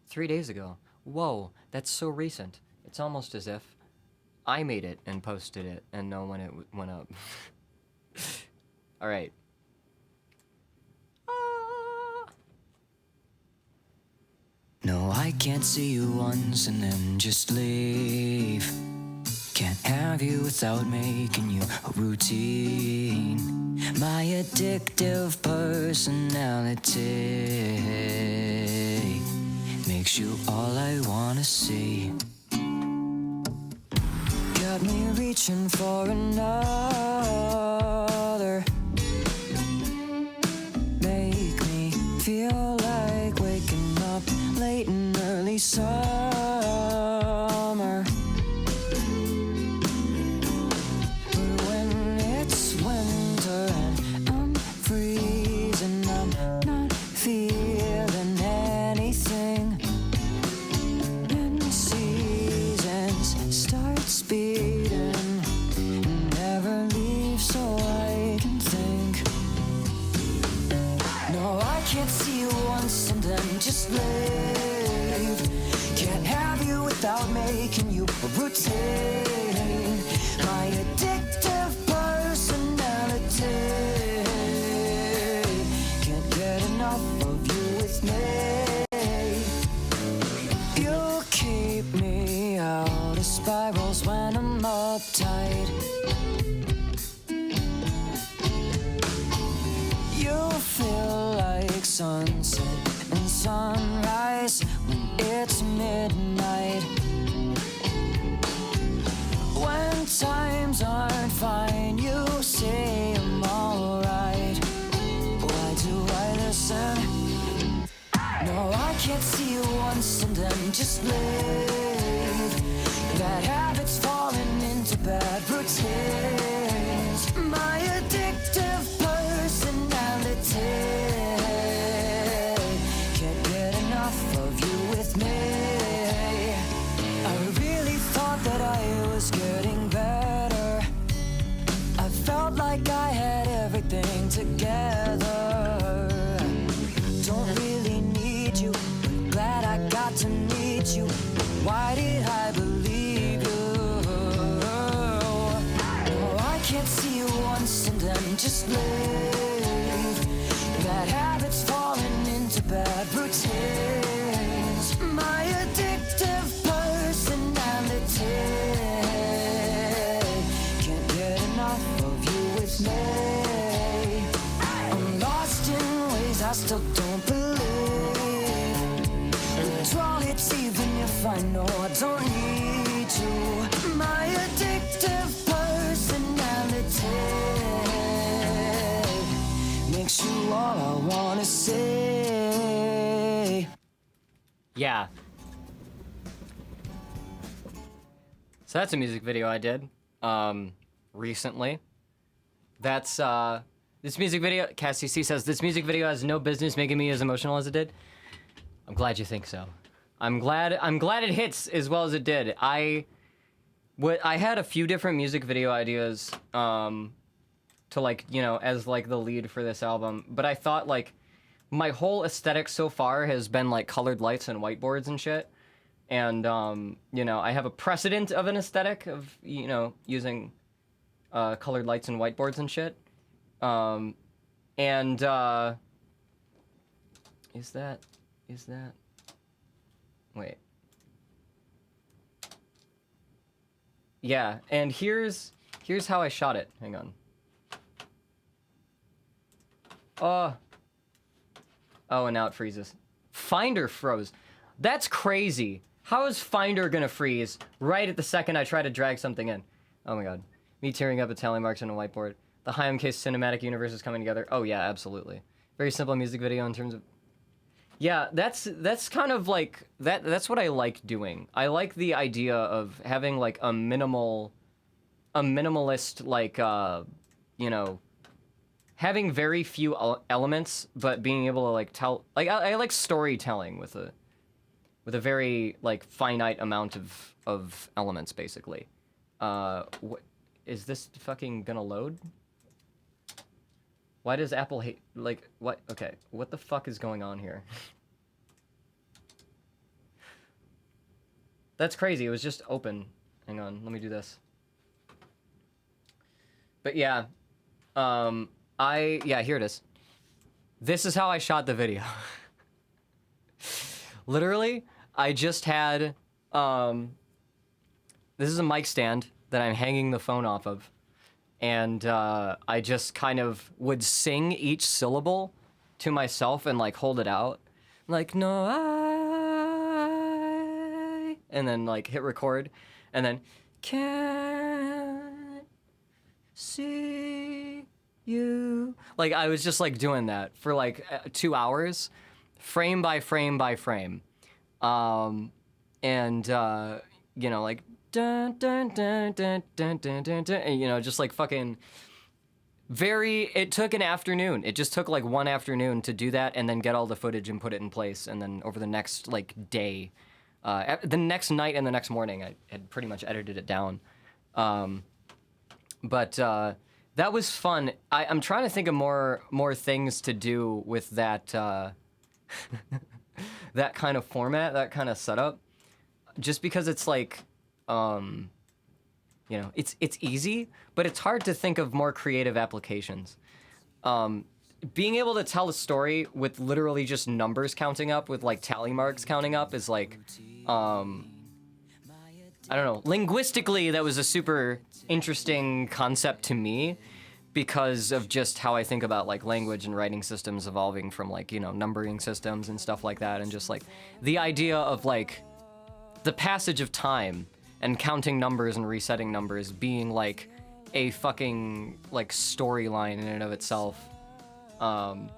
3 days ago. Whoa, that's so recent. It's almost as if I made it and posted it and know when it went up. All right. No, I can't see you once and then just leave. Can't have you without making you a routine. My addictive personality makes you all I wanna see. Got me reaching for another. Make me feel like waking up late in early summer. But when it's winter and I'm freezing, I'm not feeling anything. And seasons start speeding, never leave so I can think. No, I can't see you once and then just leave. Can't have you without making you a routine. My addictive personality can't get enough of you with me. You keep me out of spirals when I'm uptight. You feel like sunset and sunrise when it's midnight. When times aren't fine, you say I'm alright. Why do I listen? No, I can't see you once and then just leave. Bad habits falling into bad routines. My addictive personality can't get enough of you with me. I really thought that I was getting better. I felt like I had everything together. Don't really need you, but glad I got to meet you. Why did I believe you? No, I can't see you once and then just leave. Bad habits falling into bad routines. My addictive personality can't get enough of you with me. I'm lost in ways I still don't believe. The draw it no, I don't need you. My addictive personality makes you all I wanna say. Yeah. So that's a music video I did recently. That's this music video, Cassie C says, this music video has no business making me as emotional as it did. I'm glad you think so. I'm glad it hits as well as it did. I had a few different music video ideas to like, you know, as like the lead for this album, but I thought like my whole aesthetic so far has been like colored lights and whiteboards and shit. And you know, I have a precedent of an aesthetic of, you know, using colored lights and whiteboards and shit. Is that wait. Yeah, and here's how I shot it. Hang on. Oh, and now it freezes. Finder froze. That's crazy. How is Finder gonna freeze right at the second I try to drag something in? Oh my god. Me tearing up at tally marks on a whiteboard. The Hyam Case cinematic universe is coming together. Oh yeah, absolutely. Very simple music video in terms of... Yeah, that's kind of like... That's what I like doing. I like the idea of having like a minimalist, like, you know, having very few elements, but being able to like tell... Like, I like storytelling with a very like finite amount of elements, basically. What is this fucking gonna load? Why does Apple hate, like, what? Okay, what the fuck is going on here? That's crazy. It was just open. Hang on, let me do this. But yeah, yeah, here it is. This is how I shot the video. Literally, I just had, this is a mic stand that I'm hanging the phone off of. And I just kind of would sing each syllable to myself and like hold it out. Like, no, I... And then like hit record. And then, can't see you. Like I was just like doing that for like 2 hours, frame by frame by frame. You know, like, dun, dun, dun, dun, dun, dun, dun, dun, and, you know, just like fucking it took an afternoon. It just took like one afternoon to do that and then get all the footage and put it in place. And then over the next like day, the next night and the next morning, I had pretty much edited it down. But that was fun. I'm trying to think of more things to do with that, that kind of format, that kind of setup, just because it's like, you know, it's easy, but it's hard to think of more creative applications. Being able to tell a story with literally just numbers counting up, with like tally marks counting up, is like, I don't know. Linguistically, that was a super interesting concept to me because of just how I think about like language and writing systems evolving from like, you know, numbering systems and stuff like that, and just like the idea of like the passage of time and counting numbers and resetting numbers being like a fucking like storyline in and of itself. And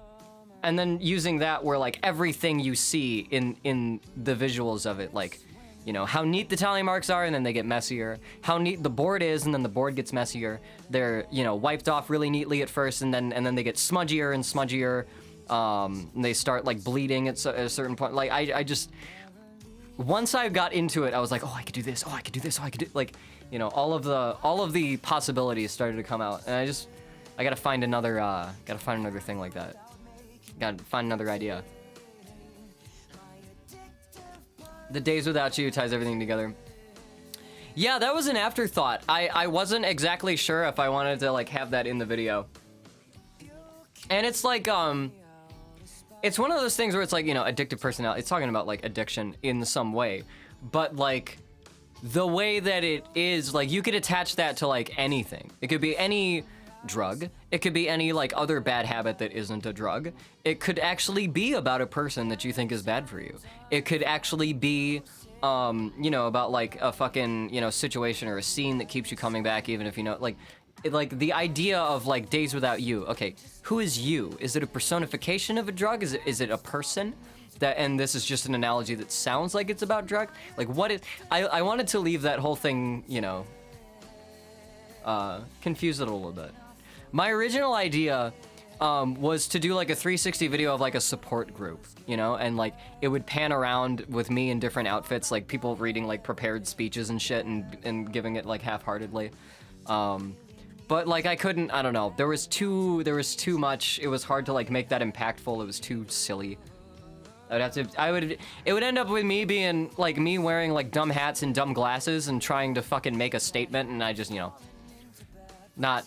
then using that where like everything you see in the visuals of it, like, you know, how neat the tally marks are and then they get messier, how neat the board is and then the board gets messier. They're, you know, wiped off really neatly at first and then they get smudgier and smudgier. And they start like bleeding at a certain point. Like I just, once I got into it, I was like, oh, I could do this. Oh, I could do this. Oh, I could do, like, you know, all of the possibilities started to come out, and I gotta find another thing like that. Gotta find another idea. The Days Without You ties everything together. Yeah, that was an afterthought. I wasn't exactly sure if I wanted to like have that in the video. And it's like, it's one of those things where it's like, you know, addictive personality. It's talking about like addiction in some way, but like the way that it is, like you could attach that to like anything. It could be any drug. It could be any like other bad habit that isn't a drug. It could actually be about a person that you think is bad for you. It could actually be you know, about like a fucking, you know, situation or a scene that keeps you coming back even if you know, like, like the idea of like Days Without You. Okay, who is you? Is it a personification of a drug? Is it a person? That, and this is just an analogy that sounds like it's about drug. Like what is, I wanted to leave that whole thing, you know, confuse it a little bit. My original idea was to do like a 360 video of like a support group, you know, and like it would pan around with me in different outfits, like people reading like prepared speeches and shit and giving it like half-heartedly. But like I couldn't, I don't know, there was too much, it was hard to like make that impactful, it was too silly. It would end up with me being like me wearing like dumb hats and dumb glasses and trying to fucking make a statement, and I just, you know, not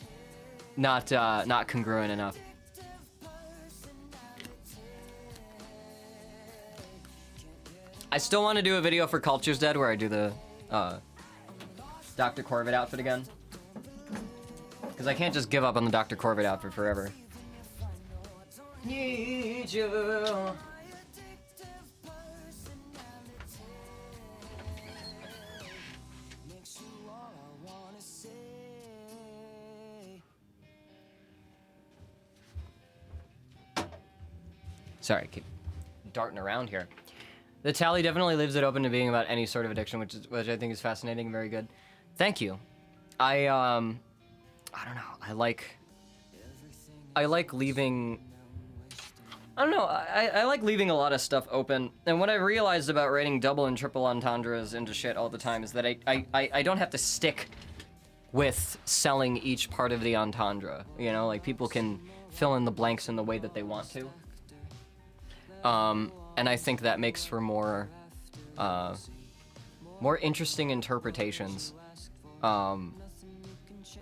congruent enough. I still want to do a video for Culture's Dead where I do the Dr. Corvid outfit again. Because I can't just give up on the Dr. Corvid outfit forever. Need you. Sorry, I keep darting around here. The tally definitely leaves it open to being about any sort of addiction, which I think is fascinating and very good. Thank you. I don't know. I like leaving. I don't know. I like leaving a lot of stuff open. And what I realized about writing double and triple entendres into shit all the time is that I don't have to stick with selling each part of the entendre. You know, like people can fill in the blanks in the way that they want to. And I think that makes for more interesting interpretations.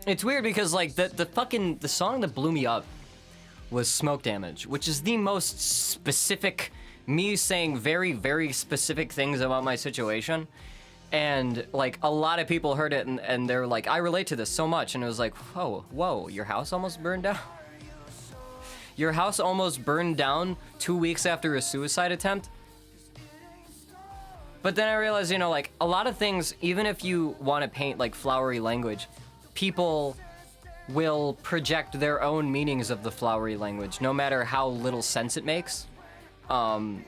It's weird because like the song that blew me up was Smoke Damage, which is the most specific, me saying very, very specific things about my situation. And like a lot of people heard it and they're like, I relate to this so much. And it was like, whoa, your house almost burned down? Your house almost burned down 2 weeks after a suicide attempt? But then I realized, you know, like, a lot of things, even if you want to paint, like, flowery language, people will project their own meanings of the flowery language, no matter how little sense it makes, to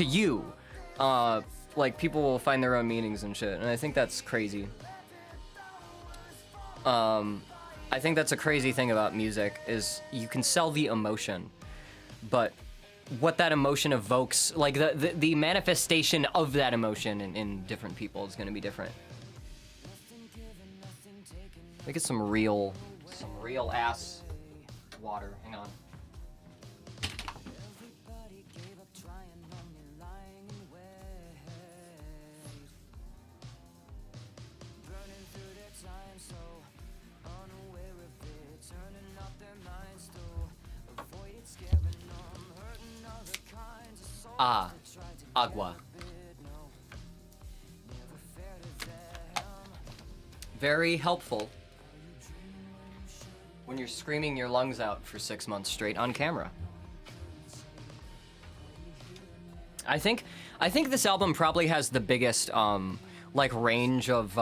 you. Like, people will find their own meanings and shit, and I think that's crazy. I think that's a crazy thing about music, is you can sell the emotion, but what that emotion evokes, like the manifestation of that emotion in different people is gonna be different. Let me get some real ass water, hang on. Agua. Very helpful when you're screaming your lungs out for 6 months straight on camera. I think this album probably has the biggest like range of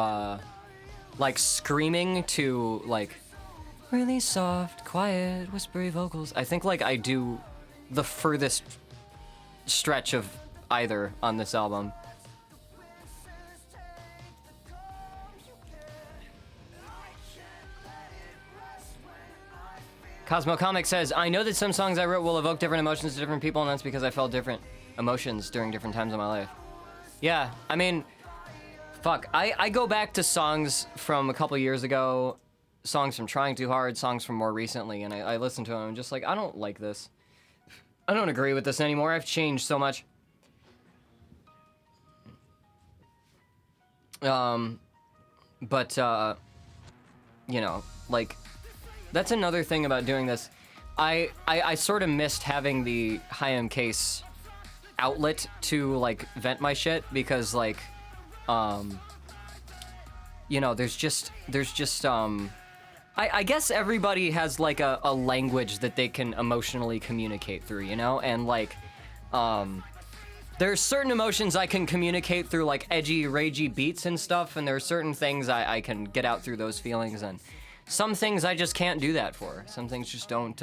like screaming to like really soft, quiet, whispery vocals. I think like I do the furthest stretch of either on this album. Cosmo Comic says, I know that some songs I wrote will evoke different emotions to different people, and that's because I felt different emotions during different times of my life. Yeah, I mean, fuck. I go back to songs from a couple years ago, songs from Trying Too Hard, songs from more recently, and I listen to them and I'm just like, I don't like this. I don't agree with this anymore. I've changed so much. But you know, like, that's another thing about doing this. I sort of missed having the Hi-M Case outlet to, like, vent my shit, because, like, you know, there's just, I guess everybody has, like, a language that they can emotionally communicate through, you know? And, like, there's certain emotions I can communicate through like edgy, ragey beats and stuff, and there are certain things I can get out through those feelings, and some things I just can't do that for. Some things just don't,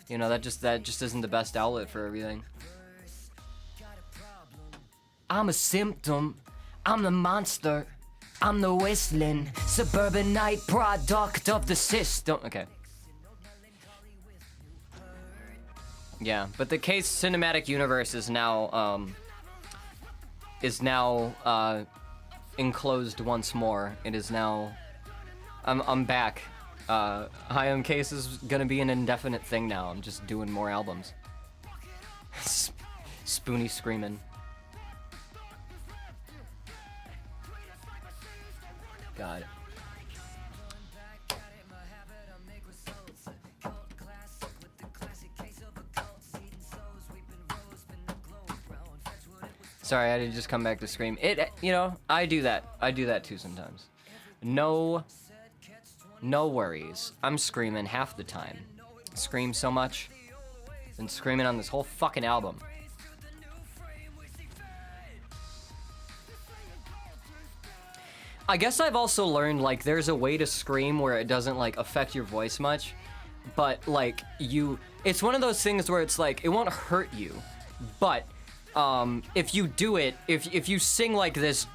you know, that just isn't the best outlet for everything. I'm a symptom, I'm the monster, I'm the whistling suburbanite product of the system. Okay. Yeah, but the Case Cinematic Universe is now enclosed once more. It is now, I'm back. I Am Case is gonna be an indefinite thing now. I'm just doing more albums. Spoonie screaming. God. Sorry, I had to just come back to scream. You know, I do that. I do that too sometimes. No worries. I'm screaming half the time. Scream so much. Been screaming on this whole fucking album. I guess I've also learned, like, there's a way to scream where it doesn't, like, affect your voice much. But, like, it's one of those things where it's, like, it won't hurt you. But, if you do it, if you sing like this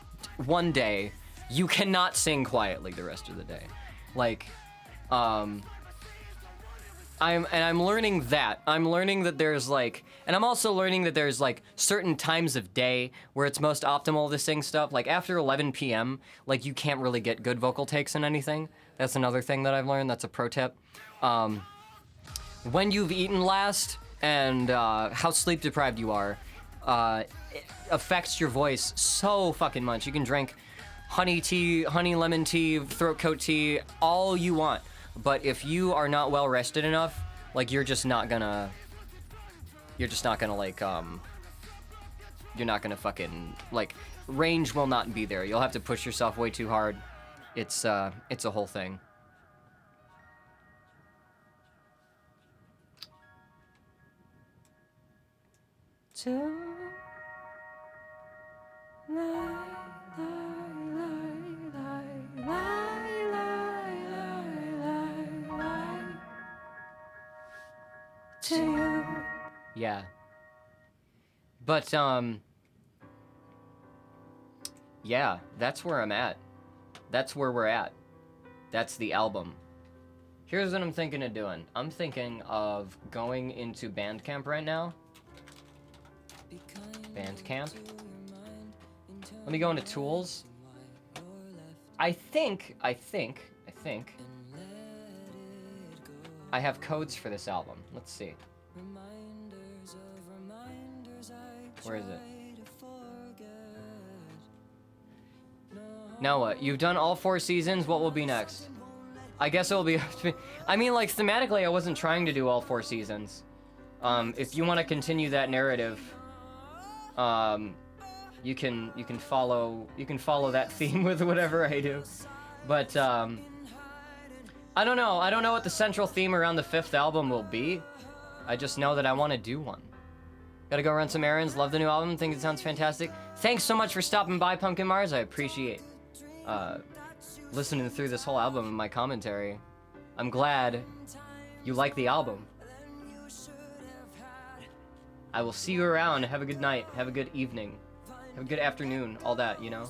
one day, you cannot sing quietly the rest of the day. Like, I'm learning that. I'm learning that there's like, and I'm also learning that there's like certain times of day where it's most optimal to sing stuff. Like after 11 p.m., like you can't really get good vocal takes in anything. That's another thing that I've learned. That's a pro tip. When you've eaten last and how sleep deprived you are, it affects your voice so fucking much. You can drink honey tea, honey lemon tea, throat coat tea, all you want. But if you are not well rested enough, like you're not gonna like, you're not gonna fucking, like, range will not be there. You'll have to push yourself way too hard. It's a whole thing. Yeah. But, yeah, that's where I'm at. That's where we're at. That's the album. Here's what I'm thinking of doing. I'm thinking of going into Bandcamp right now. Bandcamp. Let me go into tools. I think I have codes for this album. Let's see. Where is it? Now what? You've done all 4 seasons. What will be next? I guess it will be. I mean, like thematically, I wasn't trying to do all 4 seasons. If you want to continue that narrative, you can follow that theme with whatever I do. But I don't know. I don't know what the central theme around the 5th album will be. I just know that I want to do one. Gotta go run some errands. Love the new album. Think it sounds fantastic. Thanks so much for stopping by, Pumpkin Mars. I appreciate listening through this whole album and my commentary. I'm glad you like the album. I will see you around. Have a good night. Have a good evening. Have a good afternoon. All that, you know?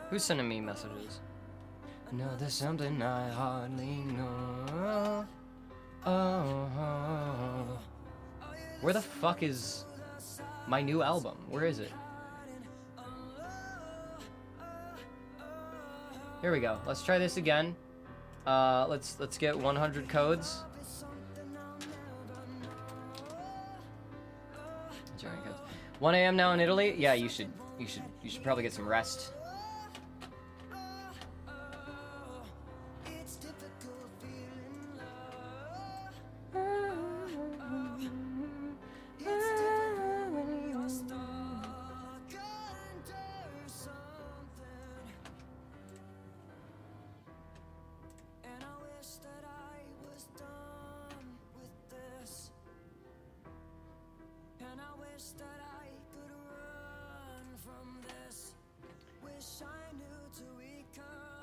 Who's sending me messages? No, there's something I hardly know. Oh. Where the fuck is my new album? Where is it? Here we go. Let's try this again. Let's get 100 codes. 1 a.m. now in Italy? Yeah, you should probably get some rest.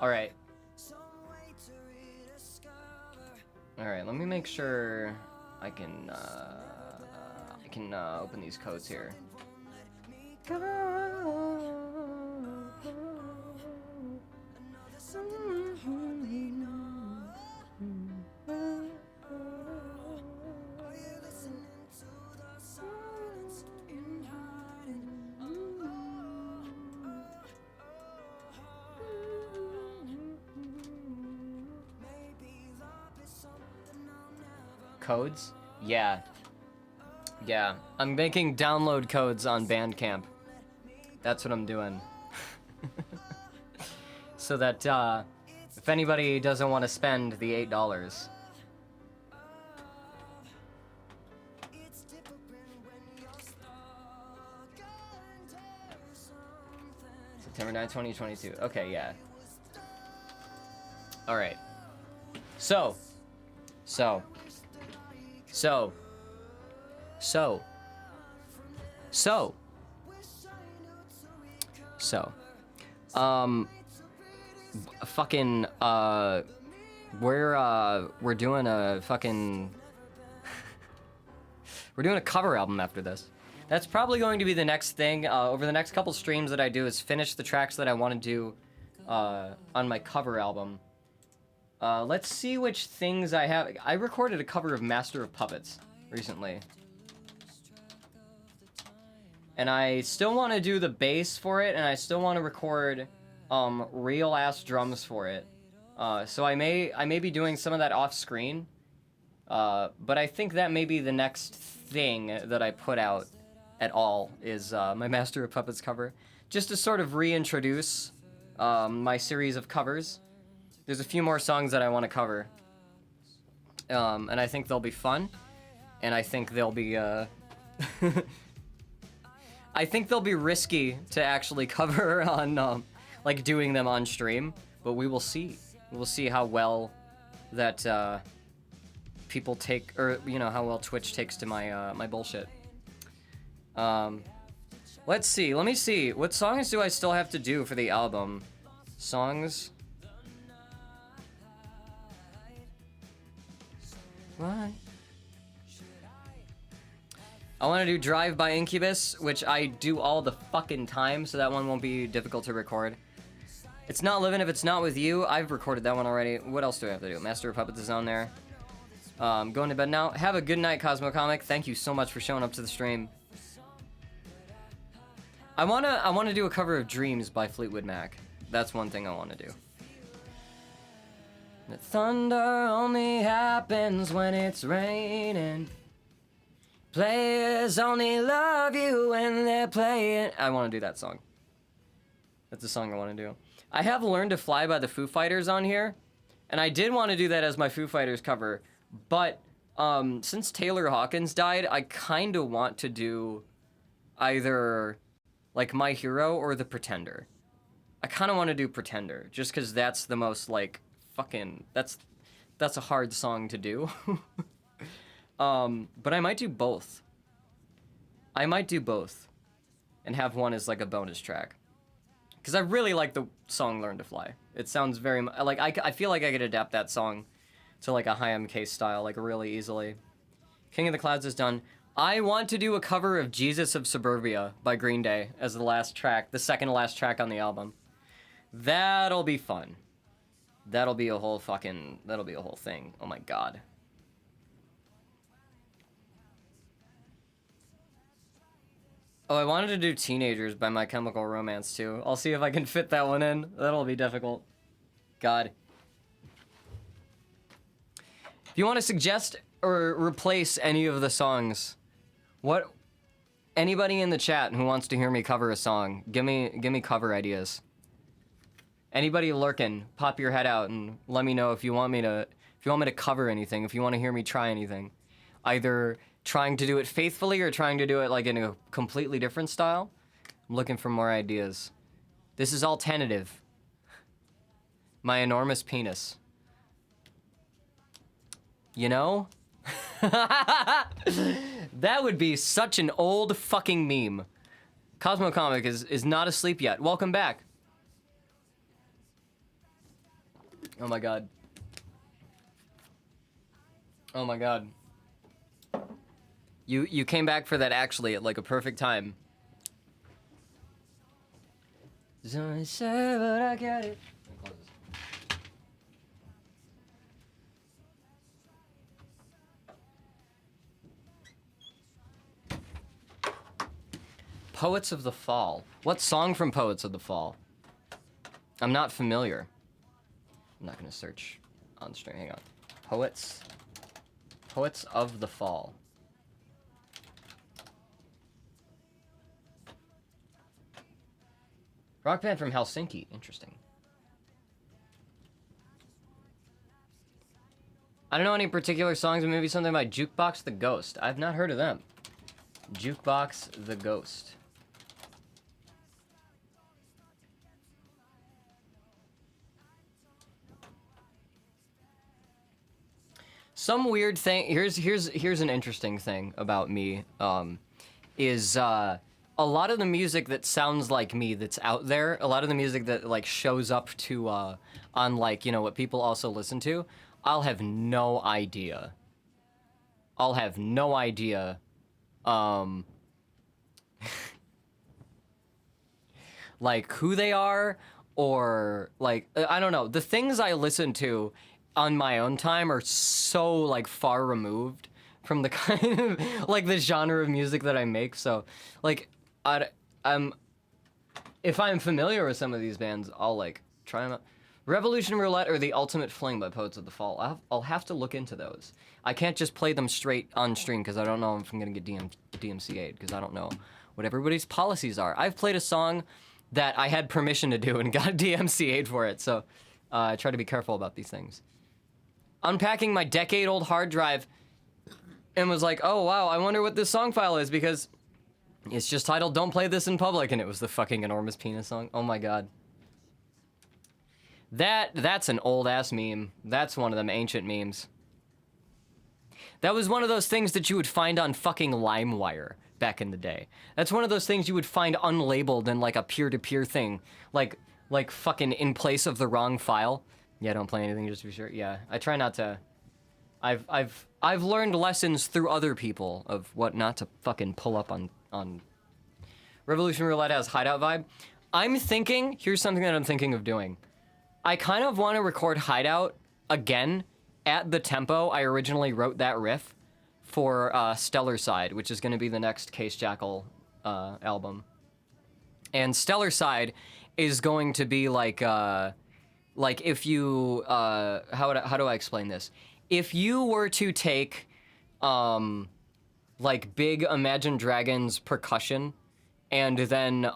Alright. Alright, let me make sure I can open these codes here. Codes? Yeah. Yeah. I'm making download codes on Bandcamp. That's what I'm doing. So that, if anybody doesn't want to spend the $8. September 9, 2022. Okay, yeah. Alright. So. Fucking, we're doing a fucking, we're doing a cover album after this. That's probably going to be the next thing, over the next couple streams that I do is finish the tracks that I want to do, on my cover album. Let's see which things I have. I recorded a cover of Master of Puppets recently. And I still want to do the bass for it, and I still want to record real ass drums for it. So I may be doing some of that off screen. But I think that may be the next thing that I put out at all is my Master of Puppets cover. Just to sort of reintroduce my series of covers. There's a few more songs that I want to cover. And I think they'll be fun. And I think they'll be, I think they'll be risky to actually cover on, like, doing them on stream. But we will see. We'll see how well that, people take, or, you know, how well Twitch takes to my, my bullshit. Let's see. Let me see. What songs do I still have to do for the album? Songs... What? I want to do Drive by Incubus, which I do all the fucking time, so that one won't be difficult to record. It's Not Living If It's Not With You. I've recorded that one already. What else do I have to do? Master of Puppets is on there. Going to bed now. Have a good night, Cosmo Comic. Thank you so much for showing up to the stream. I wanna do a cover of Dreams by Fleetwood Mac. That's one thing I want to do. The thunder only happens when it's raining. Players only love you when they're playing. I want to do that song. That's the song I want to do. I have Learn to Fly by the Foo Fighters on here. And I did want to do that as my Foo Fighters cover. But since Taylor Hawkins died, I kind of want to do either like My Hero or The Pretender. I kind of want to do Pretender. Just because that's the most like... fucking that's a hard song to do. But I might do both. And have one as like a bonus track. Because I really like the song Learn to Fly. It sounds very like I feel like I could adapt that song to like a high MK style like really easily. King of the Clouds is done. I want to do a cover of Jesus of Suburbia by Green Day as the last track, the second to last track on the album. That'll be fun. That'll be a whole thing. Oh my god. Oh, I wanted to do Teenagers by My Chemical Romance too. I'll see if I can fit that one in. That'll be difficult. God. If you want to suggest or replace any of the songs, anybody in the chat who wants to hear me cover a song, give me cover ideas. Anybody lurking, pop your head out and let me know if you want me to cover anything, if you want to hear me try anything. Either trying to do it faithfully or trying to do it like in a completely different style. I'm looking for more ideas. This is all tentative. My enormous penis. You know? That would be such an old fucking meme. Cosmo Comic is not asleep yet. Welcome back. Oh my god. Oh my god. You came back for that actually at like a perfect time. So I say, but I get it. Poets of the Fall. What song from Poets of the Fall? I'm not familiar. I'm not gonna search on stream. Hang on. Poets of the Fall. Rock band from Helsinki. Interesting. I don't know any particular songs, but maybe something by Jukebox the Ghost. I've not heard of them. Jukebox the Ghost. Some weird thing. Here's an interesting thing about me. Is a lot of the music that sounds like me that's out there. A lot of the music that like shows up to on like what people also listen to. I'll have no idea. Like who they are or like I don't know. The things I listen to on my own time are so like far removed from the kind of like the genre of music that I make. So like I'm if I'm familiar with some of these bands, I'll like try them out. Revolution Roulette or The Ultimate Fling by Poets of the Fall. I'll have to look into those. I can't just play them straight on stream because I don't know if I'm gonna get DMCA'd because I don't know what everybody's policies are. I've played a song that I had permission to do and got DMCA'd for it, so I try to be careful about these things. Unpacking my decade-old hard drive and was like, oh wow, I wonder what this song file is because it's just titled Don't Play This in Public, and it was the fucking Enormous Penis song. Oh my god. That's an old-ass meme. That's one of them ancient memes. That was one of those things that you would find on fucking LimeWire back in the day. That's one of those things you would find unlabeled in like a peer-to-peer thing. Like fucking in place of the wrong file. Yeah, don't play anything just to be sure. Yeah, I try not to. I've learned lessons through other people of what not to fucking pull up on. Revolution Roulette has Hideout vibe. Here's something that I'm thinking of doing. I kind of want to record Hideout again at the tempo I originally wrote that riff for Stellar Side, which is going to be the next Case Jackal album. And Stellar Side is going to be like if you how do I explain this? If you were to take like big Imagine Dragons percussion and then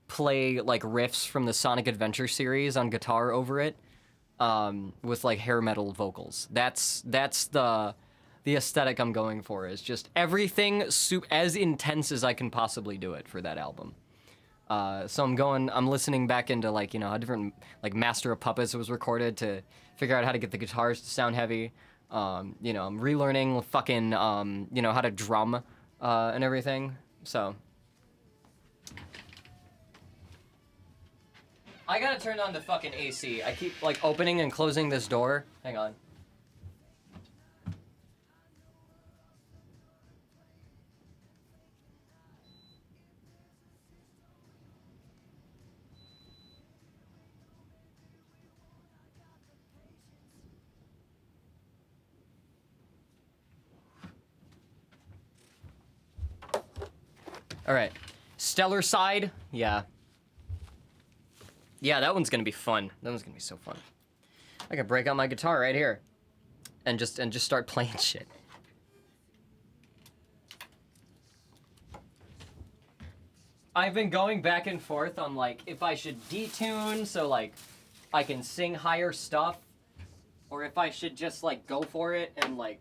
play like riffs from the Sonic Adventure series on guitar over it with like hair metal vocals. That's the aesthetic I'm going for, is just everything as intense as I can possibly do it for that album. So I'm listening back into like, how different like Master of Puppets was recorded to figure out how to get the guitars to sound heavy. I'm relearning fucking, how to drum and everything. So I gotta turn on the fucking AC. I keep like opening and closing this door. Hang on. All right, Stellar Side, yeah. Yeah, that one's gonna be fun. That one's gonna be so fun. I could break out my guitar right here, and just start playing shit. I've been going back and forth on like if I should detune so like I can sing higher stuff, or if I should just like go for it and like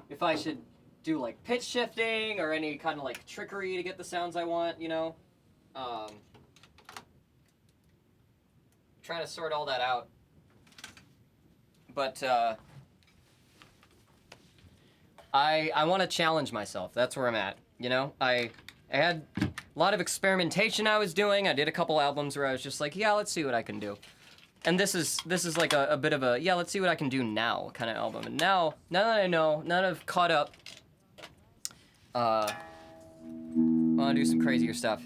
if I should do like pitch shifting or any kind of like trickery to get the sounds I want, Trying to sort all that out. But I want to challenge myself. That's where I'm at. I had a lot of experimentation I was doing. I did a couple albums where I was just like, yeah, let's see what I can do. And this is like a bit of a, yeah, let's see what I can do now kind of album. And now that I know, now that I've caught up, I want to do some crazier stuff.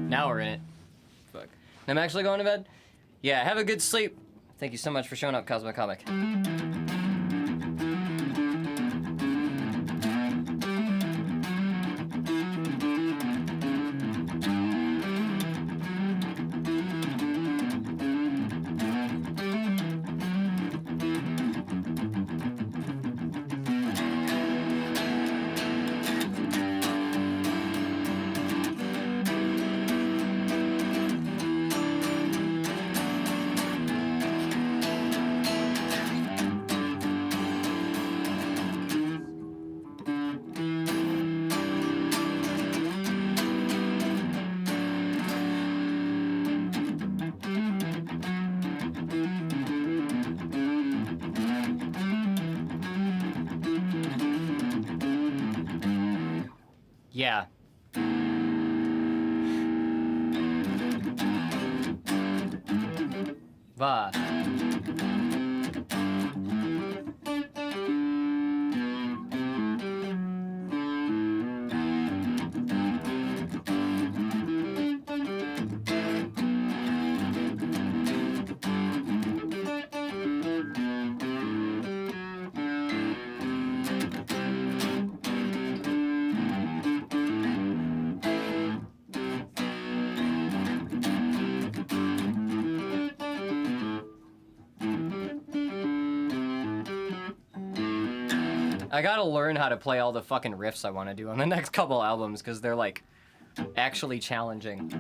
Now we're in it. Fuck. I'm actually going to bed? Yeah, have a good sleep. Thank you so much for showing up, Cosmic Comic. Yeah. Va. I gotta learn how to play all the fucking riffs I want to do on the next couple albums, because they're, like, actually challenging.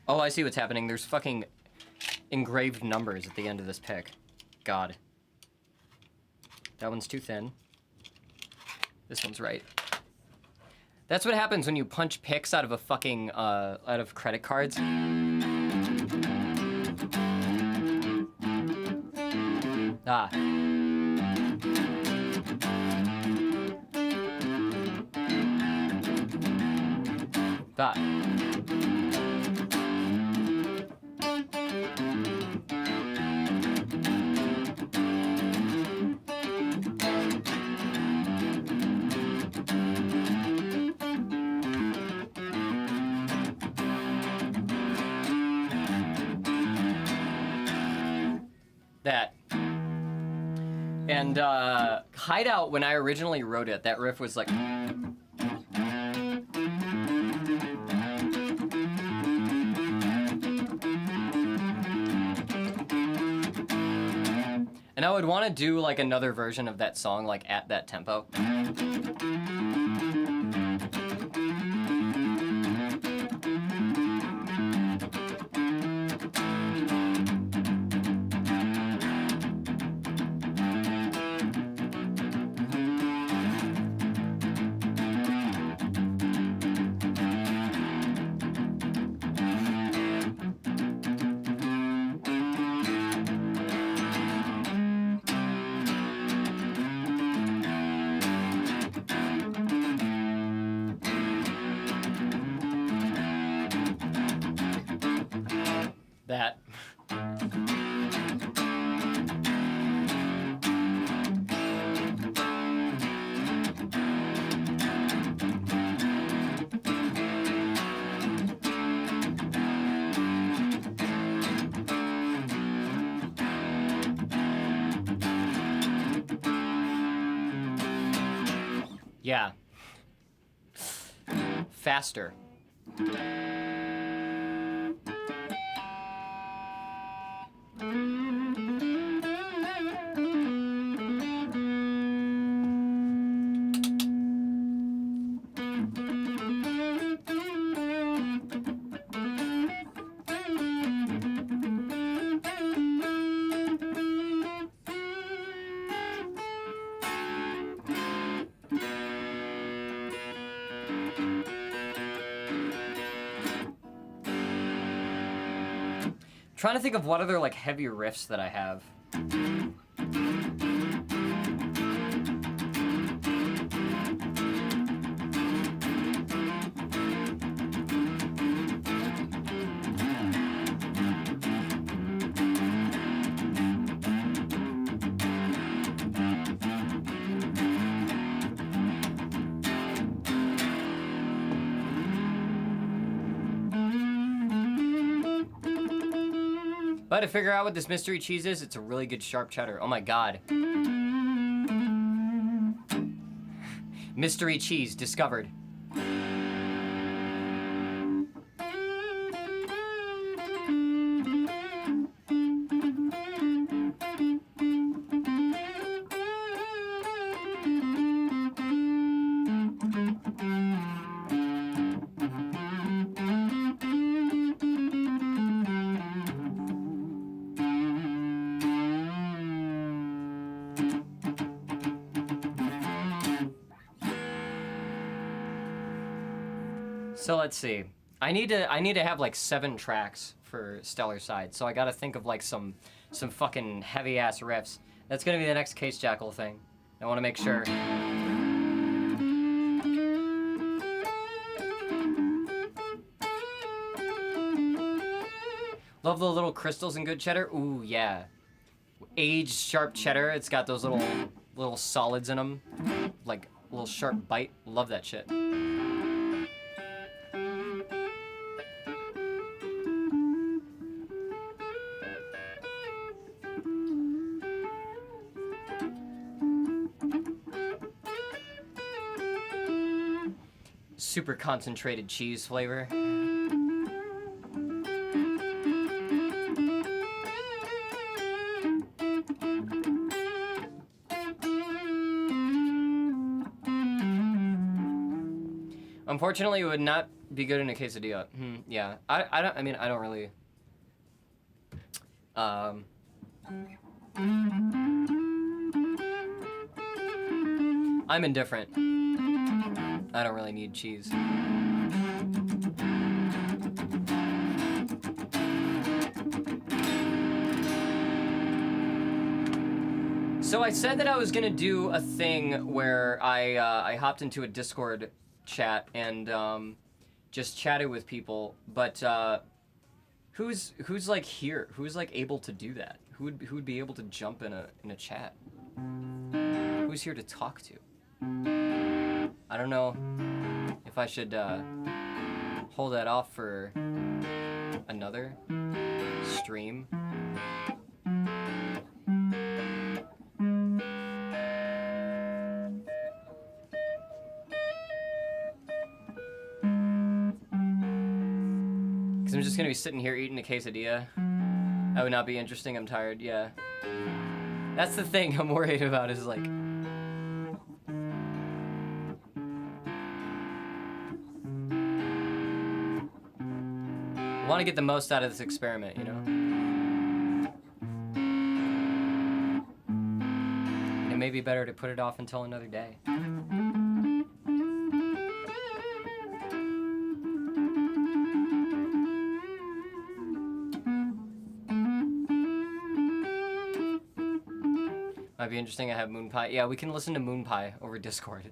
Oh, I see what's happening. There's fucking engraved numbers at the end of this pick. God. That one's too thin. This one's right. That's what happens when you punch picks out of a fucking, out of credit cards. Ah. Ah. That. And Hideout, when I originally wrote it, that riff was like... And I would want to do like another version of that song like at that tempo. That. Yeah. Faster. Trying to think of what other like heavier riffs that I have. But to figure out what this mystery cheese is, it's a really good sharp cheddar. Oh my god. Mystery cheese discovered. So let's see. I need to have like 7 tracks for Stellar Side. So I got to think of like some fucking heavy ass riffs. That's gonna be the next Case Jackal thing. I want to make sure. Love the little crystals in good cheddar. Ooh yeah. Aged sharp cheddar. It's got those little solids in them, like a little sharp bite. Love that shit. Super concentrated cheese flavor. Unfortunately, it would not be good in a quesadilla. Yeah, I don't really. I'm indifferent. I don't really need cheese. So I said that I was gonna do a thing where I hopped into a Discord chat and just chatted with people, but who's like here? Who's like able to do that? Who would be able to jump in a chat? Who's here to talk to? I don't know if I should hold that off for another stream. Because I'm just going to be sitting here eating a quesadilla. That would not be interesting. I'm tired. Yeah. That's the thing I'm worried about is like... I want to get the most out of this experiment, you know? It may be better to put it off until another day. Might be interesting. I have Moon Pie. Yeah, we can listen to Moon Pie over Discord.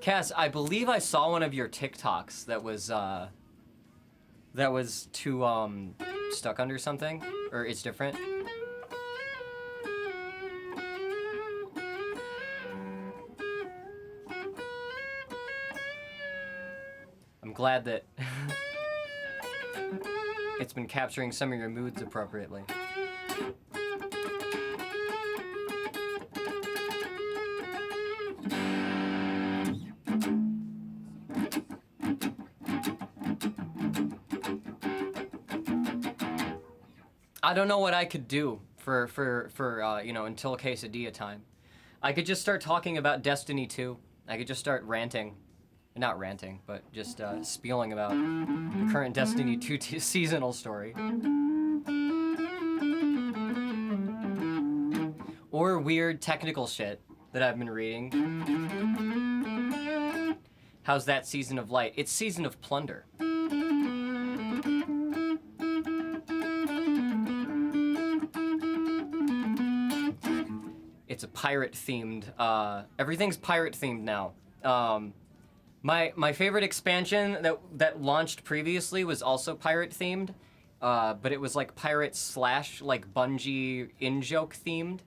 Cass, I believe I saw one of your TikToks that was that was too stuck under something, or it's different. I'm glad that it's been capturing some of your moods appropriately. I don't know what I could do for until quesadilla time. I could just start talking about Destiny 2. I could just start ranting. Not ranting, but just spieling about the current Destiny 2 seasonal story. Or weird technical shit that I've been reading. How's that Season of Light? It's Season of Plunder. It's a pirate-themed, everything's pirate-themed now. My favorite expansion that launched previously was also pirate-themed, but it was like pirate / like Bungie in-joke themed.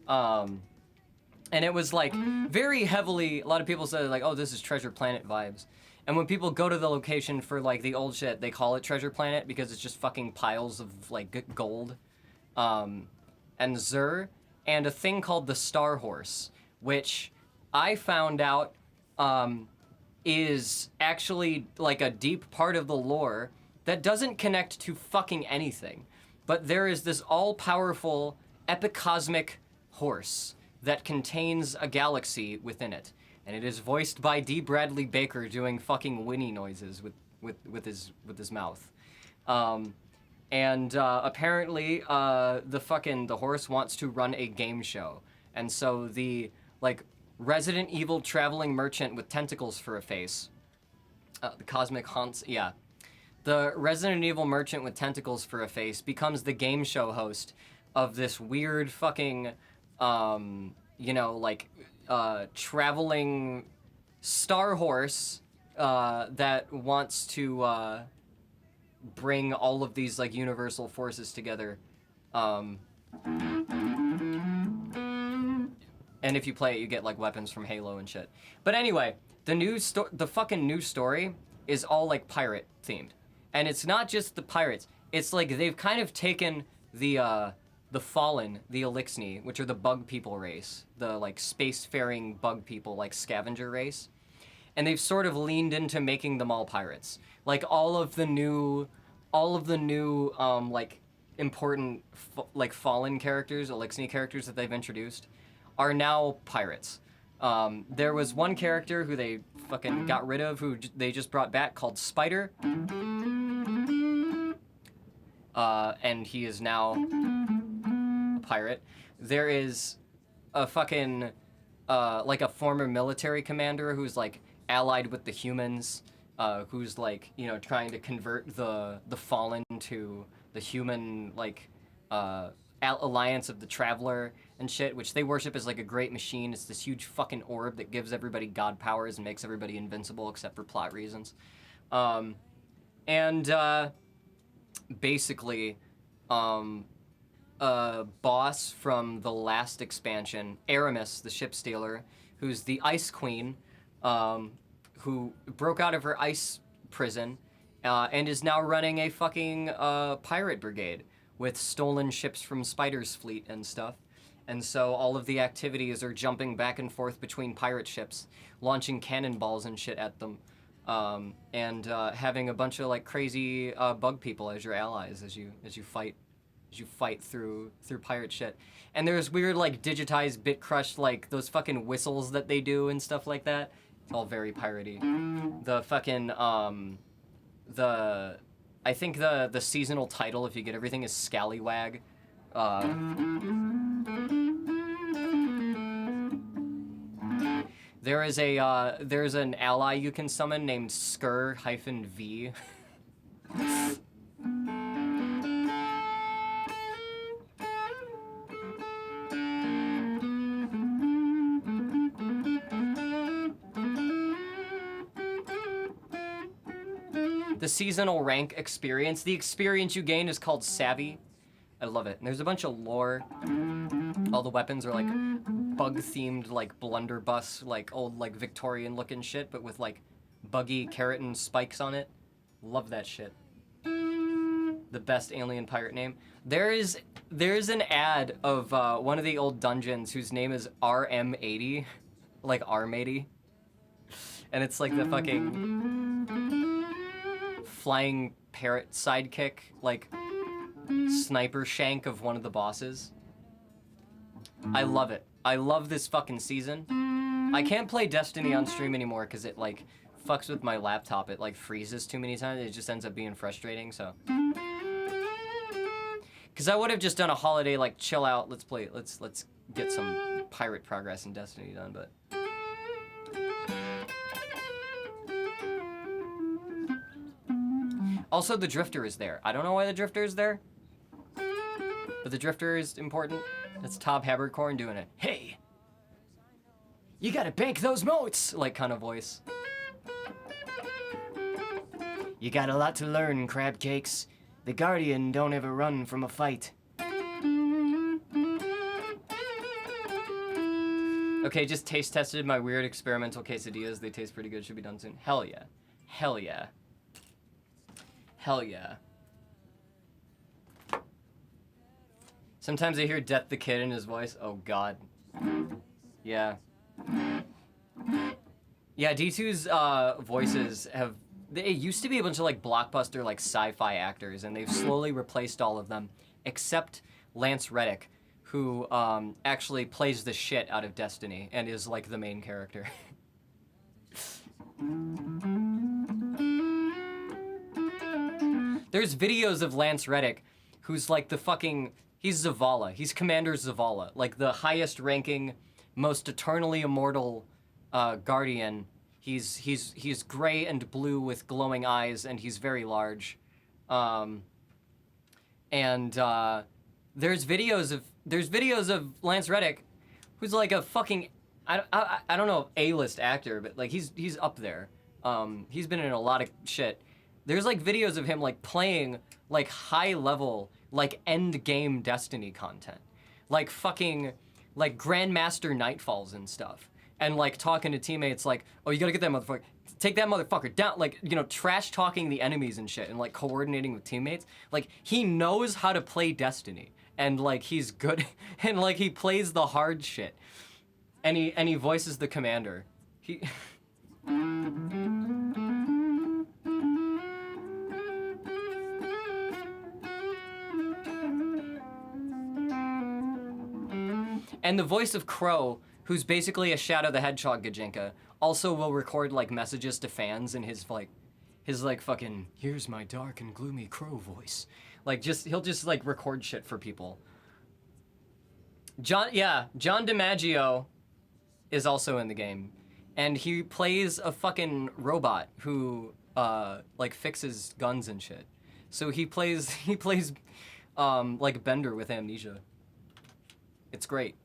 And it was like very heavily, a lot of people said like, oh, this is Treasure Planet vibes. And when people go to the location for like the old shit, they call it Treasure Planet because it's just fucking piles of like gold, and Zur, and a thing called the Star Horse, which I found out is actually like a deep part of the lore that doesn't connect to fucking anything. But there is this all-powerful epicosmic horse that contains a galaxy within it. And it is voiced by D. Bradley Baker doing fucking whinny noises with his mouth. Apparently, the horse wants to run a game show. And so the, like, Resident Evil traveling merchant with tentacles for a face, the Cosmic Haunts, yeah. The Resident Evil merchant with tentacles for a face becomes the game show host of this weird fucking, traveling star horse that wants to bring all of these like universal forces together. And if you play it, you get like weapons from Halo and shit. But anyway, the fucking new story is all like pirate themed. And it's not just the pirates. It's like they've kind of taken the Fallen, the Elixni, which are the bug people race, the like spacefaring bug people, like scavenger race. And they've sort of leaned into making them all pirates. Like all of the new like important Fallen characters, Elixni characters that they've introduced are now pirates. There was one character who they fucking got rid of, who they just brought back, called Spider. And he is now a pirate. There is a fucking, like a former military commander who's like allied with the humans, who's like, trying to convert the Fallen to the human, like, alliance of the Traveler and shit, which they worship as like a great machine. It's this huge fucking orb that gives everybody god powers and makes everybody invincible except for plot reasons. Basically, a boss from the last expansion, Aramis, the ship stealer, who's the Ice Queen, who broke out of her ice prison, and is now running a fucking pirate brigade with stolen ships from Spider's fleet and stuff. And so all of the activities are jumping back and forth between pirate ships, launching cannonballs and shit at them, and having a bunch of like crazy bug people as your allies as you fight through pirate shit. And there's weird like digitized bit crushed like those fucking whistles that they do and stuff like that. It's all very piratey. The fucking I think the seasonal title, if you get everything, is Scallywag. There's an ally you can summon named Skur-V. the seasonal rank experience. The experience you gain is called Savvy. I love it. And there's a bunch of lore. All the weapons are like bug-themed, like blunderbuss, like old, like Victorian-looking shit, but with like buggy keratin spikes on it. Love that shit. The best alien pirate name. There's an ad of one of the old dungeons whose name is RM80, like ARM80, and it's like the fucking flying parrot sidekick, like sniper shank of one of the bosses. I love it. I love this fucking season. I can't play Destiny on stream anymore because it like fucks with my laptop. It like freezes too many times. It just ends up being frustrating, so. Because I would have just done a holiday, like, chill out, let's get some pirate progress in Destiny done, but... Also, the Drifter is there. I don't know why the Drifter is there, but the Drifter is important. That's Top Habercorn doing it. Hey! You gotta bank those moats! Like, kind of voice. You got a lot to learn, crab cakes. The Guardian don't ever run from a fight. Okay, just taste tested my weird experimental quesadillas. They taste pretty good. Should be done soon. Hell yeah. Hell yeah. Hell yeah. Sometimes I hear Death the Kid in his voice. Oh god. Yeah. Yeah, D2's voices have... They used to be a bunch of like blockbuster like sci-fi actors, and they've slowly replaced all of them, except Lance Reddick, who actually plays the shit out of Destiny and is like the main character. There's videos of Lance Reddick, who's like the fucking... He's Zavala. He's Commander Zavala, like the highest ranking, most eternally immortal Guardian. He's gray and blue with glowing eyes, and he's very large. There's videos of Lance Reddick, who's like a fucking I don't know, A-list actor, but like he's up there. He's been in a lot of shit. There's like videos of him like playing like high level like end game Destiny content, like fucking like Grandmaster Nightfalls and stuff. And like talking to teammates like, oh, you gotta get that motherfucker, take that motherfucker down, like, you know, trash talking the enemies and shit, and like coordinating with teammates. Like, he knows how to play Destiny, and like he's good, and like he plays the hard shit, and he voices the commander. He. And the voice of Crow, who's basically a Shadow the Hedgehog Gajinka, also will record like messages to fans in his fucking, here's my dark and gloomy Crow voice. Like he'll just like record shit for people. John DiMaggio is also in the game, and he plays a fucking robot who like fixes guns and shit. So he plays like Bender with amnesia. It's great.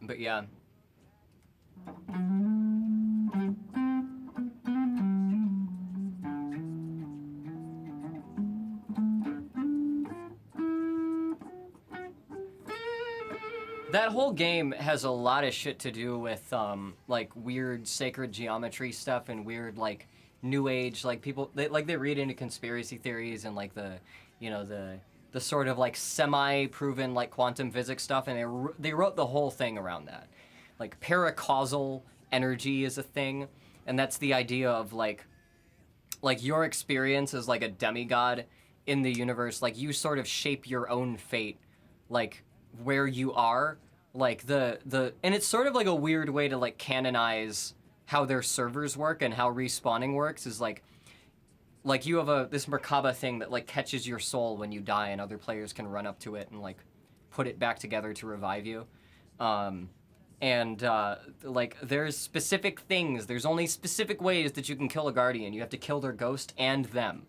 But yeah. That whole game has a lot of shit to do with like weird sacred geometry stuff and weird like new age, like people they read into conspiracy theories and like the, you know, the sort of like semi-proven like quantum physics stuff, and they wrote the whole thing around that. Like paracausal energy is a thing, and that's the idea of like your experience as like a demigod in the universe, like you sort of shape your own fate, like where you are, like the and it's sort of like a weird way to like canonize how their servers work and how respawning works is like you have this Merkaba thing that like catches your soul when you die, and other players can run up to it and like put it back together to revive you. Like, there's specific things. There's only specific ways that you can kill a Guardian. You have to kill their ghost and them.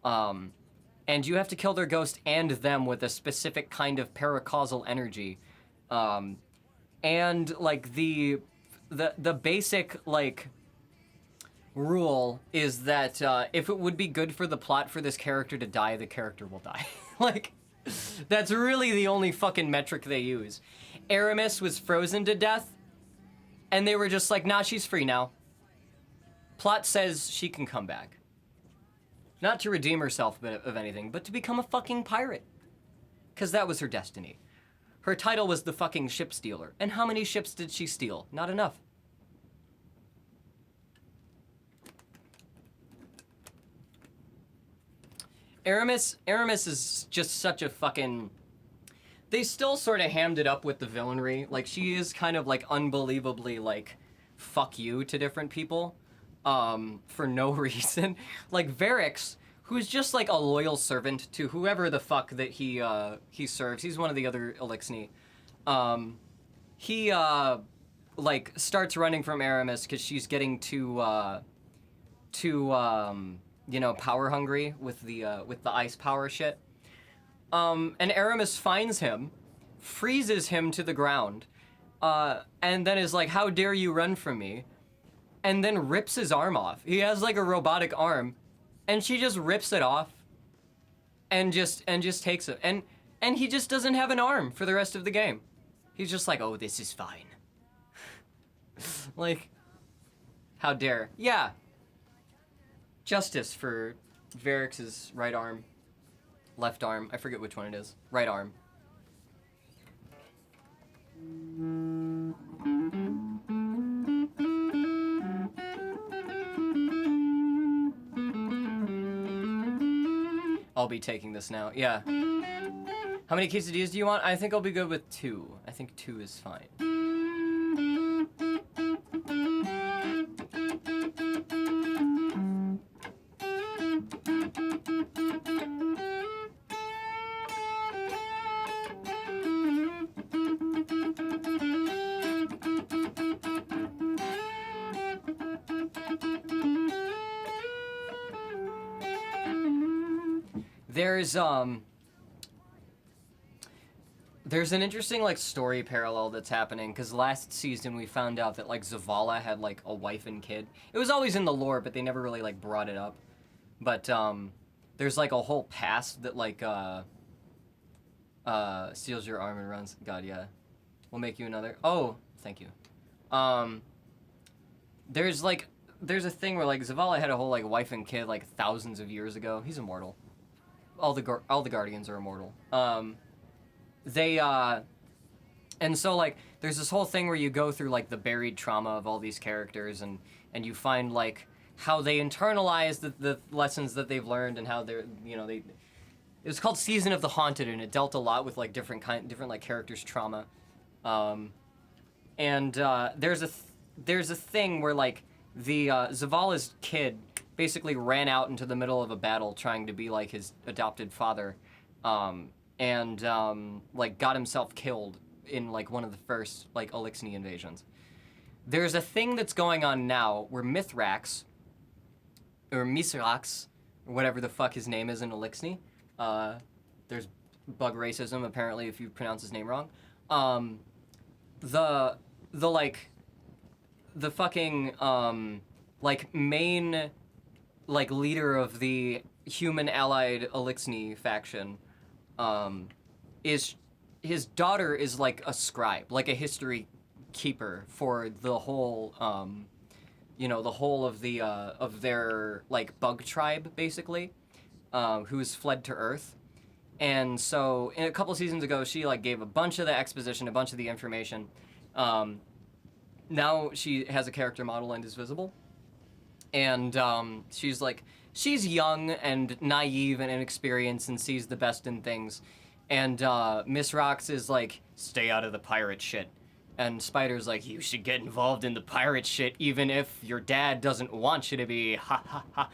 And you have to kill their ghost and them with a specific kind of paracausal energy. And, like, the basic, like, rule is that if it would be good for the plot for this character to die, the character will die. Like, that's really the only fucking metric they use. Aramis was frozen to death, and they were just like, nah, she's free now. Plot says she can come back. Not to redeem herself of anything, but to become a fucking pirate. Because that was her destiny. Her title was the fucking ship stealer. And how many ships did she steal? Not enough. Aramis is just such a fucking... They still sort of hammed it up with the villainry. Like, she is kind of, like, unbelievably, like, fuck you to different people. For no reason. Like, Varix, who's just, like, a loyal servant to whoever the fuck that he serves. He's one of the other Elixni. He, like, starts running from Aramis because she's getting too, you know, power hungry with the ice power shit. And Aramis finds him, freezes him to the ground, and then is like, how dare you run from me? And then rips his arm off. He has like a robotic arm, and she just rips it off and just takes it. And he just doesn't have an arm for the rest of the game. He's just like, oh, this is fine. Like, how dare. Yeah. Justice for Varix's right arm. Left arm. I forget which one it is. Right arm. I'll be taking this now. Yeah. How many quesadillas do you want? I think I'll be good with 2. I think 2 is fine. There's an interesting, like, story parallel that's happening, because last season we found out that, like, Zavala had, like, a wife and kid. It was always in the lore, but they never really, like, brought it up. But, there's, like, a whole past that, like, steals your arm and runs. God, yeah. We'll make you another. Oh, thank you. There's a thing where, like, Zavala had a whole, like, wife and kid, like, thousands of years ago. He's immortal. All the Guardians are immortal. And so, like, there's this whole thing where you go through, like, the buried trauma of all these characters, and you find, like, how they internalize the lessons that they've learned, and how they're, you know, it was called Season of the Haunted, and it dealt a lot with, like, different like, characters' trauma. There's a thing where, like, the, Zavala's kid basically ran out into the middle of a battle trying to be like his adopted father, like, got himself killed in, like, one of the first, like, Elixni invasions. There's a thing that's going on now where Mithrax, or Misrax, or whatever the fuck his name is in Elixni, there's bug racism apparently if you pronounce his name wrong, the fucking, like, main, like, leader of the human allied Elixni faction, is his daughter is like a scribe, like a history keeper for the whole, you know, the whole of the of their, like, bug tribe basically, who's fled to Earth. And so a couple seasons ago, she, like, gave a bunch of the exposition, a bunch of the information. Now she has a character model and is visible. And she's like, she's young and naive and inexperienced and sees the best in things. And Miss Rox is like, stay out of the pirate shit. And Spider's like, you should get involved in the pirate shit even if your dad doesn't want you to be, ha ha ha.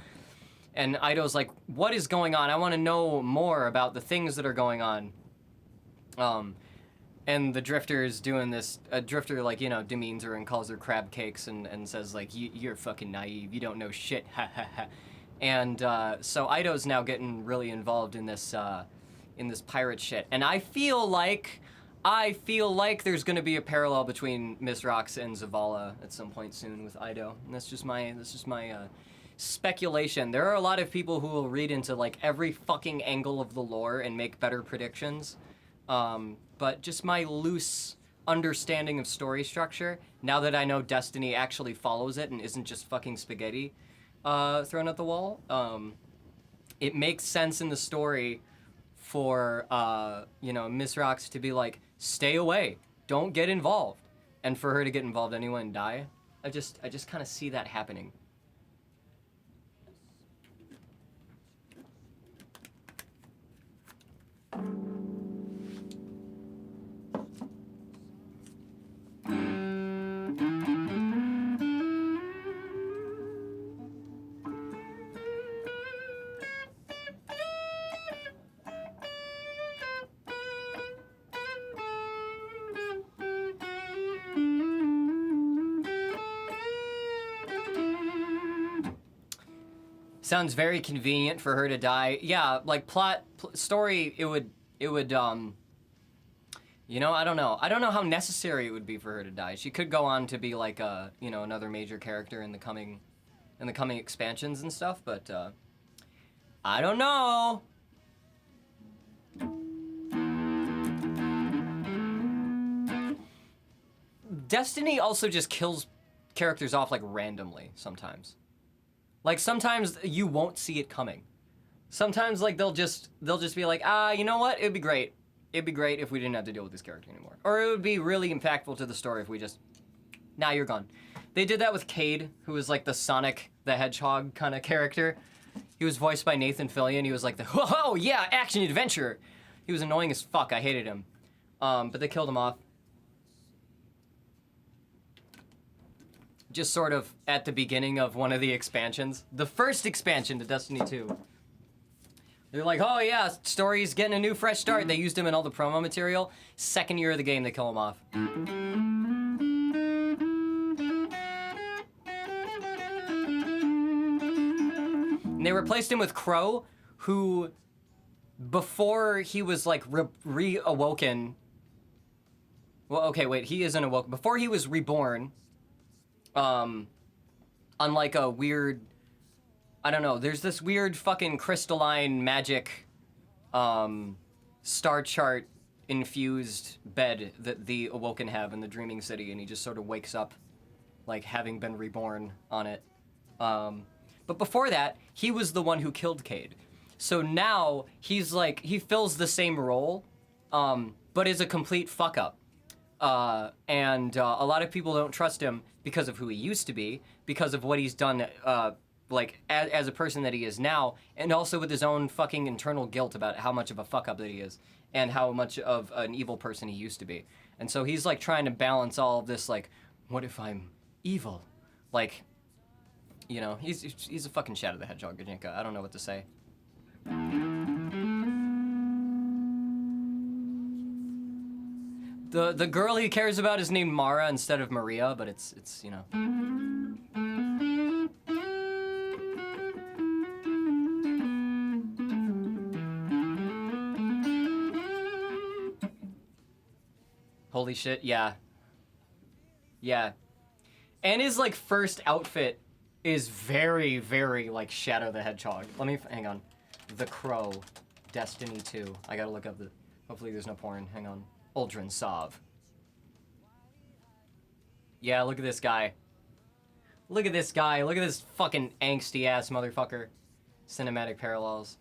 And Ido's like, what is going on? I want to know more about the things that are going on. And the drifter is doing this. A drifter, like, you know, demeans her and calls her crab cakes and says, like, you're fucking naive. You don't know shit. Ha ha ha. And so Ido's now getting really involved in this pirate shit. And I feel like there's going to be a parallel between Mizrax and Zavala at some point soon with Ido. And that's just my speculation. There are a lot of people who will read into, like, every fucking angle of the lore and make better predictions. But just my loose understanding of story structure, now that I know Destiny actually follows it and isn't just fucking spaghetti thrown at the wall, it makes sense in the story for, you know, Mizrax to be like, stay away, don't get involved, and for her to get involved anyway and die. I just kind of see that happening. Sounds very convenient for her to die. Yeah, like story, it would, you know, I don't know how necessary it would be for her to die. She could go on to be like a, you know, another major character in the coming expansions and stuff, but I don't know. Destiny also just kills characters off like randomly sometimes. Like, sometimes you won't see it coming. Sometimes, like, they'll just be like, you know what? It'd be great if we didn't have to deal with this character anymore. Or it would be really impactful to the story if we just, now you're gone. They did that with Cade, who was like the Sonic the Hedgehog kind of character. He was voiced by Nathan Fillion. He was like the, whoa, yeah, action adventure. He was annoying as fuck. I hated him. But they killed him off. Just sort of at the beginning of one of the expansions. The first expansion to Destiny 2. They're like, oh yeah, story's getting a new fresh start. They used him in all the promo material. Second year of the game, they kill him off. And they replaced him with Crow, who, before he was like reawoken. Well, okay, wait, he isn't awoken. Before he was reborn, unlike a weird, I don't know, there's this weird fucking crystalline magic, star chart infused bed that the Awoken have in the Dreaming City, and he just sort of wakes up, like, having been reborn on it. But before that, he was the one who killed Cade. So now, he's like, he fills the same role, but is a complete fuck-up. And a lot of people don't trust him because of who he used to be, because of what he's done, like, as a person that he is now, and also with his own fucking internal guilt about how much of a fuck-up that he is, and how much of an evil person he used to be. And so he's, like, trying to balance all of this, like, what if I'm evil? Like, you know, he's a fucking Shadow the Hedgehog, Gajinka. I don't know what to say. The girl he cares about is named Mara instead of Maria, but it's you know. Holy shit, yeah. Yeah. And his, like, first outfit is very, very, like, Shadow the Hedgehog. Let me, hang on. The Crow, Destiny 2. I gotta look up the, hopefully there's no porn, hang on. Uldren Sov. Yeah, look at this guy. Look at this guy. Look at this fucking angsty ass motherfucker. Cinematic parallels.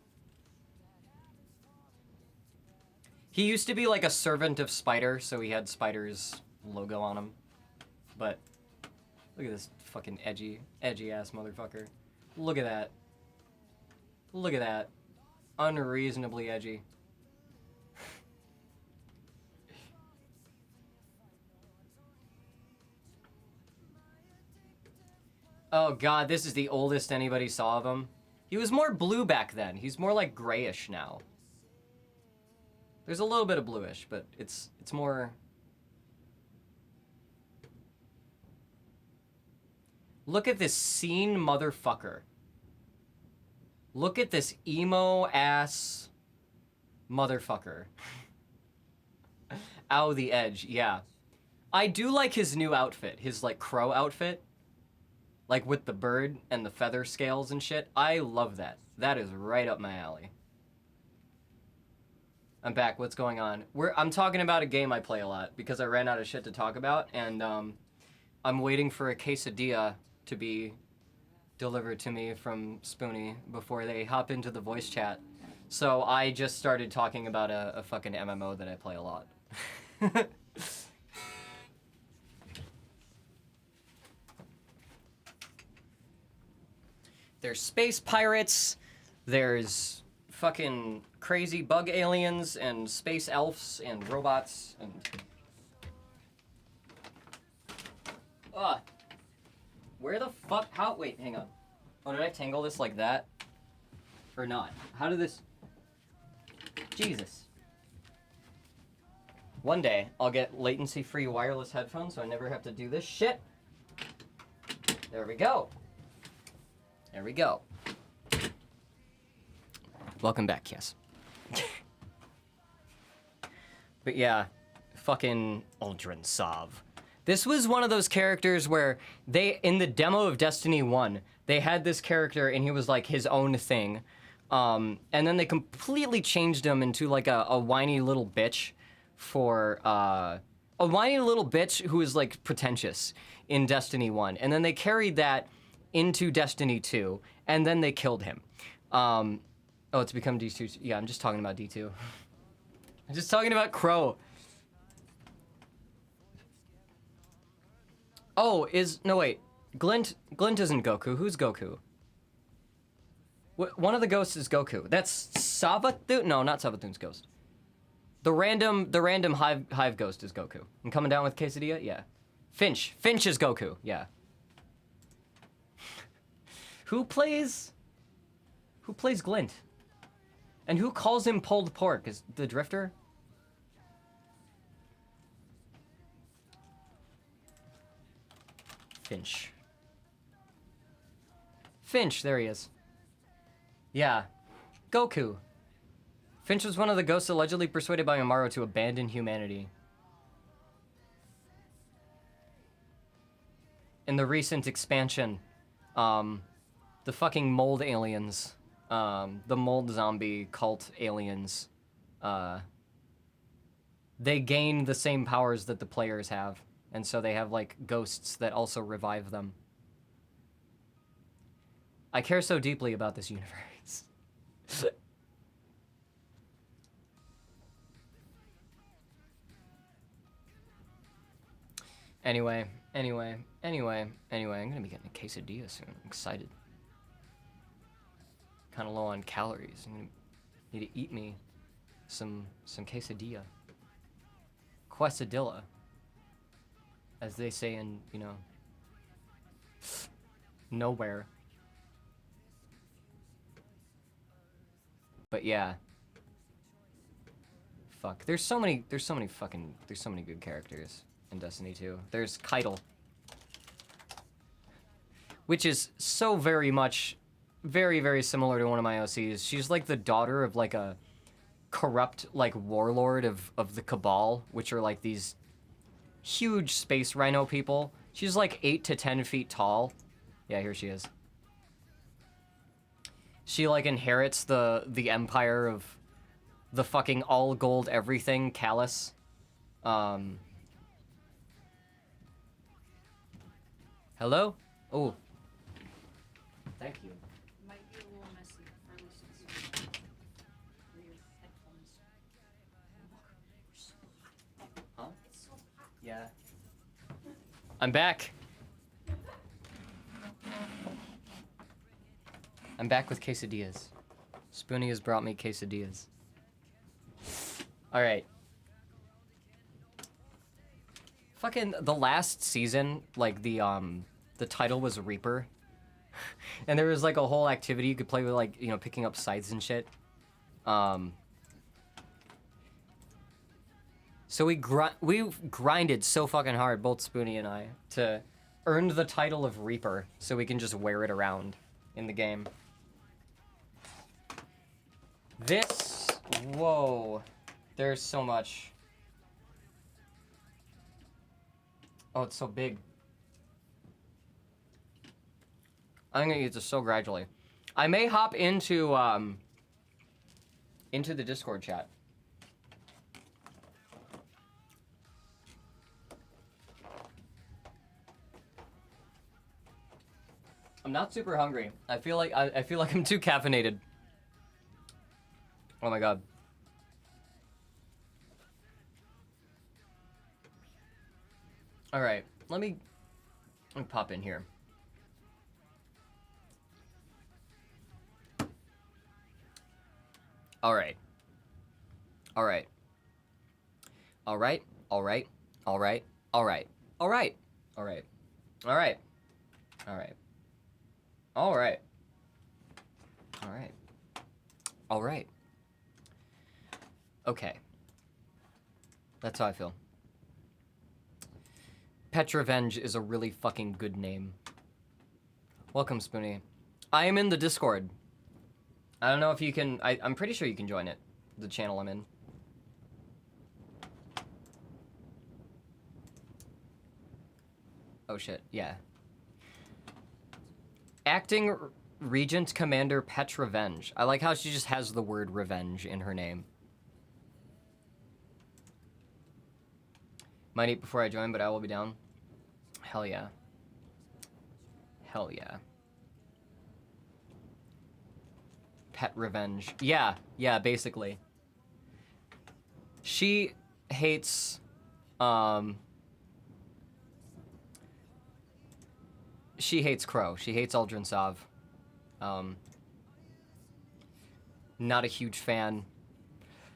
He used to be like a servant of Spider, so he had Spider's logo on him. But look at this fucking edgy ass motherfucker. Look at that. Look at that. Unreasonably edgy. Oh god, this is the oldest anybody saw of him. He was more blue back then. He's more like grayish now. There's a little bit of bluish, but it's more... Look at this scene motherfucker. Look at this emo-ass motherfucker. Ow, the edge, yeah. I do like his new outfit, his, like, crow outfit. Like, with the bird and the feather scales and shit. I love that. That is right up my alley. I'm back, what's going on? I'm talking about a game I play a lot, because I ran out of shit to talk about, and, I'm waiting for a quesadilla to be delivered to me from Spoonie before they hop into the voice chat. So I just started talking about a fucking MMO that I play a lot. There's space pirates, there's fucking crazy bug aliens and space elves and robots and... Ugh. Where the fuck? How? Wait, hang on. Oh, did I tangle this like that? Or not? How did this... Jesus. One day, I'll get latency-free wireless headphones so I never have to do this shit. There we go. There we go. Welcome back, yes. But yeah, fucking Uldren Sov. This was one of those characters where they, in the demo of Destiny 1, they had this character and he was like his own thing. And then they completely changed him into like a whiny little bitch for, a whiny little bitch who is like pretentious in Destiny 1. And then they carried that into Destiny 2, and then they killed him. Oh, it's become D2. Yeah, I'm just talking about D2. I'm just talking about Crow. Oh, no wait. Glint isn't Goku. Who's Goku? One of the ghosts is Goku. That's Savathun? No, not Savathun's ghost. The random hive ghost is Goku. I'm coming down with quesadilla? Yeah. Finch is Goku, yeah. Who plays Glint? And who calls him pulled pork? Is the Drifter? Finch, there he is. Yeah. Goku. Finch was one of the ghosts allegedly persuaded by Amaro to abandon humanity. In the recent expansion, the fucking mold aliens, the mold zombie cult aliens, they gain the same powers that the players have. And so they have, like, ghosts that also revive them. I care so deeply about this universe. Anyway, I'm gonna be getting a quesadilla soon. I'm excited. Kinda low on calories. I'm gonna need to eat me some quesadilla. Quesadilla. As they say in, you know, nowhere. But yeah. Fuck. There's so many good characters in Destiny 2. There's Keitel. Which is so very much, very similar to one of my OCs. She's like the daughter of like a corrupt, like, warlord of the Cabal, which are like these huge space rhino people. She's like 8 to 10 feet tall. Yeah, here she is. She like inherits the empire of the fucking all gold everything Callus. Hello? Oh. Thank you. Might be a little messy for listeners. For your headphones. Huh? Yeah. I'm back. I'm back with quesadillas. Spoonie has brought me quesadillas. Alright. Fucking the last season, like the title was Reaper. And there was like a whole activity you could play with, like, you know, picking up scythes and shit. So we've grinded so fucking hard, both Spoonie and I, to earn the title of Reaper, so we can just wear it around in the game. This, whoa, there's so much. Oh, it's so big. I'm gonna use this so gradually. I may hop into the Discord chat. I'm not super hungry. I feel like I'm too caffeinated. Oh my god. All right, let me pop in here. All right. All right. All right. All right. All right. All right. All right. All right. All right. All right. All right. All right. All right. Okay. That's how I feel. Pet Revenge is a really fucking good name. Welcome, Spoonie. I am in the Discord. I don't know if you can... I'm pretty sure you can join it. The channel I'm in. Oh shit, yeah. Acting Regent Commander Pet Revenge. I like how she just has the word revenge in her name. Might eat before I join, but I will be down. Hell yeah. Hell yeah. Pet Revenge. Yeah, basically. She hates, she hates Crow. She hates Aldrin Sov. Not a huge fan.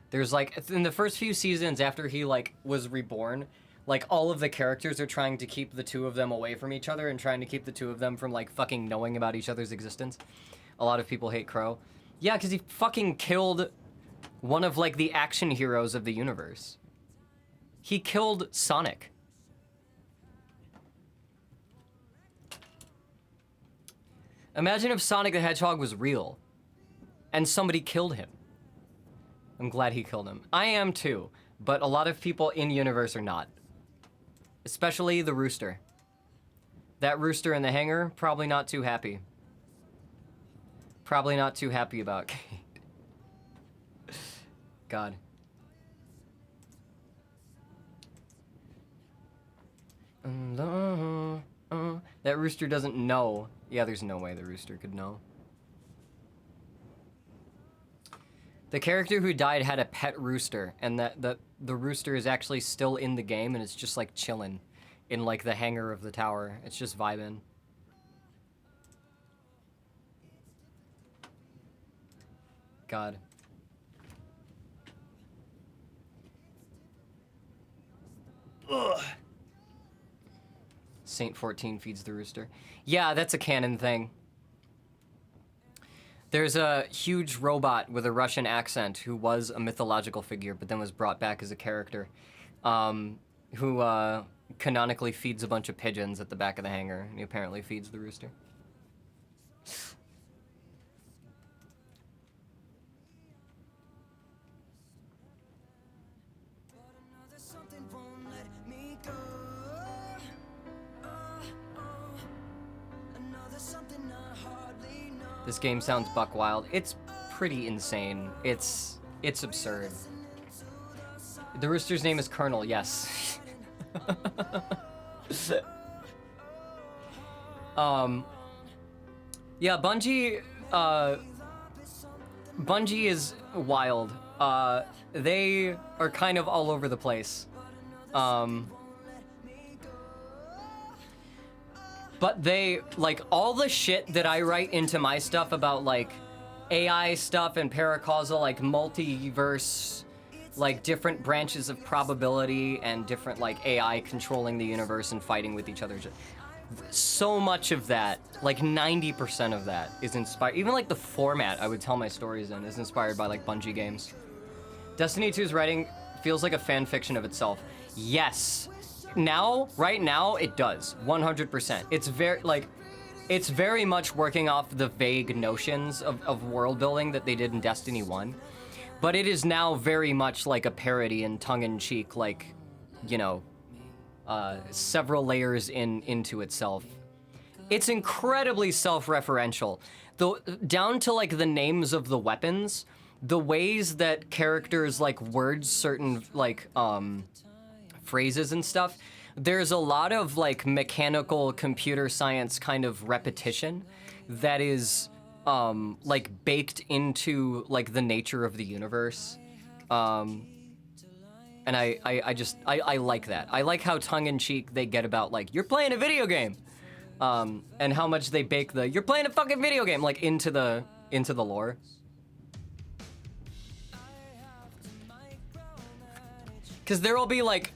There's like, in the first few seasons after he like was reborn, like all of the characters are trying to keep the two of them away from each other and trying to keep the two of them from like fucking knowing about each other's existence. A lot of people hate Crow. Yeah, because he fucking killed one of like the action heroes of the universe. He killed Sonic. Imagine if Sonic the Hedgehog was real and somebody killed him. I'm glad he killed him. I am too, but a lot of people in universe are not. Especially the rooster. That rooster in the hangar, probably not too happy. Probably not too happy about Kate. God. That rooster doesn't know. Yeah, there's no way the rooster could know. The character who died had a pet rooster, and the rooster is actually still in the game, and it's just like chilling in like the hangar of the tower. It's just vibing. God. Ugh. Saint 14 feeds the rooster. Yeah, that's a canon thing. There's a huge robot with a Russian accent who was a mythological figure, but then was brought back as a character, who canonically feeds a bunch of pigeons at the back of the hangar, and he apparently feeds the rooster. This game sounds buck wild. It's pretty insane. It's absurd. The rooster's name is Colonel, yes. Yeah, Bungie is wild. They are kind of all over the place. But they, like, all the shit that I write into my stuff about, like, AI stuff and paracausal, like, multiverse, like, different branches of probability and different, like, AI controlling the universe and fighting with each other. So much of that, like, 90% of that is inspired, even, like, the format I would tell my stories in is inspired by, like, Bungie games. Destiny 2's writing feels like a fan fiction of itself. Yes. Now, right now, it does. 100%. It's very much working off the vague notions of world building that they did in Destiny 1. But it is now very much like a parody and tongue-in-cheek, like, you know, several layers into itself. It's incredibly self-referential. Though, down to, like, the names of the weapons, the ways that characters, like, word certain, like, phrases and stuff, there's a lot of, like, mechanical computer science kind of repetition that is, like, baked into, like, the nature of the universe. And I like that. I like how tongue-in-cheek they get about, like, you're playing a video game! And how much they bake the, you're playing a fucking video game, like, into the lore. Because there will be, like,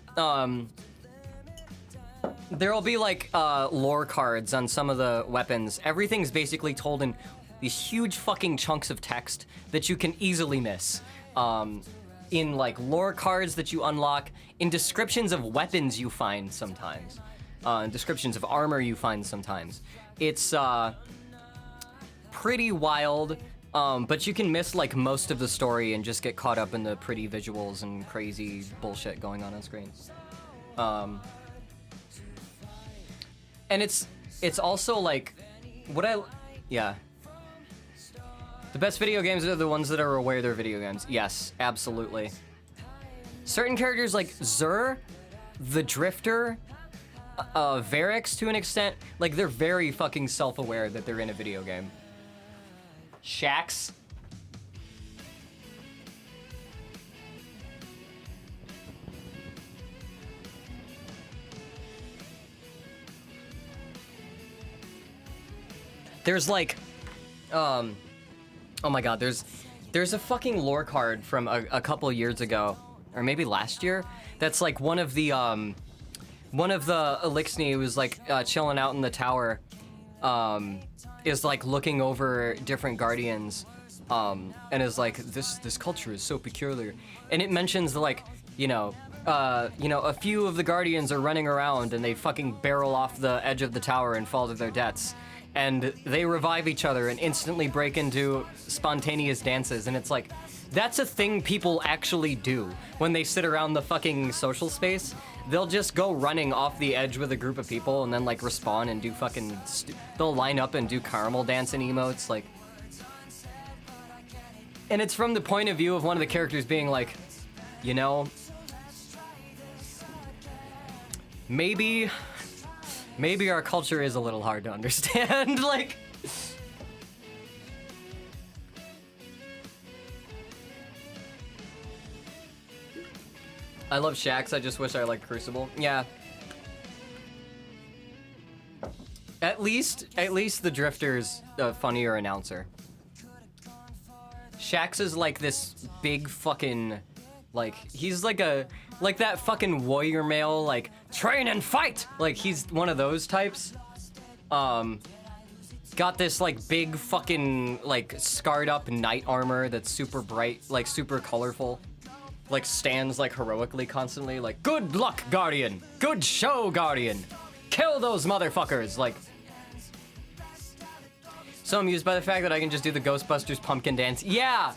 lore cards on some of the weapons. Everything's basically told in these huge fucking chunks of text that you can easily miss. In, like, lore cards that you unlock, in descriptions of weapons you find sometimes, descriptions of armor you find sometimes. It's, pretty wild, but you can miss, like, most of the story and just get caught up in the pretty visuals and crazy bullshit going on screen. And it's also, like, yeah. The best video games are the ones that are aware they're video games. Yes, absolutely. Certain characters like Xur, the Drifter, Varix to an extent, like, they're very fucking self-aware that they're in a video game. Shaxx. There's like, oh my god, there's a fucking lore card from a couple years ago, or maybe last year, that's like one of the Elixni who's like chilling out in the tower, is like looking over different guardians, and is like, this culture is so peculiar, and it mentions like, a few of the guardians are running around and they fucking barrel off the edge of the tower and fall to their deaths. And they revive each other and instantly break into spontaneous dances. And it's like, that's a thing people actually do when they sit around the fucking social space. They'll just go running off the edge with a group of people and then, like, respawn and do fucking... they'll line up and do caramel dancing emotes, like... And it's from the point of view of one of the characters being like, you know... Maybe our culture is a little hard to understand, like... I love Shaxx, I just wish I liked Crucible. Yeah. At least the Drifter's a funnier announcer. Shaxx is like this big fucking... like, he's like that fucking warrior male, like, train and fight! Like, he's one of those types. Got this, like, big fucking, like, scarred up knight armor that's super bright, like, super colorful. Like, stands, like, heroically constantly, like, good luck, Guardian! Good show, Guardian! Kill those motherfuckers! Like... So amused by the fact that I can just do the Ghostbusters pumpkin dance. Yeah!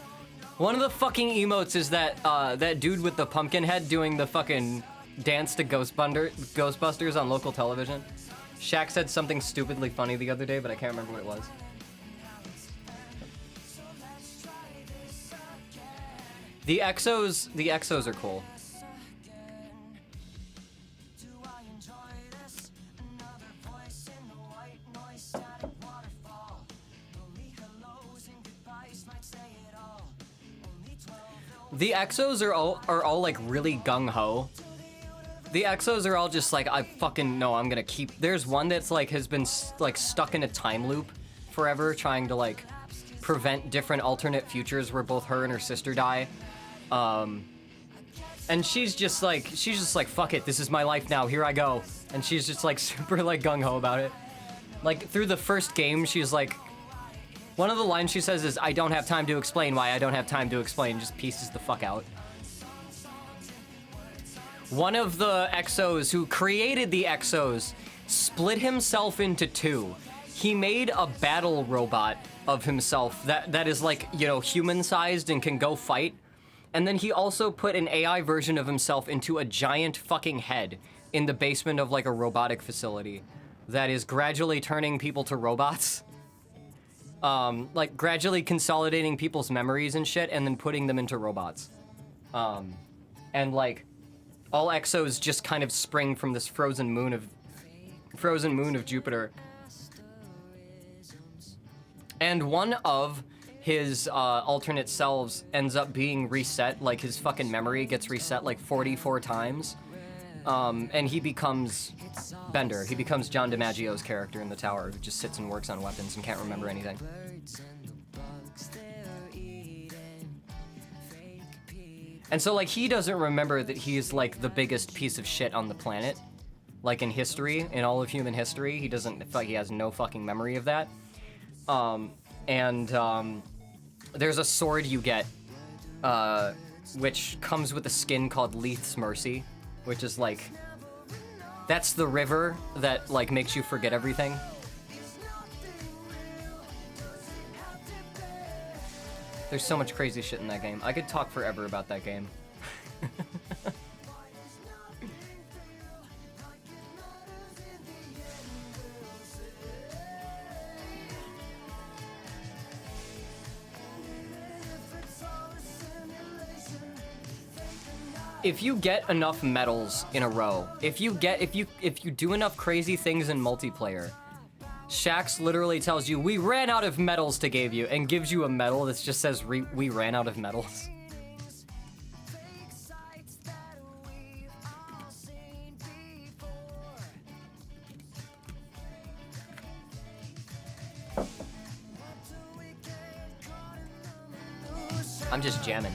One of the fucking emotes is that that dude with the pumpkin head doing the fucking dance to Ghostbusters on local television. Shaq said something stupidly funny the other day, but I can't remember what it was. The Exos are cool. The Exos are all like really gung-ho. The Exos are all just like, I fucking know I'm gonna keep... There's one that's like has been like stuck in a time loop forever, trying to like prevent different alternate futures where both her and her sister die. And she's just like, fuck it, this is my life now, here I go. And she's just like super like gung-ho about it. Like through the first game, she's like, one of the lines she says is, I don't have time to explain why I don't have time to explain, just pieces the fuck out. One of the Exos who created the Exos split himself into two. He made a battle robot of himself that is like, you know, human-sized and can go fight. And then he also put an AI version of himself into a giant fucking head in the basement of like a robotic facility that is gradually turning people to robots. Like gradually consolidating people's memories and shit and then putting them into robots. And like all Exos just kind of spring from this frozen moon of Jupiter. And one of his alternate selves ends up being reset, like his fucking memory gets reset like 44 times. And he becomes Bender. He becomes John DiMaggio's character in the tower, who just sits and works on weapons and can't remember anything. And so, like, he doesn't remember that he's, like, the biggest piece of shit on the planet. Like, in history, in all of human history, he has no fucking memory of that. There's a sword you get, which comes with a skin called Leith's Mercy, which is, like, that's the river that, like, makes you forget everything. There's so much crazy shit in that game. I could talk forever about that game. If you get enough medals in a row, if you do enough crazy things in multiplayer, Shaxx literally tells you, "We ran out of medals to give you," and gives you a medal that just says, "We ran out of medals." I'm just jamming.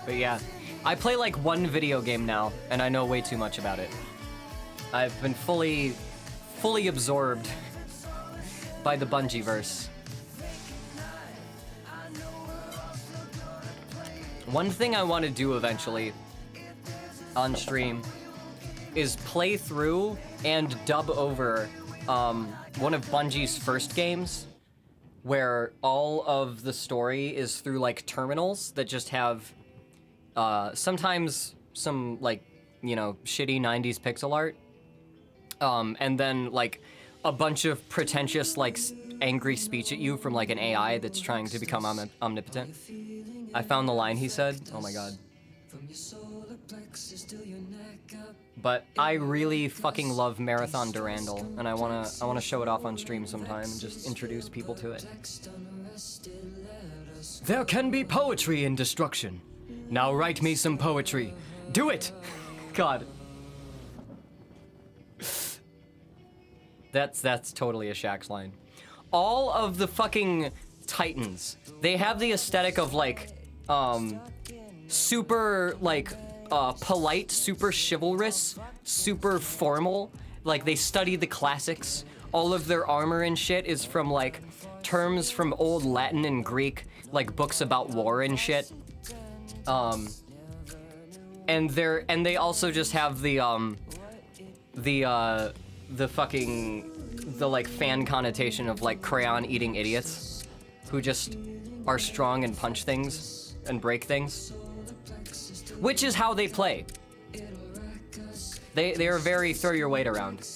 But yeah, I play like one video game now, and I know way too much about it. I've been fully absorbed by the Bungieverse. One thing I want to do eventually on stream is play through and dub over one of Bungie's first games, where all of the story is through like terminals that just have sometimes some like, you know, shitty 90s pixel art, and then like a bunch of pretentious like angry speech at you from like an AI that's trying to become omnipotent. I found the line he said. Oh my god. But I really fucking love Marathon Durandal, and I wanna show it off on stream sometime and just introduce people to it. There can be poetry in destruction. Now write me some poetry. Do it! God. That's totally a Shaxx line. All of the fucking Titans, they have the aesthetic of like, super like, polite, super chivalrous, super formal. Like they study the classics. All of their armor and shit is from like terms from old Latin and Greek, like books about war and shit. And they also just have the like fan connotation of like crayon eating idiots who just are strong and punch things and break things, which is how they play. They are very throw your weight around.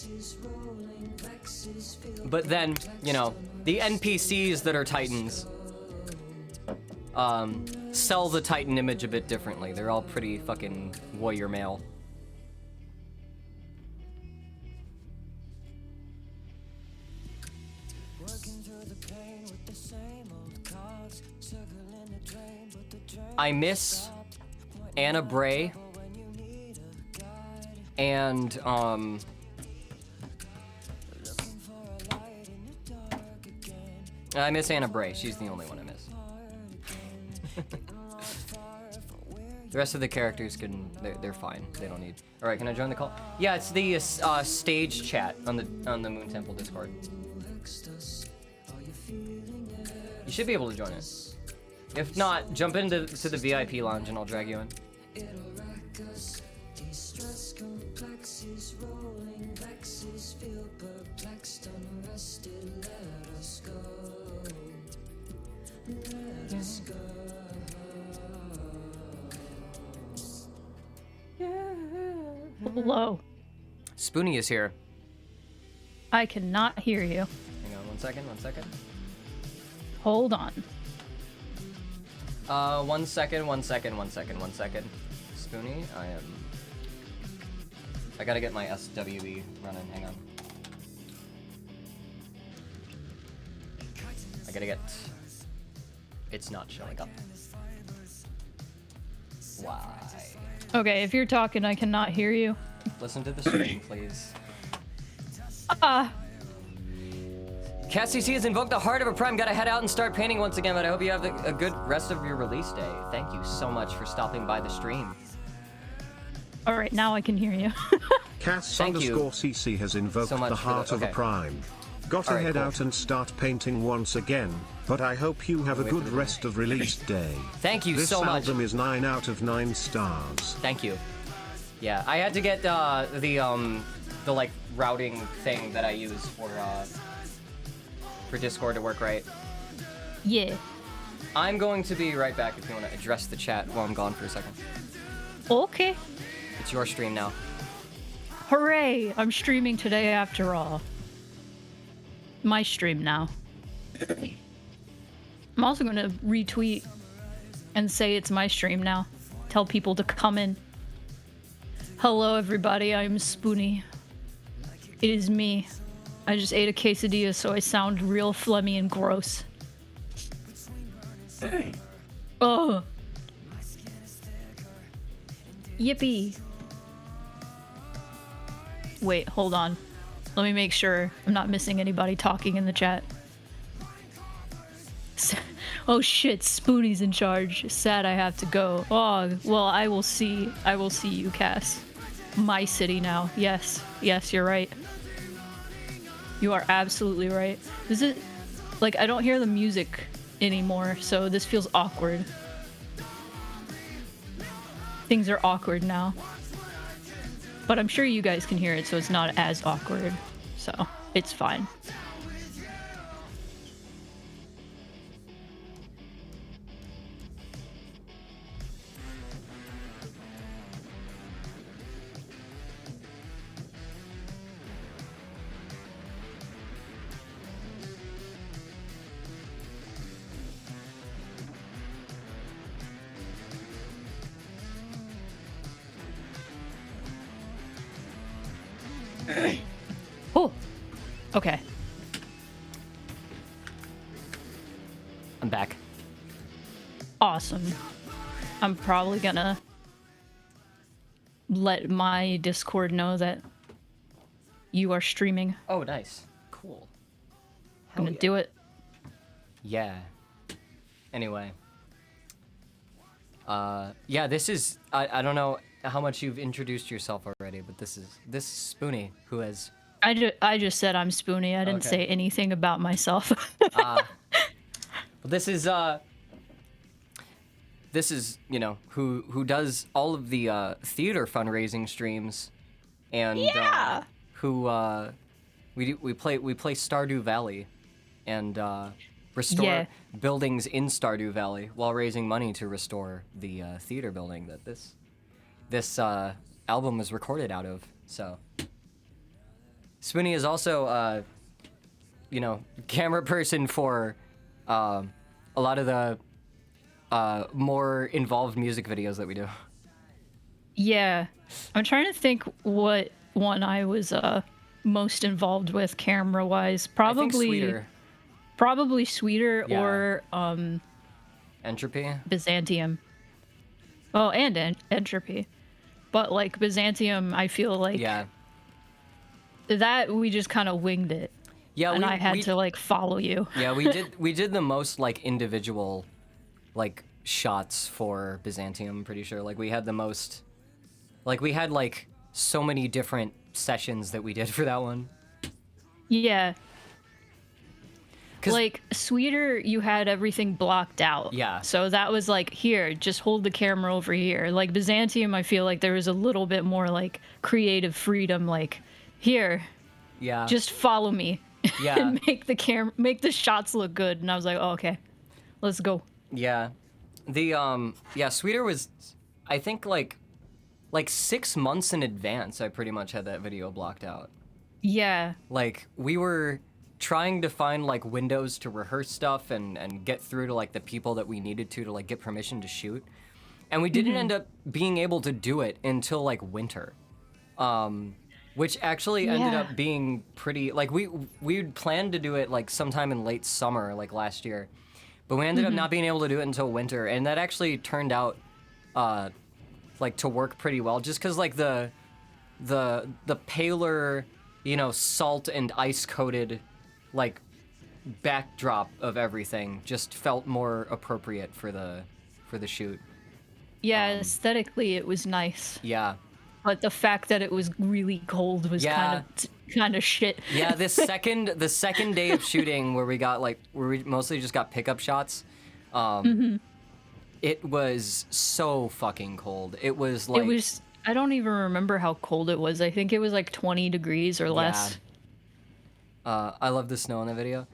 But then, you know, the NPCs that are Titans sell the Titan image a bit differently. They're all pretty fucking warrior male. I miss Anna Bray and I miss Anna Bray. She's the only one I miss. The rest of the characters they're fine. They don't need. All right, can I join the call? Yeah, it's the stage chat on the Moon Temple Discord. You should be able to join it. If not, jump into the VIP lounge and I'll drag you in. Hello. Spoonie is here. I cannot hear you. Hang on 1 second, 1 second. Hold on. 1 second, 1 second, 1 second, 1 second. Spoonie, I gotta get my SWE running, hang on. I gotta get... It's not showing up. Why? Okay, if you're talking, I cannot hear you. Listen to the stream, please. Ah! CatCC has invoked the heart of a prime. Gotta head out and start painting once again, but I hope you have a good rest of your release day. Thank you so much for stopping by the stream. Alright, now I can hear you. Cass Thank you _CC has invoked so much the for heart the- of a okay. prime. Gotta All right, head cool. out and start painting once again, but I hope you have a Wait for good the- rest of release day. Thank you This so much. album is 9 out of 9 stars. Thank you. Yeah, I had to get the like routing thing that I use for Discord to work right. Yeah. I'm going to be right back if you want to address the chat while I'm gone for a second. Okay. It's your stream now. Hooray! I'm streaming today after all. My stream now. I'm also gonna retweet and say it's my stream now. Tell people to come in. Hello everybody, I'm Spoonie. It is me. I just ate a quesadilla so I sound real phlegmy and gross. Oh. Yippee. Wait, hold on. Let me make sure I'm not missing anybody talking in the chat. Oh shit, Spoonie's in charge. Sad I have to go. Oh, well, I will see you, Cass. My city now. Yes, you're right. You are absolutely right. Is it, like, I don't hear the music anymore, so this feels awkward. Things are awkward now. But I'm sure you guys can hear it, so it's not as awkward. So, it's fine. Oh, okay. I'm back. Awesome. I'm probably gonna let my Discord know that you are streaming. Oh, nice. Cool. I'm gonna do it. Yeah. Anyway. Yeah, this is... I don't know how much you've introduced yourself already, but this is Spoonie, who has... I just said I'm Spoonie. I didn't Okay. say anything about myself. This is, you know, who does all of the theater fundraising streams, and Yeah! we play Stardew Valley, and restore Yeah. buildings in Stardew Valley while raising money to restore the theater building that this album was recorded out of. So Spoonie is also you know, camera person for a lot of the more involved music videos that we do. Yeah. I'm trying to think what one I was most involved with camera-wise. I think Probably Sweeter. Probably Sweeter Yeah. or Entropy. Byzantium. Oh, and Entropy. But like Byzantium, I feel like Yeah. that we just kind of winged it. Yeah, And I had to like follow you. Yeah, we did the most like individual like shots for Byzantium, I'm pretty sure. Like, we had the most... Like, we had, like, so many different sessions that we did for that one. Yeah. 'Cause- Like, Sweeter, you had everything blocked out. Yeah. So that was like, here, just hold the camera over here. Like, Byzantium, I feel like there was a little bit more, like, creative freedom. Like, here, Yeah. just follow me. Yeah. And make the shots look good. And I was like, oh, okay, let's go. Yeah. Yeah, Sweeter was, I think, like 6 months in advance, I pretty much had that video blocked out. Yeah. Like, we were trying to find, like, windows to rehearse stuff and get through to, like, the people that we needed to, like, get permission to shoot. And we didn't end up being able to do it until, like, winter. Which actually ended Yeah. up being pretty, like, we'd planned to do it, like, sometime in late summer, like, last year. But we ended up not being able to do it until winter, and that actually turned out, like, to work pretty well, just because, like, the paler, you know, salt and ice-coated, like, backdrop of everything just felt more appropriate for the shoot. Yeah, aesthetically, it was nice. Yeah. But the fact that it was really cold was Yeah. kind of shit. Yeah, the second day of shooting where we mostly just got pickup shots, it was so fucking cold. It was like, I don't even remember how cold it was. I think it was like 20 degrees or less. I love the snow in the video.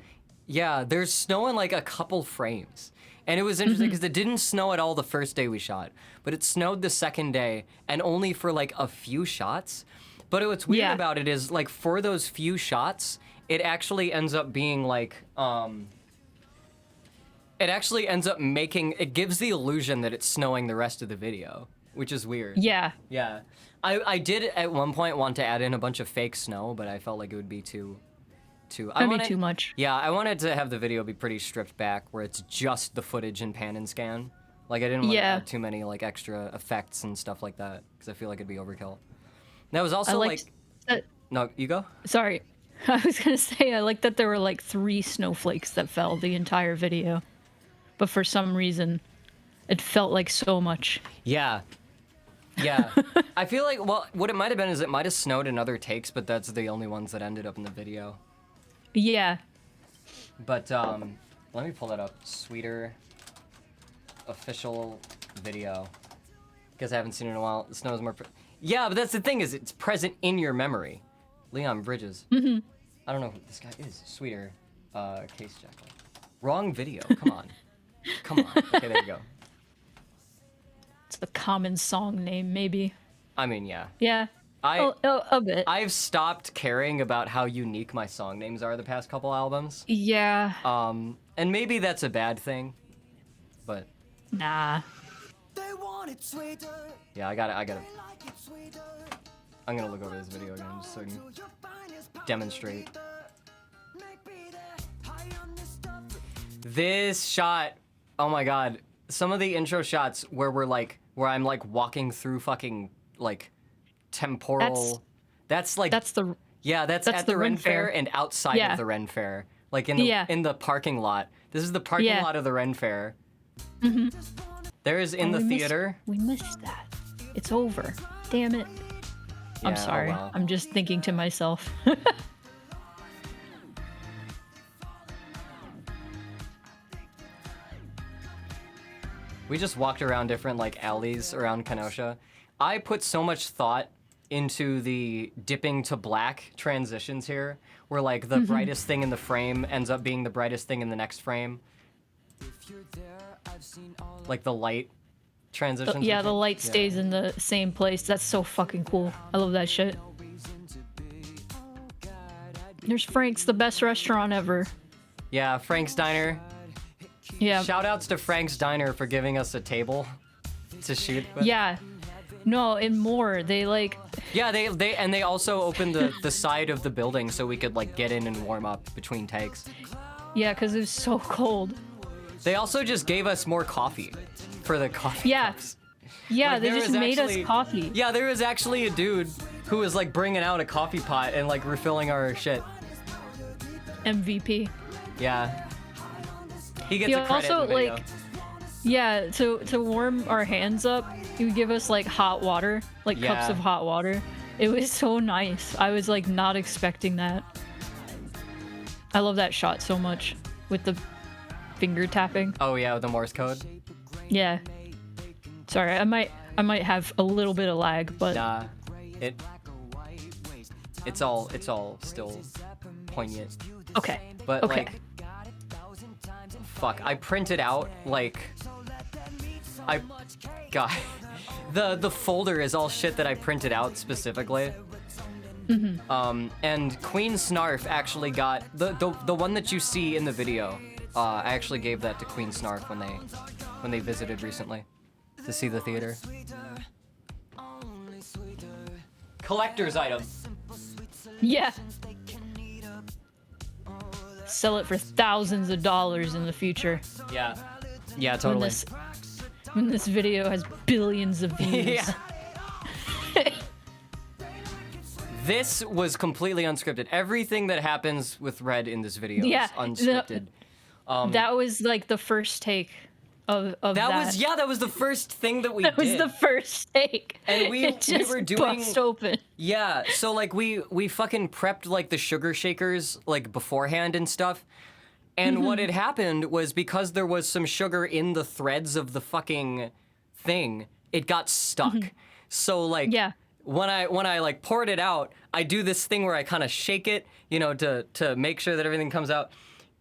Yeah, there's snow in like a couple frames. And it was interesting because it didn't snow at all the first day we shot, but it snowed the second day and only for like a few shots. But what's weird about it is, like, for those few shots, it actually ends up being like, it gives the illusion that it's snowing the rest of the video, which is weird. Yeah. Yeah. I did at one point want to add in a bunch of fake snow, but I felt like it would be too That'd be too much. Yeah, I wanted to have the video be pretty stripped back, where it's just the footage in pan and scan. Like, I didn't want to add too many, like, extra effects and stuff like that, because I feel like it'd be overkill. That was also, No, you go? Sorry. I was going to say, I like that there were, like, 3 snowflakes that fell the entire video. But for some reason, it felt like so much. Yeah. Yeah. I feel like, well, what it might have been is it might have snowed in other takes, but that's the only ones that ended up in the video. Yeah. But, let me pull that up. Sweeter official video. Because I haven't seen it in a while. The snow is more... Yeah, but that's the thing, is it's present in your memory. Leon Bridges. I don't know who this guy is. Sweeter. Case Jackal. Wrong video. Come on. Come on. Okay, there you go. It's a common song name, maybe. I mean, yeah. Yeah. A bit. I've stopped caring about how unique my song names are the past couple albums. Yeah. And maybe that's a bad thing, but Nah. yeah, I gotta. I'm gonna look over this video again just so I can demonstrate. This shot, oh my god, some of the intro shots where I'm like walking through fucking like temporal. That's at the the Ren Fair and outside Yeah. of the Ren Fair, like in the parking lot. This is the parking lot of the Ren Fair. There is in the theater. We missed that. It's over. Damn it. I'm Yeah, oh sorry. well. I'm just thinking to myself. We just walked around different like alleys around Kenosha. I put so much thought into the dipping to black transitions here, where like the brightest thing in the frame ends up being the brightest thing in the next frame. Like the light transitions. Yeah, the light stays in the same place. That's so fucking cool. I love that shit. There's Frank's, the best restaurant ever. Yeah, Frank's Diner. Yeah. Shout outs to Frank's Diner for giving us a table to shoot with. Yeah. No, and more. They like... Yeah, they also opened the side of the building so we could like get in and warm up between takes. Yeah, because it was so cold. They also just gave us more coffee for the coffee Yeah. cups. Yeah, Like, they there just was made actually- us coffee. Yeah, there was actually a dude who was like bringing out a coffee pot and like refilling our shit. MVP. Yeah. He gets He a credit also, in the video. like, Yeah, to warm our hands up, he would give us like hot water, like cups Yeah. of hot water. It was so nice. I was like not expecting that. I love that shot so much with the finger tapping. Oh yeah, with the Morse code. Yeah. Sorry, I might have a little bit of lag, but Nah, it's all still poignant. okay. But Okay. like, fuck, I printed out like, God, the folder is all shit that I printed out specifically. And Queen Snarf actually got the one that you see in the video. I actually gave that to Queen Snarf when they visited recently to see the theater. Collector's item. Yeah. Sell it for thousands of dollars in the future. Yeah. Yeah, When totally. this video has billions of views. Yeah. This was completely unscripted. Everything that happens with Red in this video Yeah, is unscripted. That was like the first take of that. That was the first thing that we That was did. the first take. And we It just were doing- bust open. Yeah, so like we fucking prepped like the sugar shakers like beforehand and stuff. And what had happened was because there was some sugar in the threads of the fucking thing, it got stuck. So like Yeah. when I like poured it out, I do this thing where I kind of shake it, you know, to make sure that everything comes out.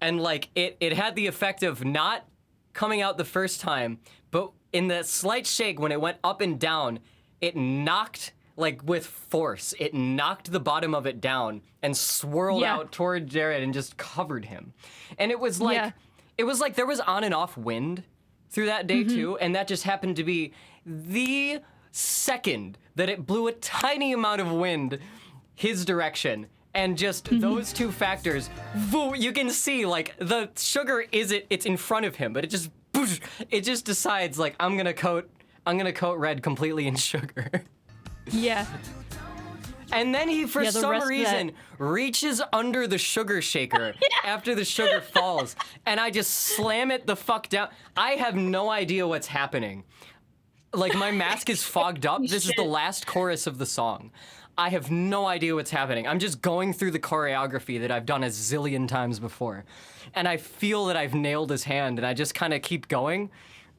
And like it had the effect of not coming out the first time, but in the slight shake when it went up and down, it knocked like with force. It knocked the bottom of it down and swirled Yeah. out toward Jared and just covered him. And it was like Yeah. it was like there was on and off wind through that day too, and that just happened to be the second that it blew a tiny amount of wind his direction. And just those two factors, you can see like the sugar it's in front of him, but it just decides like I'm gonna coat Red completely in sugar. Yeah. And then he, for Yeah, the some rest of reason, reaches under the sugar shaker after the sugar falls, and I just slam it the fuck down. I have no idea what's happening. Like, my mask is fogged up. This is the last chorus of the song. I have no idea what's happening. I'm just going through the choreography that I've done a zillion times before. And I feel that I've nailed his hand, and I just kind of keep going.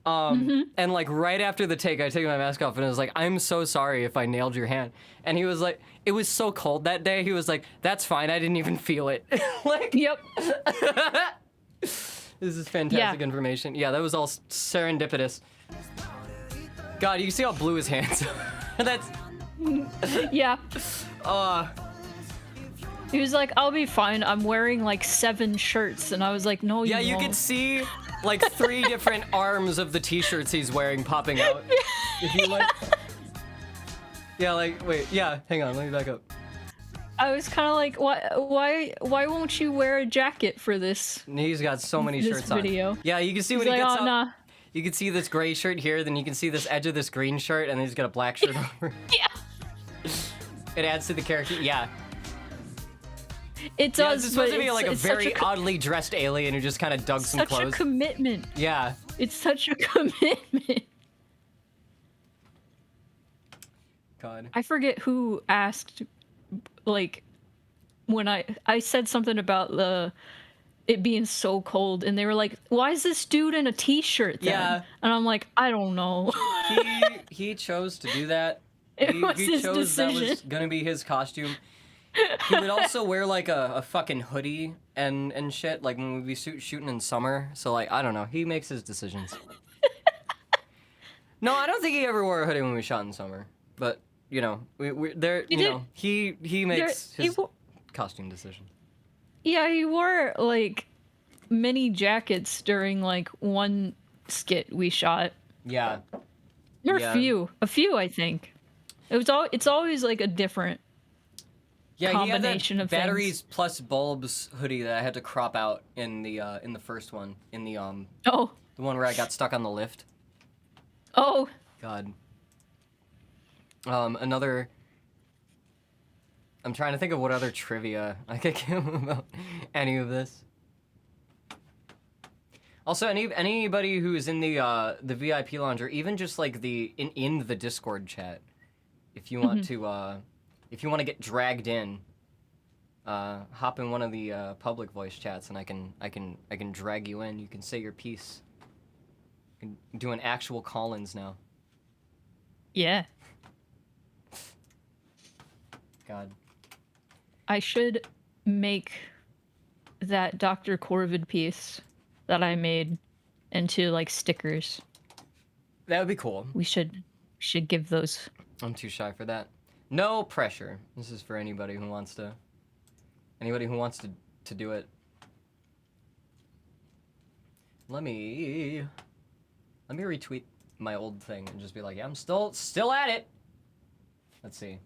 And like right after the take, I take my mask off and I was like, I'm so sorry if I nailed your hand. And he was like, it was so cold that day. He was like, that's fine. I didn't even feel it. Like, Yep. this is fantastic Yeah. information. Yeah, that was all serendipitous. God, you can see how blue his hands are. That's, Yeah. He was like, I'll be fine. I'm wearing like 7 shirts. And I was like, no, you yeah, you won't. could see like 3 different arms of the t-shirts he's wearing popping out. If you like. Yeah, like, wait, yeah, hang on, let me back up. I was kind of like, why won't you wear a jacket for this? And he's got so many This shirts video. on. Yeah, you can see He's when he like, gets oh, up. nah. You can see this gray shirt here, then you can see this edge of this green shirt, and then he's got a black shirt over. Yeah. It adds to the character. Yeah. It Yeah, does, it's but supposed to be like a it's such very oddly dressed alien who just kind of dug some such clothes. a commitment. Yeah. It's such a commitment. God. I forget who asked, like, when I said something about it being so cold, and they were like, "Why is this dude in a t-shirt?" Then? Yeah. And I'm like, I don't know. He chose to do that. It he was he his chose that was decision. gonna be his costume. He would also wear like a fucking hoodie and shit, like when we'd be shooting in summer. So like, I don't know. He makes his decisions. No, I don't think he ever wore a hoodie when we shot in summer. But you know, we there. He You did. know, he makes He his wo- costume decision. Yeah, he wore like many jackets during like one skit we shot. Yeah. Or Yeah. a few, I think. It's always like a different. Yeah, Combination he had of that things. batteries plus bulbs hoodie that I had to crop out in the first one, in the Oh, one where I got stuck on the lift. oh, God. Another. I'm trying to think of what other trivia I could give about any of this. Also, anybody who is in the VIP lounge, or even just like in the Discord chat, if you want to get dragged in, hop in one of the public voice chats, and I can drag you in. You can say your piece. You can do an actual call-ins now. Yeah. God. I should make that Dr. Corvid piece that I made into like stickers. That would be cool. We should give those. I'm too shy for that. No pressure. This is for anybody who wants to do it. Let me retweet my old thing and just be like, yeah, I'm still at it. Let's see.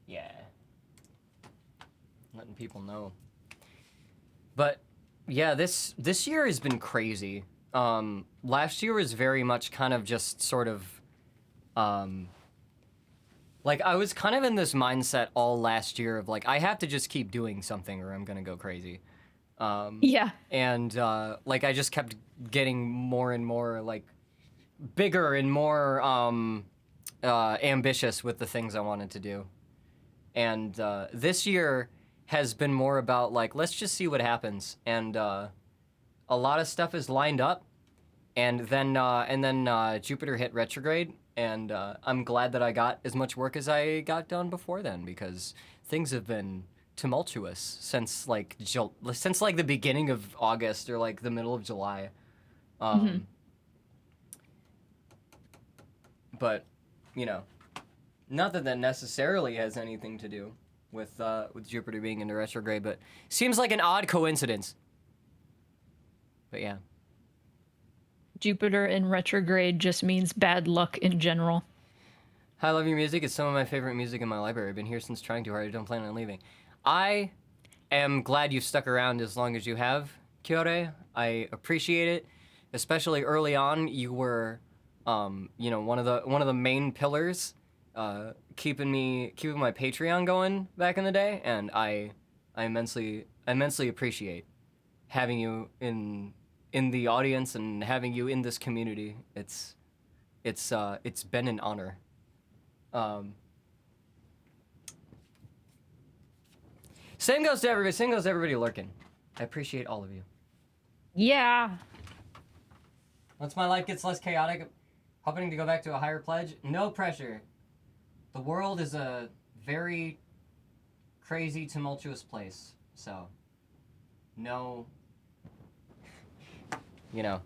Yeah. Letting people know. But yeah, this year has been crazy. Last year was very much kind of just sort of like I was kind of in this mindset all last year of like I have to just keep doing something or I'm gonna go crazy. Yeah. And like I just kept getting more and more like bigger and more ambitious with the things I wanted to do. And this year has been more about like let's just see what happens. And a lot of stuff is lined up, and then Jupiter hit retrograde, and I'm glad that I got as much work as I got done before then because things have been tumultuous since like the beginning of August or like the middle of July. But you know, not that necessarily has anything to do with Jupiter being into retrograde, but seems like an odd coincidence. But yeah. Jupiter in retrograde just means bad luck in general. I love your music. It's some of my favorite music in my library. I've been here since trying too hard. I don't plan on leaving. I am glad you stuck around as long as you have, Kyore. I appreciate it. Especially early on, you were you know, one of the main pillars keeping my Patreon going back in the day, and I immensely appreciate having you in the audience and having you in this community. It's been an honor. Same goes to everybody. Same goes to everybody lurking. I appreciate all of you. Yeah. Once my life gets less chaotic, hoping to go back to a higher pledge. No pressure. The world is a very crazy, tumultuous place. So, no, you know,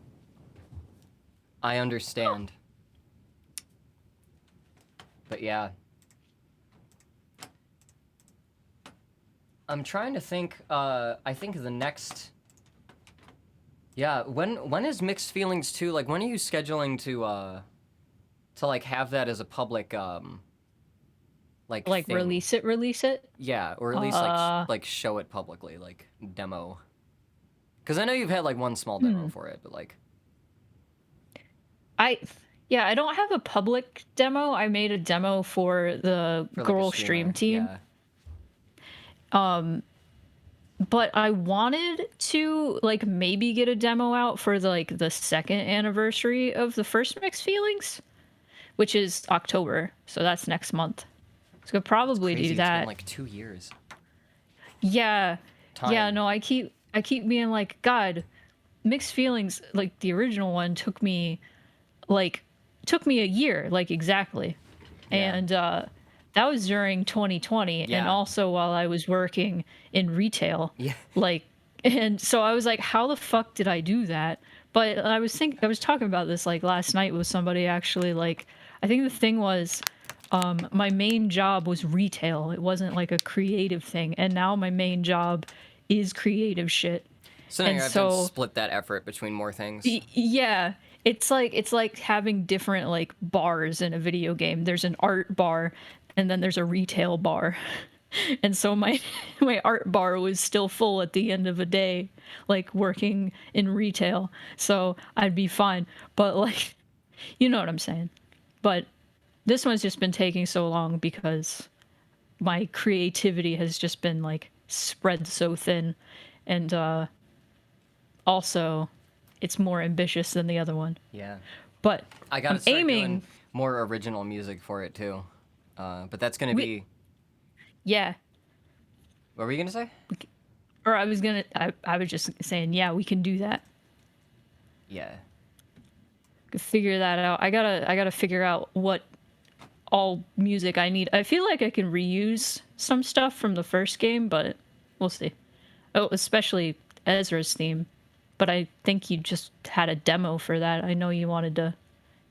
I understand. But yeah. I'm trying to think, I think the next... Yeah, when is Mixed Feelings 2? Like, when are you scheduling to like, have that as a public, like thing? release it? Yeah, or at least, like, show it publicly, like, demo. Because I know you've had, like, one small demo for it, but, like... I don't have a public demo. I made a demo for the like, girl a stream streamer, team. Yeah. But I wanted to like maybe get a demo out for the second anniversary of the first Mixed Feelings, which is October. So that's next month. So could probably Crazy, do that. It's been like 2 years. Yeah. Time. Yeah, no, I keep being like, God, Mixed Feelings, like the original one took me a year, like exactly. Yeah. And that was during 2020 and Yeah. also while I was working in retail. Yeah. Like, and so I was like, how the fuck did I do that? But I was talking about this like last night with somebody actually. Like, I think the thing was, my main job was retail. It wasn't like a creative thing. And now my main job is creative shit. So now And you have so- to split that effort between more things. Yeah. It's like having different like bars in a video game. There's an art bar and then there's a retail bar. And so my my art bar was still full at the end of a day, like working in retail. So I'd be fine. But like, you know what I'm saying. But this one's just been taking so long because my creativity has just been like spread so thin, and also it's more ambitious than the other one. Yeah. But I gotta I'm start aiming. doing more original music for it too. But that's gonna We- be. Yeah. What were you gonna say? Or I was just saying, yeah, we can do that. Yeah. Figure that out. I gotta figure out what all music I need. I feel like I can reuse some stuff from the first game, but we'll see. Oh, especially Ezra's theme. But I think you just had a demo for that. I know you wanted to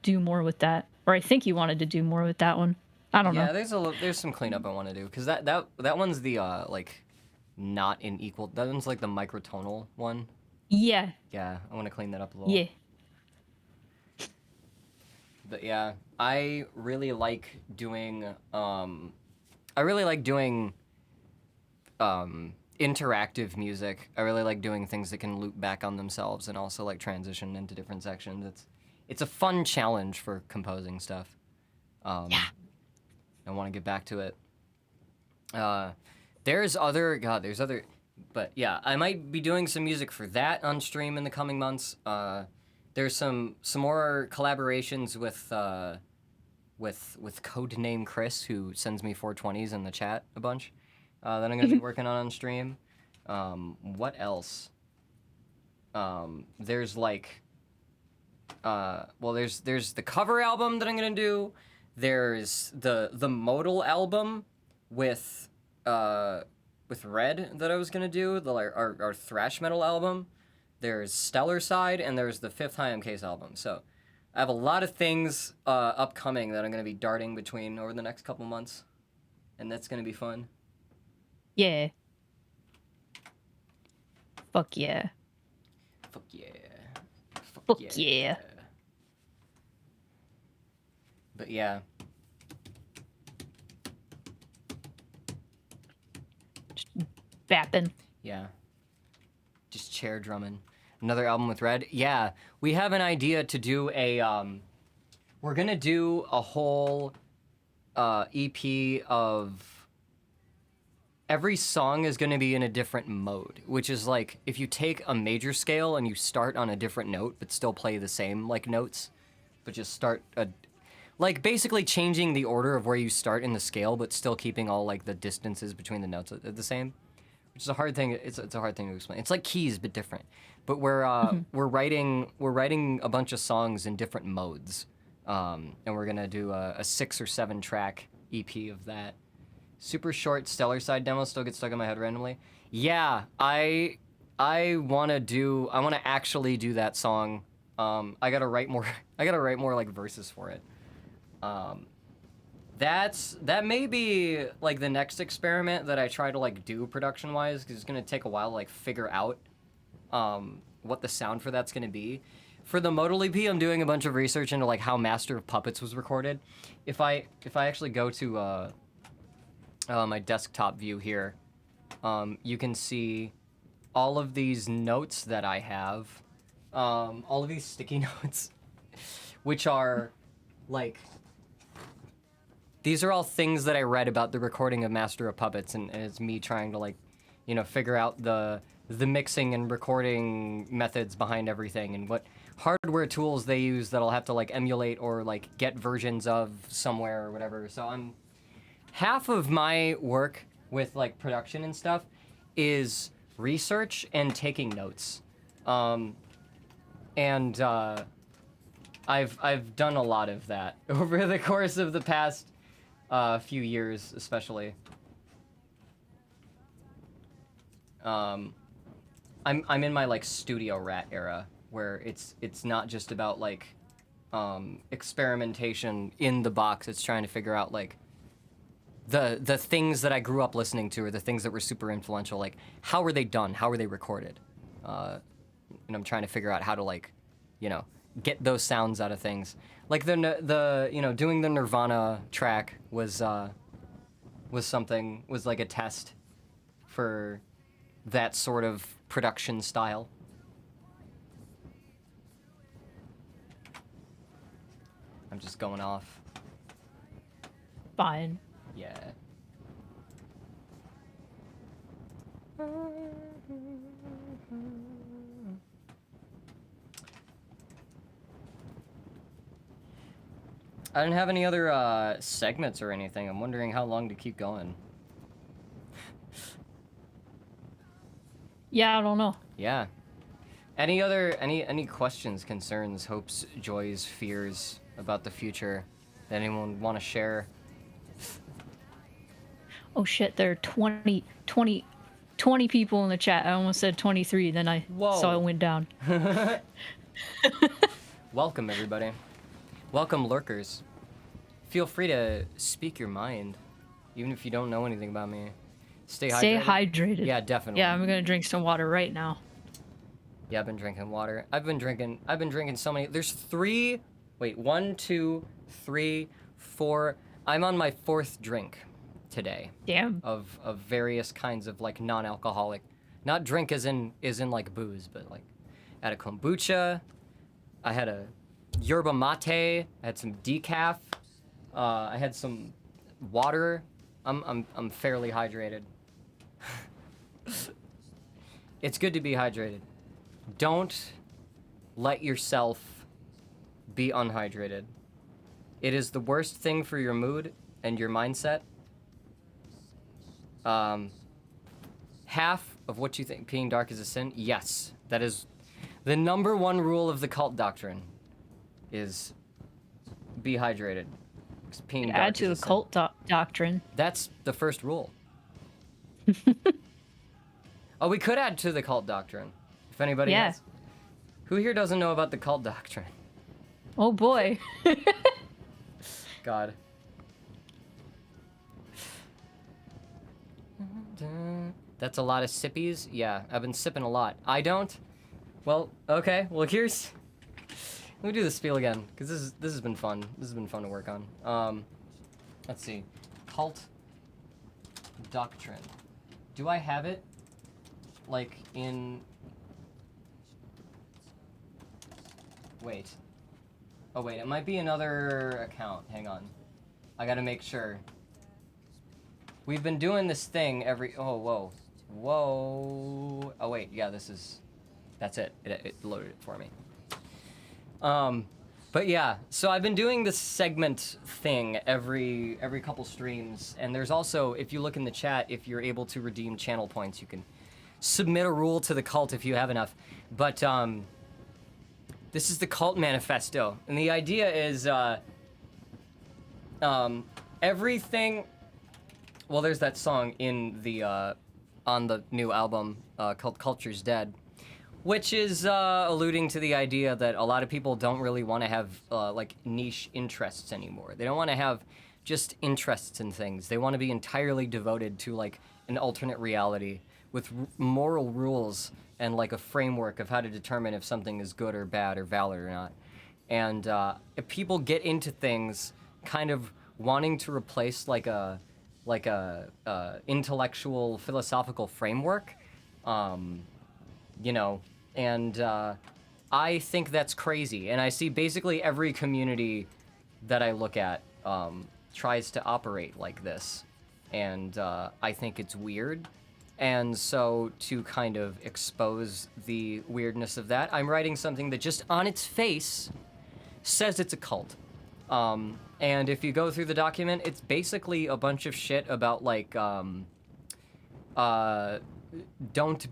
do more with that, or I think you wanted to do more with that one. I don't Yeah, know. there's some cleanup I want to do because that one's the like not in equal. That one's like the microtonal one. Yeah, Yeah, I want to clean that up a little. yeah. But yeah, I really like doing I really like doing interactive music. I really like doing things that can loop back on themselves and also like transition into different sections. It's a fun challenge for composing stuff. Yeah. I want to get back to it. There's other, but yeah, I might be doing some music for that on stream in the coming months. There's some more collaborations with Codename Chris, who sends me 420s in the chat a bunch, that I'm gonna be working on stream. What else? There's like, there's the cover album that I'm gonna do. There's the modal album with Red that I was gonna do, our thrash metal album. There's Stellar Side, and there's the 5th High Case album. So I have a lot of things upcoming that I'm gonna be darting between over the next couple months, and that's gonna be fun. Yeah. Fuck yeah. Fuck yeah. Fuck yeah. But yeah. Bapping. Yeah. Just chair drumming. Another album with Red. Yeah, we have an idea to do a we're going to do a whole EP of every song is going to be in a different mode, which is like if you take a major scale and you start on a different note but still play the same like notes, but just start like basically changing the order of where you start in the scale but still keeping all like the distances between the notes the same. Which is a hard thing. It's a hard thing to explain. It's like keys, but different. But we're writing a bunch of songs in different modes, and we're gonna do a 6 or 7 track EP of that. Super short Stellar Side demo still gets stuck in my head randomly. Yeah, I wanna actually do that song. I gotta write more. I gotta write more like verses for it. That may be like the next experiment that I try to like do production wise, because it's gonna take a while to like figure out what the sound for that's gonna be. For the Modal EP, I'm doing a bunch of research into like how Master of Puppets was recorded. If I actually go to my desktop view here, you can see all of these notes that I have, all of these sticky notes, which are like. These are all things that I read about the recording of Master of Puppets, and it's me trying to like, figure out the mixing and recording methods behind everything and what hardware tools they use that I'll have to like emulate or like get versions of somewhere or whatever. So half of my work with like production and stuff is research and taking notes. I've done a lot of that over the course of the past few years, especially. I'm in my like studio rat era where it's not just about like experimentation in the box. It's trying to figure out like the things that I grew up listening to or the things that were super influential. Like how were they done? How were they recorded? And I'm trying to figure out how to like, get those sounds out of things. Like the doing the Nirvana track was was like a test for that sort of production style. I'm just going off. Fine. Yeah. I didn't have any other segments or anything. I'm wondering how long to keep going. Yeah, I don't know. Yeah. Any questions, concerns, hopes, joys, fears about the future that anyone want to share? Oh shit, there are 20 people in the chat. I almost said 23, then I saw it went down. Welcome, everybody. Welcome, lurkers. Feel free to speak your mind, even if you don't know anything about me. Stay hydrated. Yeah, definitely. Yeah, I'm gonna drink some water right now. Yeah, I've been drinking water. I've been drinking so many. There's 3. Wait, 1, 2, 3, 4. I'm on my 4th drink today. Damn. Of various kinds of like non-alcoholic, not drink as in like booze, but like I had a kombucha, I had a yerba mate, I had some decaf, I had some water. I'm fairly hydrated. It's good to be hydrated. Don't let yourself be unhydrated. It is the worst thing for your mood and your mindset. Half of what you think peeing dark is a sin? Yes. That is the number 1 rule of the cult doctrine is be hydrated. 'Cause peeing dark Add to is the a sin. cult doctrine. That's the first rule. Oh, we could add to the cult doctrine. If anybody Yeah. has. Who here doesn't know about the cult doctrine? Oh boy. God. That's a lot of sippies. Yeah, I've been sipping a lot. I don't. Well, okay. Well, here's. Let me do the spiel again, because this has been fun. This has been fun to work on. Let's see. Cult doctrine. Do I have it? Like in. Wait. Oh wait, it might be another account. Hang on. I gotta make sure. We've been doing this thing every. Oh, whoa. Whoa. Oh, wait. Yeah, this is. That's it. It loaded it for me. But yeah, so I've been doing this segment thing every couple streams, and there's also, if you look in the chat, if you're able to redeem channel points, you can submit a rule to the cult if you have enough. But this is the cult manifesto, and the idea is everything. Well, there's that song in the on the new album called "Culture's Dead," which is alluding to the idea that a lot of people don't really want to have like niche interests anymore. They don't want to have just interests in things. They want to be entirely devoted to like an alternate reality with moral rules and like a framework of how to determine if something is good or bad or valid or not. And if people get into things kind of wanting to replace like a intellectual philosophical framework, you know, and I think that's crazy. And I see basically every community that I look at tries to operate like this, and I think it's weird. And so to kind of expose the weirdness of that, I'm writing something that just on its face says it's a cult. And if you go through the document, it's basically a bunch of shit about like don't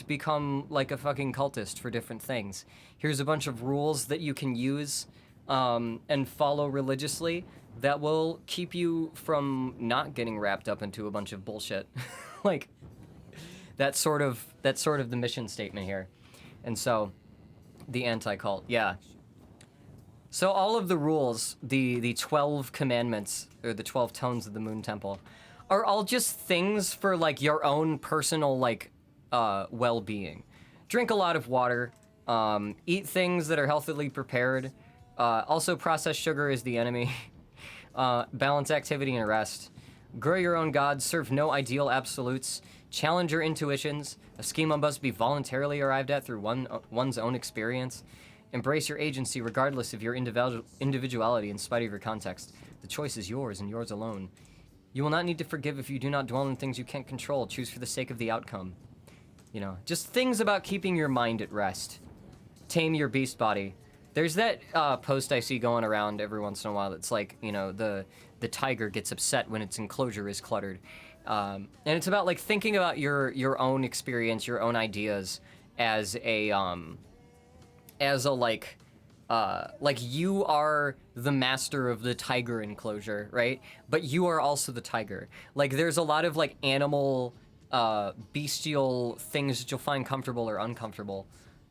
become like a fucking cultist for different things. Here's a bunch of rules that you can use and follow religiously that will keep you from not getting wrapped up into a bunch of bullshit. Like that's sort of the mission statement here. And so the anti-cult, yeah. So all of the rules, the 12 commandments, or the 12 tones of the Moon Temple, are all just things for like your own personal like well-being. Drink a lot of water, eat things that are healthily prepared. Also processed sugar is the enemy. Balance activity and rest. Grow your own gods, serve no ideal absolutes, challenge your intuitions. A schema must be voluntarily arrived at through one's own experience. Embrace your agency regardless of your individuality in spite of your context. The choice is yours and yours alone. You will not need to forgive if you do not dwell on things you can't control. Choose for the sake of the outcome. You know, just things about keeping your mind at rest. Tame your beast body. There's that post I see going around every once in a while that's like, you know, the tiger gets upset when its enclosure is cluttered. And it's about like thinking about your own experience, your own ideas as a like you are the master of the tiger enclosure, right? But you are also the tiger. Like there's a lot of like animal, bestial things that you'll find comfortable or uncomfortable.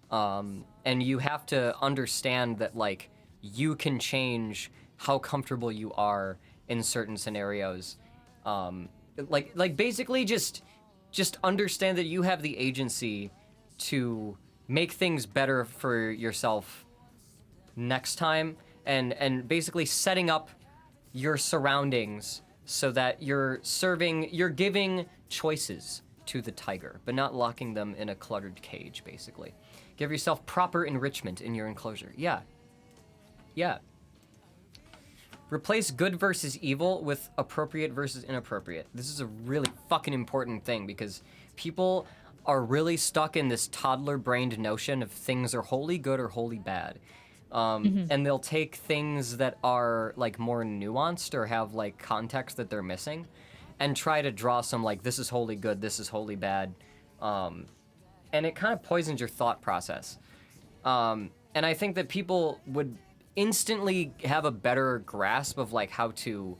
And you have to understand that like you can change how comfortable you are in certain scenarios. Like basically just understand that you have the agency to make things better for yourself next time, and basically setting up your surroundings so that you're giving choices to the tiger, but not locking them in a cluttered cage, basically. Give yourself proper enrichment in your enclosure. Yeah. Replace good versus evil with appropriate versus inappropriate. This is a really fucking important thing because people are really stuck in this toddler-brained notion of things are wholly good or wholly bad. And they'll take things that are like more nuanced or have like context that they're missing and try to draw some like, this is wholly good, this is wholly bad. And it kind of poisons your thought process. And I think that people would instantly have a better grasp of like how to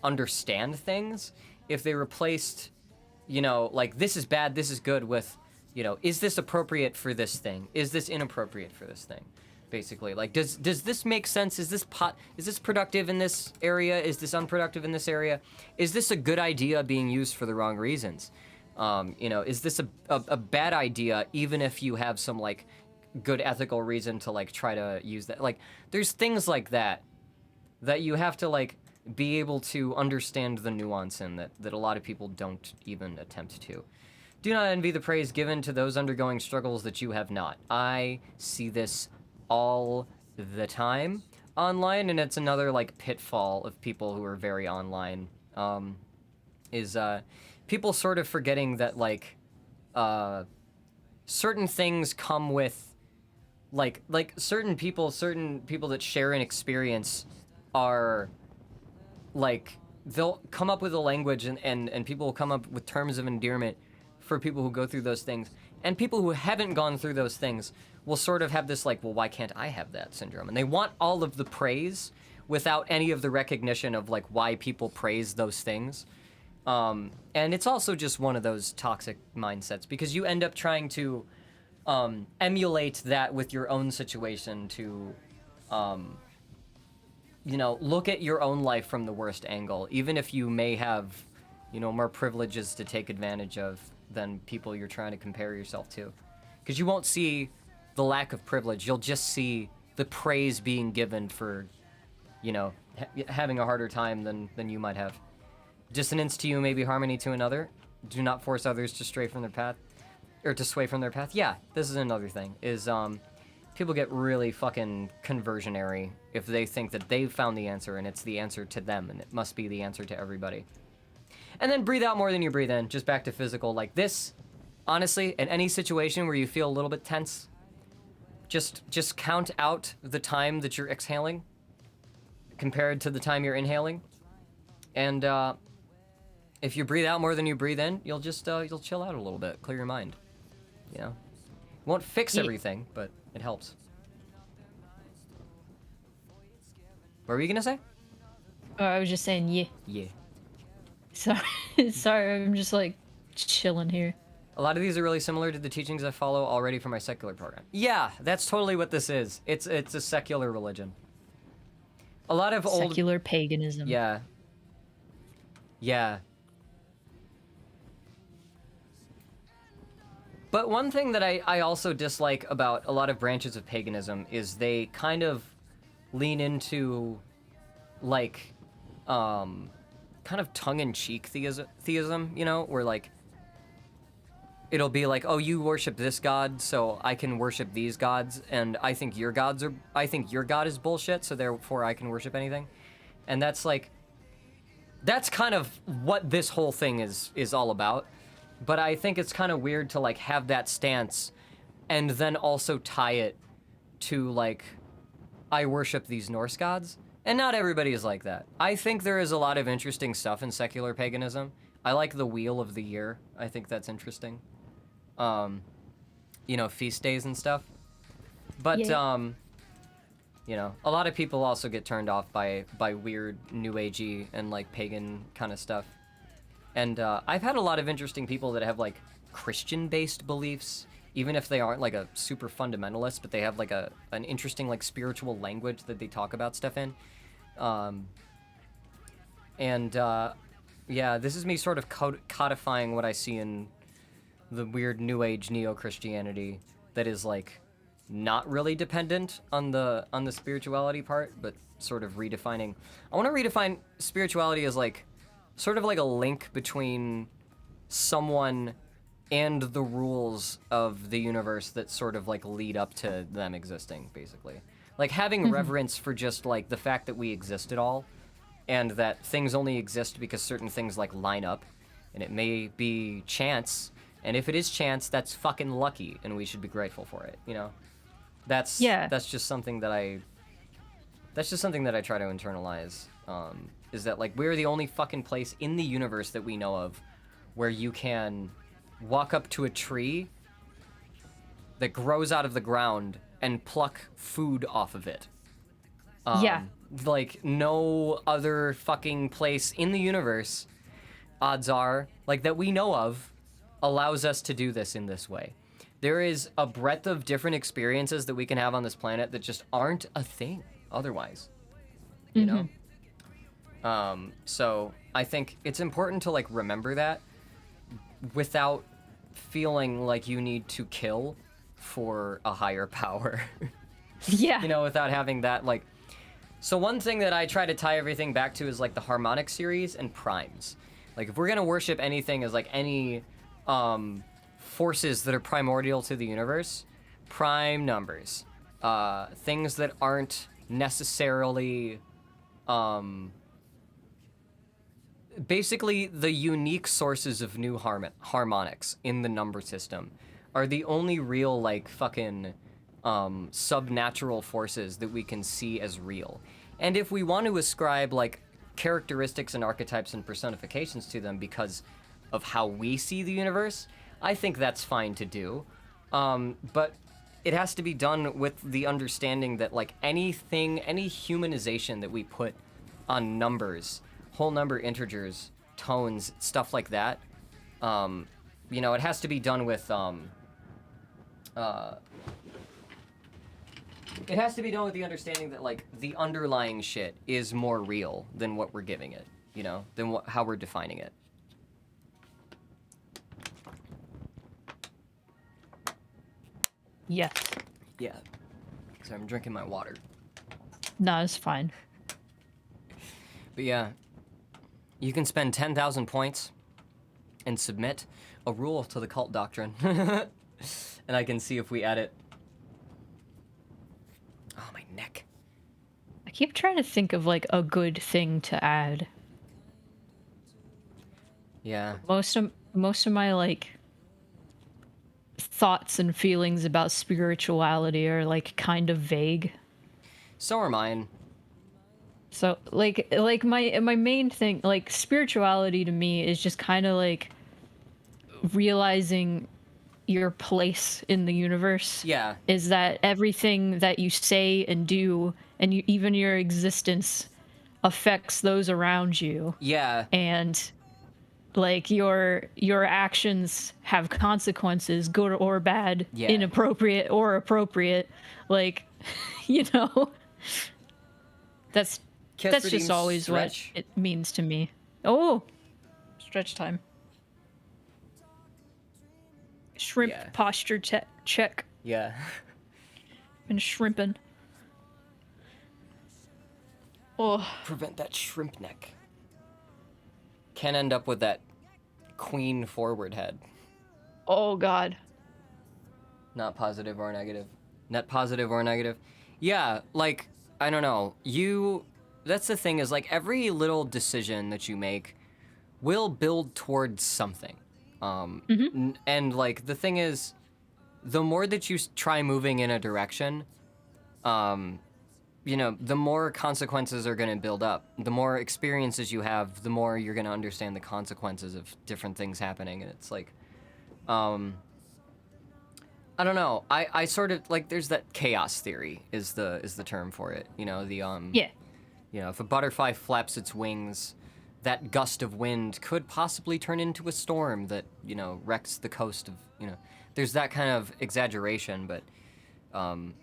understand things if they replaced, you know, like this is bad, this is good with, you know, is this appropriate for this thing? Is this inappropriate for this thing? Basically, like, does this make sense? Is this productive in this area? Is this unproductive in this area? Is this a good idea being used for the wrong reasons? You know, is this a bad idea even if you have some like good ethical reason to like try to use that? Like, there's things like that you have to like be able to understand the nuance in that a lot of people don't even attempt to. Do not envy the praise given to those undergoing struggles that you have not. I see this all the time online, and it's another like pitfall of people who are very online, is people sort of forgetting that like certain things come with like certain people that share an experience are like, they'll come up with a language and people will come up with terms of endearment for people who go through those things, and people who haven't gone through those things will sort of have this like, well, why can't I have that syndrome? And they want all of the praise without any of the recognition of like why people praise those things. And it's also just one of those toxic mindsets because you end up trying to emulate that with your own situation to, you know, look at your own life from the worst angle, even if you may have, you know, more privileges to take advantage of than people you're trying to compare yourself to. Because you won't see the lack of privilege, you'll just see the praise being given for, you know, having a harder time than you might have. Dissonance to you may be harmony to another. Do not force others to stray from their path, or to sway from their path. Yeah, this is another thing, is people get really fucking conversionary if they think that they've found the answer and it's the answer to them and it must be the answer to everybody. And then breathe out more than you breathe in, just back to physical. Like this, honestly, in any situation where you feel a little bit tense, just count out the time that you're exhaling compared to the time you're inhaling. And if you breathe out more than you breathe in, you'll just you'll chill out a little bit, clear your mind. You know, won't fix everything, but it helps. What were you gonna say? Oh, I was just saying, yeah. Yeah. Sorry, I'm just like chilling here. A lot of these are really similar to the teachings I follow already from my secular program. Yeah, that's totally what this is. It's a secular religion. A lot of old Secular paganism. Yeah. Yeah. But one thing that I also dislike about a lot of branches of paganism is they kind of lean into, like, kind of tongue-in-cheek theism, you know, where like it'll be like, oh, you worship this god, so I can worship these gods, and I think your god is bullshit, so therefore I can worship anything. And that's like, that's kind of what this whole thing is all about. But I think it's kind of weird to like have that stance and then also tie it to like, I worship these Norse gods. And not everybody is like that. I think there is a lot of interesting stuff in secular paganism. I like the Wheel of the Year. I think that's interesting. You know, feast days and stuff. But, Yeah. you know, a lot of people also get turned off by weird New Agey and, like, pagan kind of stuff. And I've had a lot of interesting people that have, like, Christian-based beliefs, even if they aren't, like, a super fundamentalist, but they have, like, an interesting, like, spiritual language that they talk about stuff in. Yeah, this is me sort of codifying what I see in the weird New Age neo-Christianity that is like not really dependent on the spirituality part, but sort of redefining. I want to redefine spirituality as like sort of like a link between someone and the rules of the universe that sort of like lead up to them existing, basically. Like having reverence for just like the fact that we exist at all, and that things only exist because certain things like line up, and it may be chance. And if it is chance, that's fucking lucky, and we should be grateful for it, you know? That's just something that I try to internalize, is that, like, we're the only fucking place in the universe that we know of where you can walk up to a tree that grows out of the ground and pluck food off of it. Yeah. Like, no other fucking place in the universe, odds are, like, that we know of, allows us to do this in this way. There is a breadth of different experiences that we can have on this planet that just aren't a thing otherwise, you know? So I think it's important to like remember that without feeling like you need to kill for a higher power. Yeah. You know, without having that like. So one thing that I try to tie everything back to is like the harmonic series and primes. Like if we're gonna worship anything as like any forces that are primordial to the universe, prime numbers, things that aren't necessarily basically the unique sources of new harmonics in the number system are the only real like fucking subnatural forces that we can see as real. And if we want to ascribe like characteristics and archetypes and personifications to them because of how we see the universe, I think that's fine to do. But it has to be done with the understanding that like anything, any humanization that we put on numbers, whole number integers, tones, stuff like that, you know, it has to be done with it has to be done with the understanding that like the underlying shit is more real than what we're giving it, you know, than how we're defining it. Yes. Yeah. So I'm drinking my water. No, it's fine. But yeah, you can spend 10,000 points and submit a rule to the cult doctrine. And I can see if we add it. Oh, my neck. I keep trying to think of like a good thing to add. Yeah. Most of my like thoughts and feelings about spirituality are like kind of vague. So are mine. So like my main thing, like spirituality to me is just kind of like realizing your place in the universe. Yeah. Is that everything that you say and do and even your existence affects those around you. Yeah. And like your actions have consequences, good or bad, Yeah. inappropriate or appropriate. Like, you know, that's just always stretch. what it means to me. Oh, stretch time. Shrimp Yeah. posture check. Yeah. Been shrimping. Oh, Prevent that shrimp neck. can end up with that queen forward head. Oh God. Not positive or negative. Net positive or negative. Yeah, like, I don't know. That's the thing is, like, every little decision that you make will build towards something. And, like, the thing is, the more that you try moving in a direction, you know, the more consequences are going to build up. The more experiences you have, the more you're going to understand the consequences of different things happening. And it's like, I don't know. I sort of like there's that chaos theory is the term for it. You know, the Yeah. you know, if a butterfly flaps its wings, that gust of wind could possibly turn into a storm that, you know, wrecks the coast of, you know. There's that kind of exaggeration, but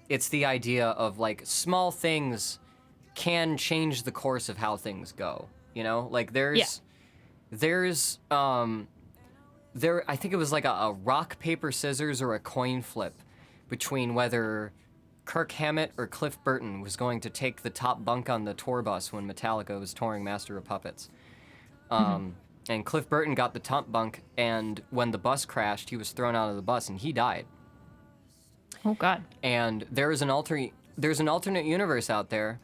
it's the idea of like small things can change the course of how things go, you know? Like there's I think it was like a rock, paper, scissors, or a coin flip between whether Kirk Hammett or Cliff Burton was going to take the top bunk on the tour bus when Metallica was touring Master of Puppets. And Cliff Burton got the top bunk, and when the bus crashed, he was thrown out of the bus and he died. Oh God. And there's an alternate universe out there.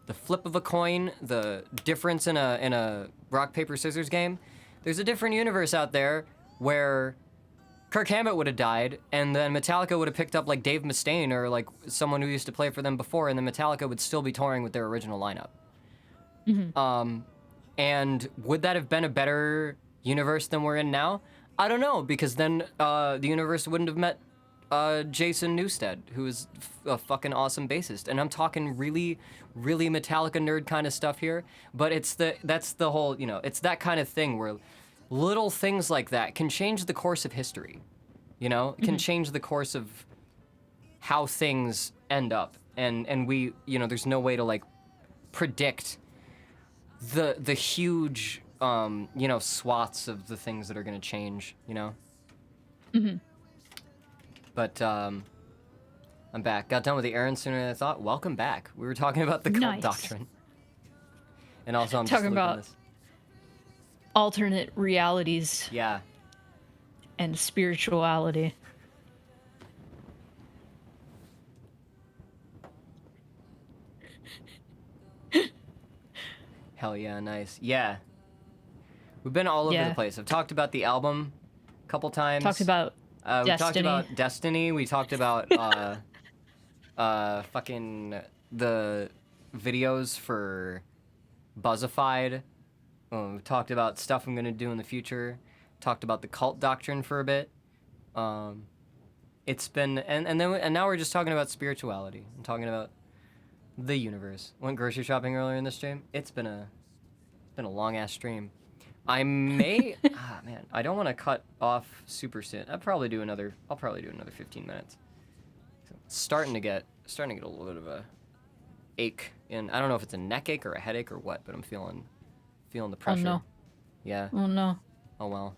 The flip of a coin, the difference in a rock, paper, scissors game. There's a different universe out there where Kirk Hammett would have died, and then Metallica would have picked up like Dave Mustaine or like someone who used to play for them before, and then Metallica would still be touring with their original lineup. And would that have been a better universe than we're in now? I don't know, because then the universe wouldn't have met Jason Newsted, who is a fucking awesome bassist. And I'm talking really, really Metallica nerd kind of stuff here, but that's the whole, you know, it's that kind of thing where little things like that can change the course of history, you know, can change the course of how things end up. And we, you know, there's no way to like predict the huge, you know, swaths of the things that are going to change, you know? But, I'm back. Got done with the errand sooner than I thought. Welcome back. We were talking about the cult Nice. doctrine. And also I'm Talking just about this. alternate realities Yeah. and spirituality. Hell yeah, nice. Yeah. We've been all over Yeah. the place. I've talked about the album a couple times. Talked about we talked Destiny. about Destiny. We talked about fucking the videos for Buzzified. We talked about stuff I'm gonna do in the future. Talked about the cult doctrine for a bit. It's been and now we're just talking about spirituality. I'm talking about the universe. Went grocery shopping earlier in this stream. It's been a long ass stream. I may man, I don't want to cut off super soon. I'll probably do another 15 minutes. It's starting to get a little bit of a ache in, I don't know if it's a neck ache or a headache or what, but I'm feeling the pressure. no. Yeah. Oh no. Oh well.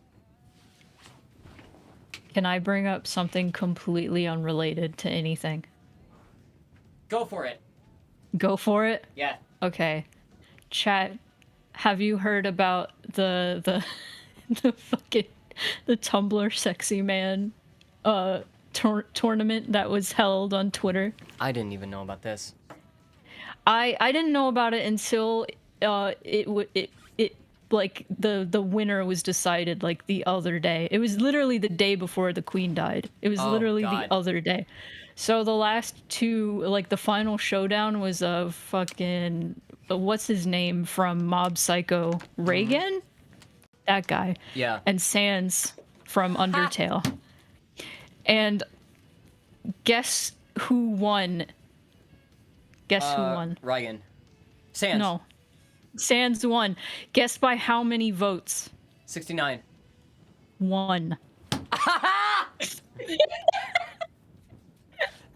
Can I bring up something completely unrelated to anything? Go for it. Go for it? Yeah. Okay. Chat, have you heard about the fucking the Tumblr sexy man tournament that was held on Twitter? I didn't even know about this. I didn't know about it until it like the winner was decided like the other day. It was literally the day before the Queen died. It was Oh, literally God. the other day. So the last two, like the final showdown was a fucking what's his name from Mob Psycho, Reagan, that guy, Yeah. and Sans from Undertale. And guess who won? Guess who won? Ryan. Sans. No. Sans won. Guess by how many votes? 69. One.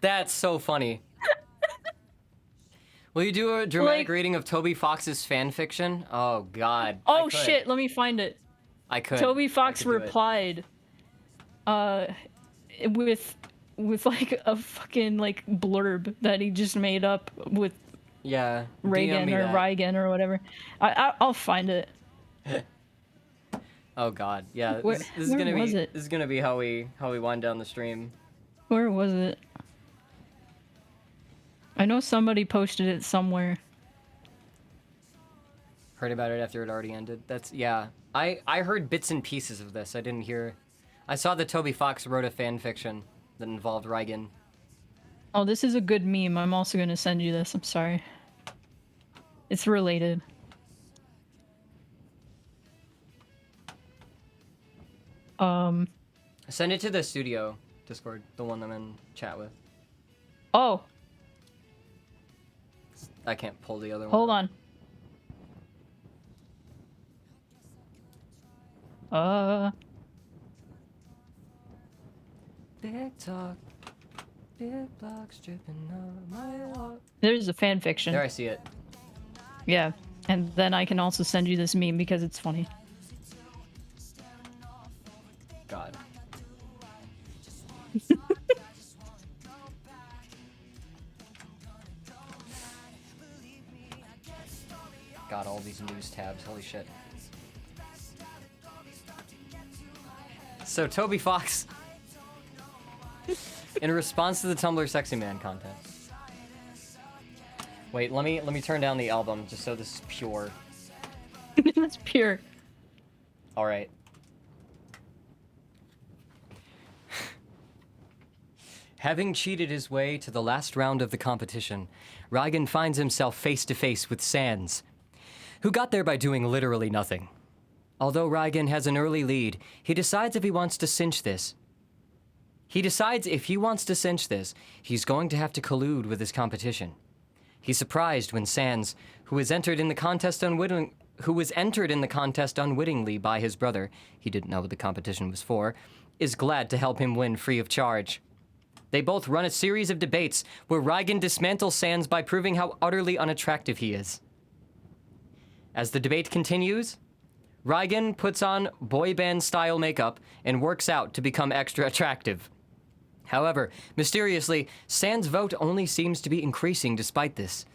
That's so funny. Will you do a dramatic Like- reading of Toby Fox's fan fiction? Oh God. I Oh could. shit, let me find it. I could. Toby I Fox could do it. replied with like a fucking like blurb that he just made up with Yeah. DM Reagan me or that. Reagan or whatever. I'll find it. Oh God, yeah. Where- This is where gonna was be it? this is gonna be how we wind down the stream. Where was it? I know somebody posted it somewhere. Heard about it after it already ended. That's yeah. I heard bits and pieces of this. I didn't hear. I saw that Toby Fox wrote a fan fiction that involved Reigen. Oh, this is a good meme. I'm also gonna send you this. I'm sorry. It's related. Send it to the studio Discord, the one I'm in chat with. Oh, I can't pull the other one. hold up. on. Big talk, big blocks dripping on my walk. There's a fan fiction. There, I see it. Yeah, and then I can also send you this meme because it's funny. God. God, all these news tabs. Holy shit. So Toby Fox, in response to the Tumblr Sexy Man contest. Wait, let me turn down the album just so this is pure. That's pure. All right. Having cheated his way to the last round of the competition, Reigen finds himself face to face with Sans, who got there by doing literally nothing. Although Reigen has an early lead, he decides if he wants to cinch this. He's going to have to collude with his competition. He's surprised when Sans, who was entered in the contest unwittingly by his brother, he didn't know what the competition was for, is glad to help him win free of charge. They both run a series of debates where Reigen dismantles Sans by proving how utterly unattractive he is. As the debate continues, Reigen puts on boy band style makeup and works out to become extra attractive. However, mysteriously, Sans' vote only seems to be increasing despite this.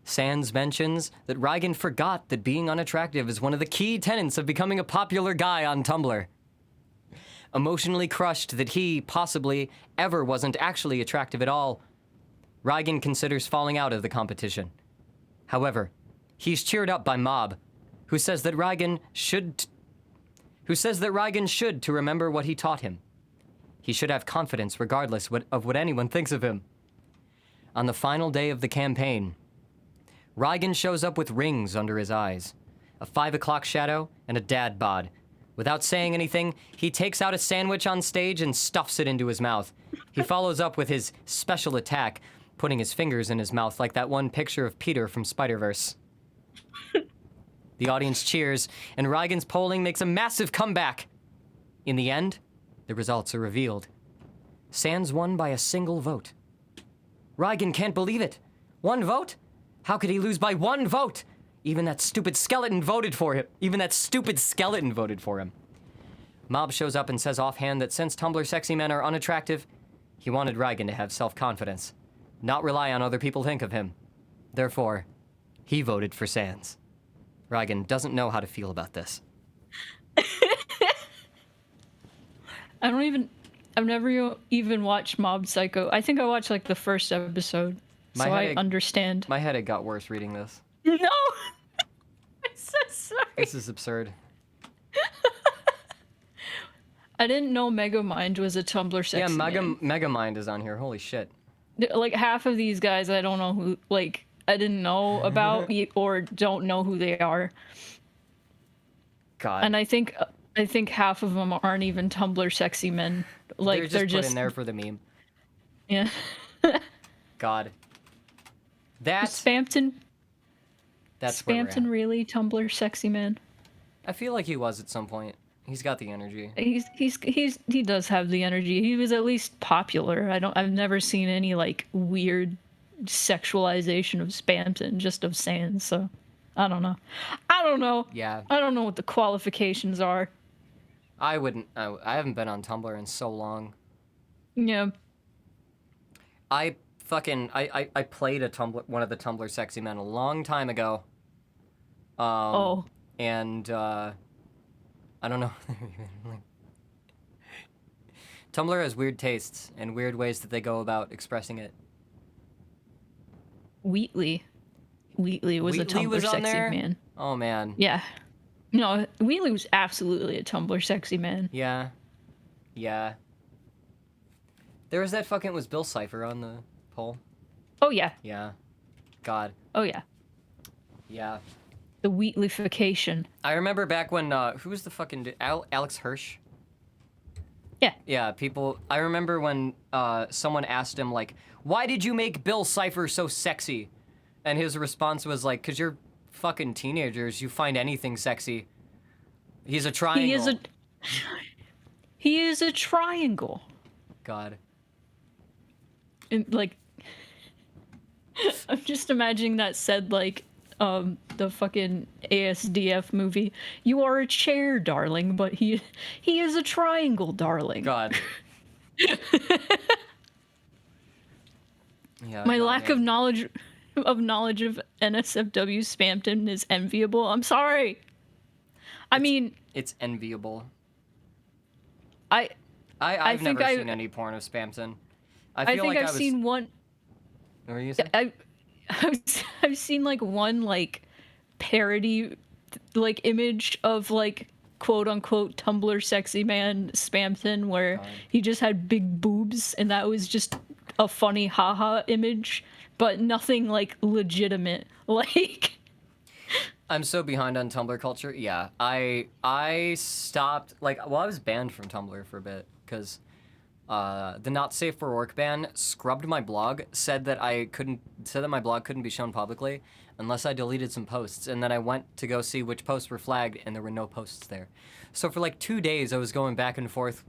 Sans mentions that Reigen forgot that being unattractive is one of the key tenets of becoming a popular guy on Tumblr. Emotionally crushed that he, possibly, ever wasn't actually attractive at all, Reigen considers falling out of the competition. However, he's cheered up by Mob, who says that Reigen should to remember what he taught him. He should have confidence regardless of what anyone thinks of him. On the final day of the campaign, Reigen shows up with rings under his eyes, a 5 o'clock shadow, and a dad bod. Without saying anything, he takes out a sandwich on stage and stuffs it into his mouth. He follows up with his special attack, putting his fingers in his mouth like that one picture of Peter from Spider-Verse. The audience cheers, and Reigen's polling makes a massive comeback. In the end, the results are revealed. Sans won by a single vote. Reigen can't believe it. 1 vote? How could he lose by 1 vote? Even that stupid skeleton voted for him. Mob shows up and says offhand that since Tumblr sexy men are unattractive, he wanted Reigen to have self-confidence, not rely on other people think of him. Therefore, he voted for Sans. Reigen doesn't know how to feel about this. I've never even watched Mob Psycho. I think I watched like the first episode, so I understand. My headache got worse reading this. No! I'm so sorry. This is absurd. I didn't know Megamind was a Tumblr sexy man. Megamind is on here. Holy shit. Like half of these guys I don't know who, like, I didn't know about or don't know who they are. God. And I think half of them aren't even Tumblr sexy men. Like they're just put in there for the meme. Yeah. God. Is Spampton where we're at. really Tumblr sexy man? I feel like he was at some point. He's got the energy. He does have the energy. He was at least popular. I've never seen any like weird sexualization of Spampton, just of Sans, so I don't know. Yeah. I don't know what the qualifications are. I haven't been on Tumblr in so long. Yeah. I played one of the Tumblr sexy men a long time ago. And I don't know. Tumblr has weird tastes and weird ways that they go about expressing it. Wheatley. Wheatley was a Wheatley Tumblr was on sexy there? man. Oh man. Yeah. No, Wheatley was absolutely a Tumblr sexy man. Yeah. Yeah. There was that fucking was Bill Cipher on the poll. Oh yeah. Yeah. God. Oh yeah. Yeah. The Wheatleyfication. I remember back when who was the fucking Alex Hirsch? Yeah. Yeah, people. I remember when someone asked him like, "Why did you make Bill Cipher so sexy?" And his response was like, "'Cause you're fucking teenagers. You find anything sexy. He's a triangle." He is a triangle. God. And, like, I'm just imagining that said like the fucking ASDF movie. You are a chair, darling, but he is a triangle, darling. God. Yeah. My God, lack man. of knowledge of NSFW Spamton is enviable. I'm sorry. I mean, It's enviable. I've I've think never I- seen any porn of Spamton. I feel think like I've I was. seen one. What were you saying? I've seen like one like parody like image of like quote unquote Tumblr sexy man Spamton where God. he just had big boobs and that was just a funny haha image, but nothing like legitimate. Like I'm so behind on Tumblr culture. Yeah, I stopped I was banned from Tumblr for a bit because the Not Safe for Work ban scrubbed my blog, said that my blog couldn't be shown publicly unless I deleted some posts, and then I went to go see which posts were flagged, and there were no posts there. So for like 2 days, I was going back and forth.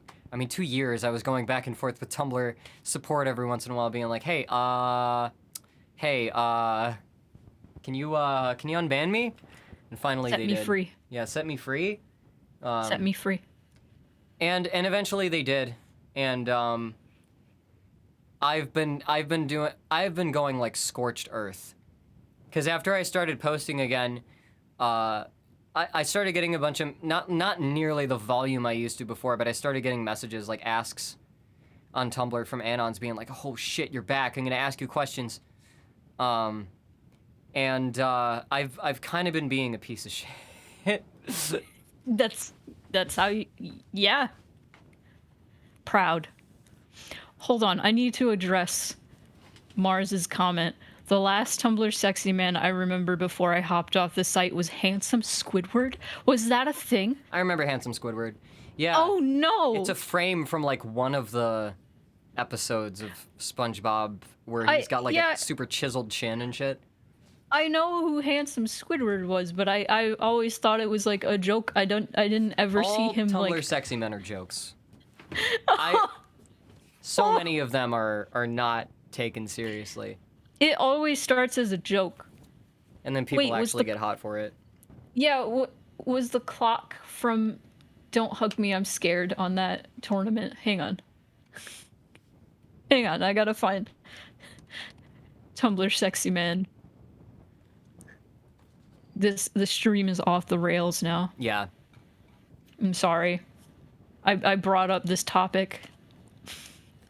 2 years, I was going back and forth with Tumblr support every once in a while, being like, hey, can you unban me? And finally set they me did. free. Yeah, set me free. Set me free. And eventually they did. And I've been going like scorched earth. Cuz after I started posting again, I started getting a bunch of not nearly the volume I used to before, but I started getting messages like asks on Tumblr from Anons being like, "Oh shit, you're back. I'm going to ask you questions." And I've kind of been being a piece of shit. That's how you, yeah. Proud. Hold on, I need to address Mars's comment. The last Tumblr sexy man I remember before I hopped off the site was Handsome Squidward. Was that a thing? I remember Handsome Squidward. Yeah. Oh no! It's a frame from like one of the episodes of SpongeBob where he's got like yeah. a super chiseled chin and shit. I know who Handsome Squidward was, but I always thought it was like a joke. I didn't ever All see him Tumblr like. sexy men are jokes. So many of them are not taken seriously, It always starts as a joke. and then people Wait, was actually the- get hot for it. Yeah, was the clock from Don't Hug Me, I'm Scared on that tournament? Hang on, I gotta find Tumblr sexy man. The stream is off the rails now. Yeah. I'm sorry. I brought up this topic.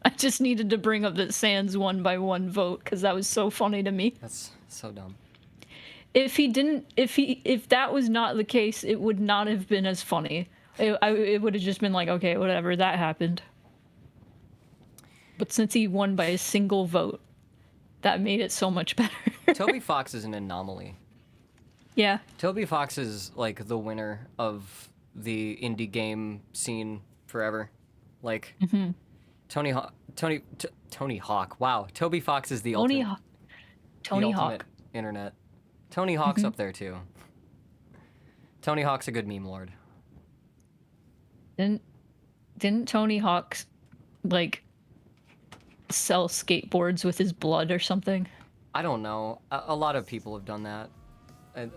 I just needed to bring up that Sans 1x1 vote because that was so funny to me. That's so dumb. If that was not the case, it would not have been as funny. It would have just been like, okay, whatever, that happened. But since he won by a single vote, that made it so much better. Toby Fox is an anomaly. Yeah. Toby Fox is like the winner of the indie game scene forever. Like Tony Hawk. Wow, Toby Fox is the Tony ultimate. Tony the ultimate Hawk. internet. Tony Hawk's up there too. Tony Hawk's a good meme lord. Didn't Tony Hawk like sell skateboards with his blood or something? I don't know. A lot of people have done that. And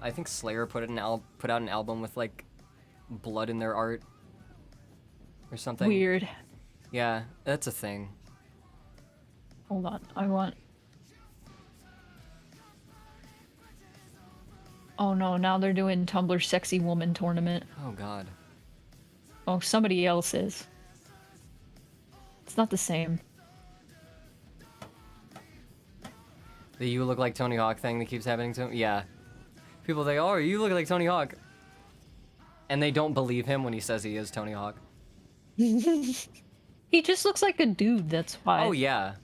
I think Slayer put out an album with like blood in their art or something. Weird. Yeah, that's a thing. Hold on, I want. Oh no, now they're doing Tumblr Sexy Woman tournament. Oh god. Oh, somebody else is. It's not the same. The "you look like Tony Hawk" thing that keeps happening to him. Yeah. People think, "Oh, you look like Tony Hawk," and they don't believe him when he says he is Tony Hawk. He just looks like a dude, that's why. Oh yeah.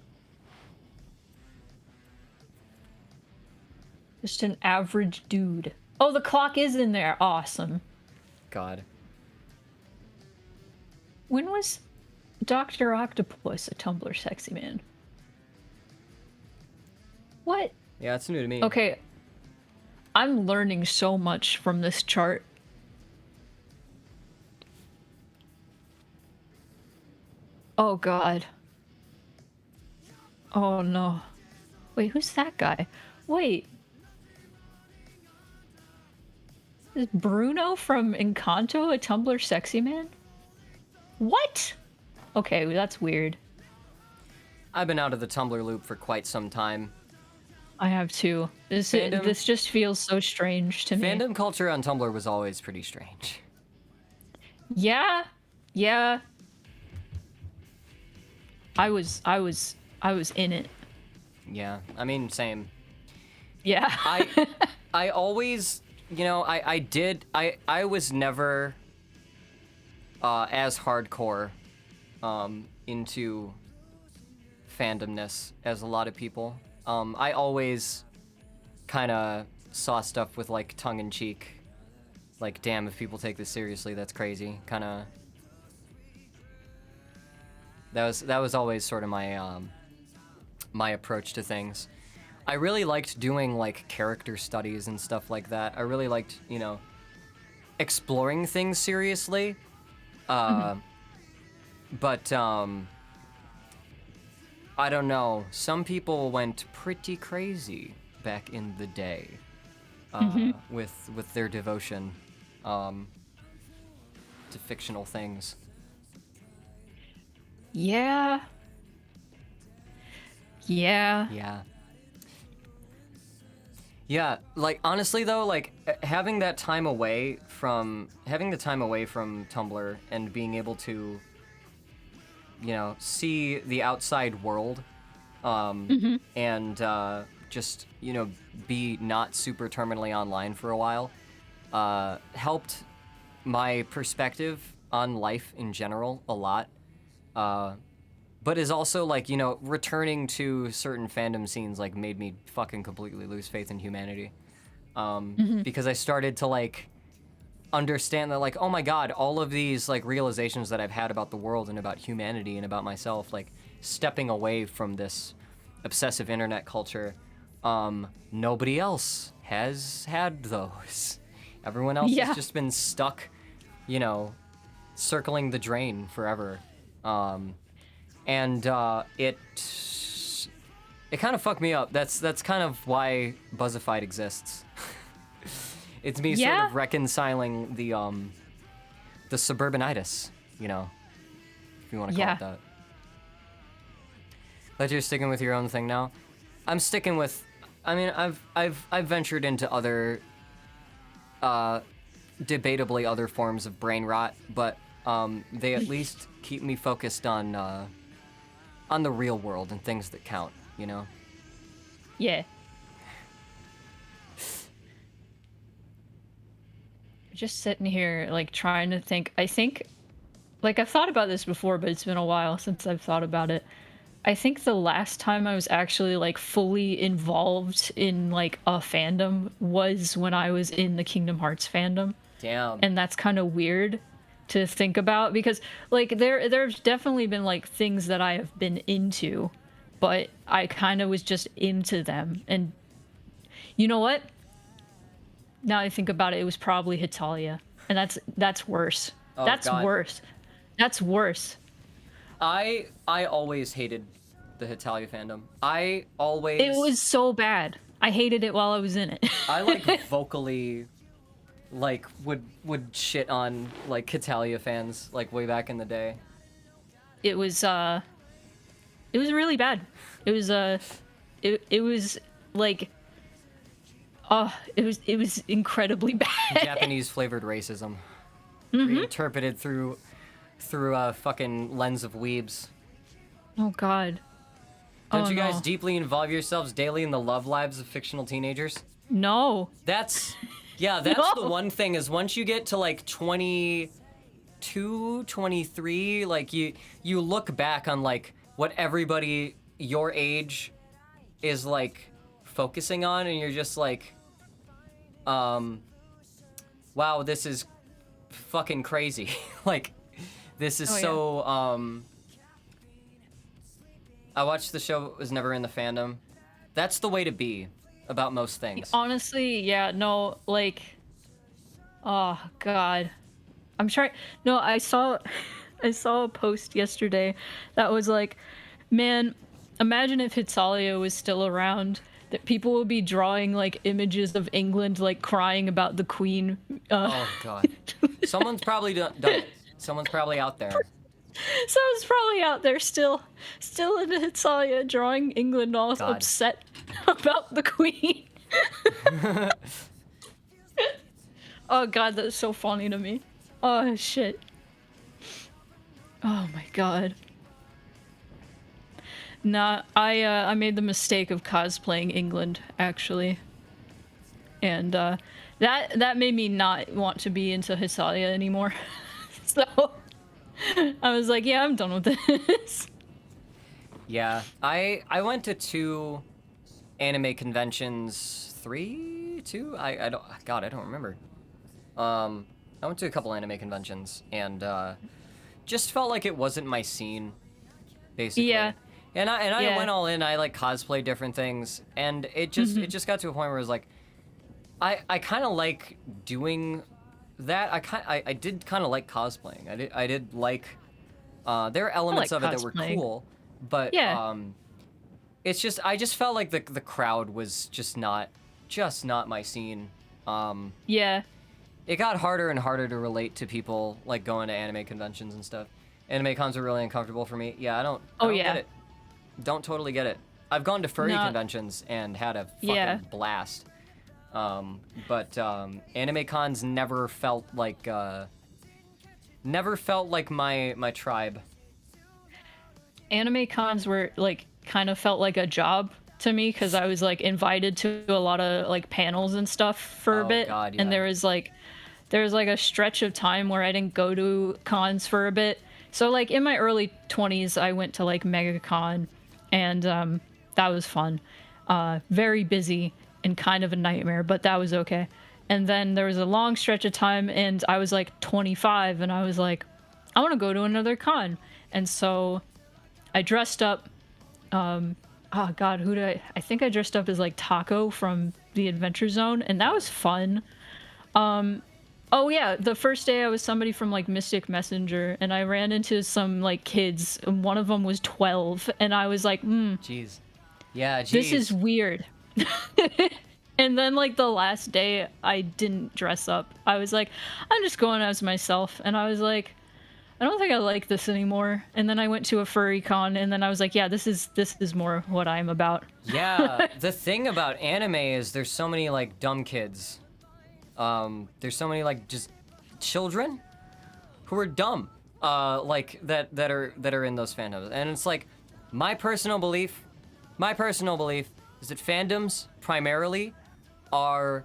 Just an average dude. Oh, the clock is in there. Awesome. God. When was Dr. Octopus a Tumblr sexy man? What? Yeah, it's new to me. Okay. I'm learning so much from this chart. Oh god. Oh no. Wait, who's that guy? Wait. Is Bruno from Encanto a Tumblr sexy man? What? Okay, that's weird. I've been out of the Tumblr loop for quite some time. I have too. This just feels so strange to me. Fandom culture on Tumblr was always pretty strange. Yeah. Yeah. I was in it. Yeah, I mean, same. Yeah. I always, you know, I was never as hardcore into fandomness as a lot of people. I always kind of saw stuff with like tongue-in-cheek, like, damn, if people take this seriously, that's crazy. Kind of. That was always sort of my my approach to things. I really liked doing like character studies and stuff like that. I really liked, you know, exploring things seriously. But I don't know. Some people went pretty crazy back in the day with their devotion to fictional things. Yeah. Yeah. Yeah. Yeah, like honestly though, like having the time away from Tumblr and being able to, you know, see the outside world, and just, you know, be not super terminally online for a while, helped my perspective on life in general a lot. But is also like, you know, returning to certain fandom scenes like made me fucking completely lose faith in humanity. Because I started to like understand that like, oh my god, all of these like realizations that I've had about the world and about humanity and about myself, like stepping away from this obsessive internet culture, nobody else has had those. Everyone else has just been stuck, you know, circling the drain forever. And it kind of fucked me up. That's kind of why Buzzified exists. It's me sort of reconciling the suburbanitis, you know, if you want to call it that. But you're sticking with your own thing now. I'm sticking with. I mean, I've ventured into other, debatably other forms of brain rot, but they at least keep me focused on the real world and things that count, you know? Yeah. Just sitting here, like, trying to think. I think, like, I've thought about this before, but it's been a while since I've thought about it. I think the last time I was actually, like, fully involved in, like, a fandom was when I was in the Kingdom Hearts fandom. Damn. And that's kind of weird to think about because, like, there's definitely been, like, things that I have been into, but I kind of was just into them. And you know what? Now I think about it, it was probably Hitalia, and that's worse. Oh, that's God. worse. That's worse. I always hated the Hitalia fandom. I always. It was so bad. I hated it while I was in it. I like vocally, like would shit on like Hitalia fans like way back in the day. It was really bad. It was it was like. It was incredibly bad. Japanese flavored racism, reinterpreted through through a fucking lens of weebs. Oh God. Don't Oh, you guys no. deeply involve yourselves daily in the love lives of fictional teenagers? No. That's the No. one thing is once you get to like 22, 23, like you look back on like what everybody your age is like focusing on and you're just like wow, this is fucking crazy. Like this is Oh, yeah. so I watched the show, was never in the fandom. That's the way to be about most things. Honestly, yeah, no, like, oh God, I'm trying. No, I saw a post yesterday that was like, man, imagine if Hitsalia was still around. That people would be drawing like images of England like crying about the Queen. Oh god. Someone's probably done it. Someone's probably out there. Someone's probably out there still in Hitsalia drawing England all God. upset about the Queen. Oh God, that's so funny to me. Oh shit. Oh my God. Nah, I made the mistake of cosplaying England actually, and that made me not want to be into Hisalia anymore. So I was like, yeah, I'm done with this. Yeah. I went to 2 anime conventions, 2? I don't remember. I went to a couple anime conventions and just felt like it wasn't my scene, basically. Yeah. And I Yeah. went all in. I like cosplay different things, and it just got to a point where it was like, I kind of like doing that. I did kind of like cosplaying. I did like. There are elements like of it that were cosplaying. cool, but Yeah. it's just I just felt like the crowd was just not my scene. Yeah. It got harder and harder to relate to people like going to anime conventions and stuff. Anime cons are really uncomfortable for me. Yeah, I don't yeah. get it. Don't totally get it. I've gone to furry No. conventions and had a fucking Yeah. blast. But anime cons never felt like my tribe. Anime cons were like kind of felt like a job to me because I was like invited to a lot of like panels and stuff for a Oh, bit, God, yeah. and there was like a stretch of time where I didn't go to cons for a bit. So like in my early 20s, I went to like MegaCon, and that was fun. Very busy and kind of a nightmare, but that was okay. And then there was a long stretch of time, and I was like 25, and I was like, I want to go to another con, and so I dressed up. Oh God, who did I think I dressed up as like Taco from the Adventure Zone, and that was fun. Oh yeah, the first day I was somebody from like Mystic Messenger, and I ran into some like kids, and one of them was 12, and I was like, Jeez. Yeah, jeez. this is weird. And then like the last day I didn't dress up. I was like, I'm just going as myself, and I was like, I don't think I like this anymore. And then I went to a furry con, and then I was like, yeah, this is more what I'm about. Yeah, the thing about anime is there's so many like dumb kids. There's so many like just children who are dumb, like that are in those fandoms, and it's like my personal belief is that fandoms primarily are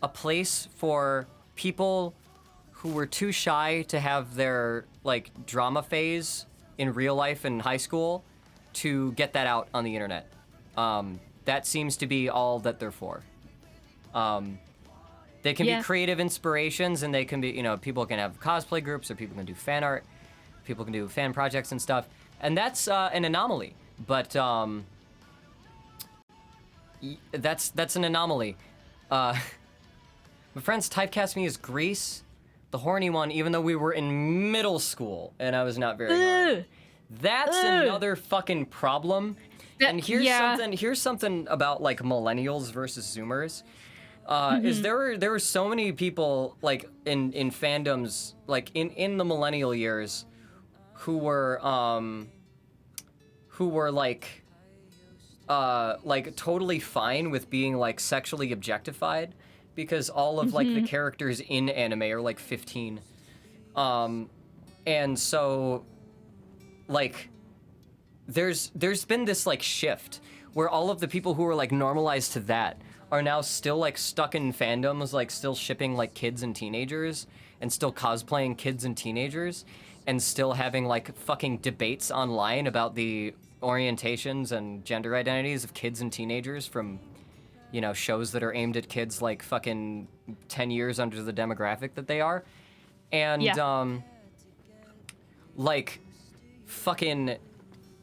a place for people who were too shy to have their like drama phase in real life in high school to get that out on the internet. That seems to be all that they're for. They can Yeah. be creative inspirations, and they can be, people can have cosplay groups, or people can do fan art, people can do fan projects and stuff, and that's an anomaly. But that's an anomaly. My friends typecast me as Grease, the horny one, even though we were in middle school and I was not very horny. Ugh. That's Ugh. another fucking problem. And here's yeah. something about like millennials versus Zoomers. Is there were so many people like in fandoms like in the millennial years who were like totally fine with being like sexually objectified because all of like the characters in anime are like 15. And so, like, there's been this like shift where all of the people who are like normalized to that are now still like stuck in fandoms, like still shipping like kids and teenagers and still cosplaying kids and teenagers and still having like fucking debates online about the orientations and gender identities of kids and teenagers from, you know, shows that are aimed at kids like fucking 10 years under the demographic that they are. And like fucking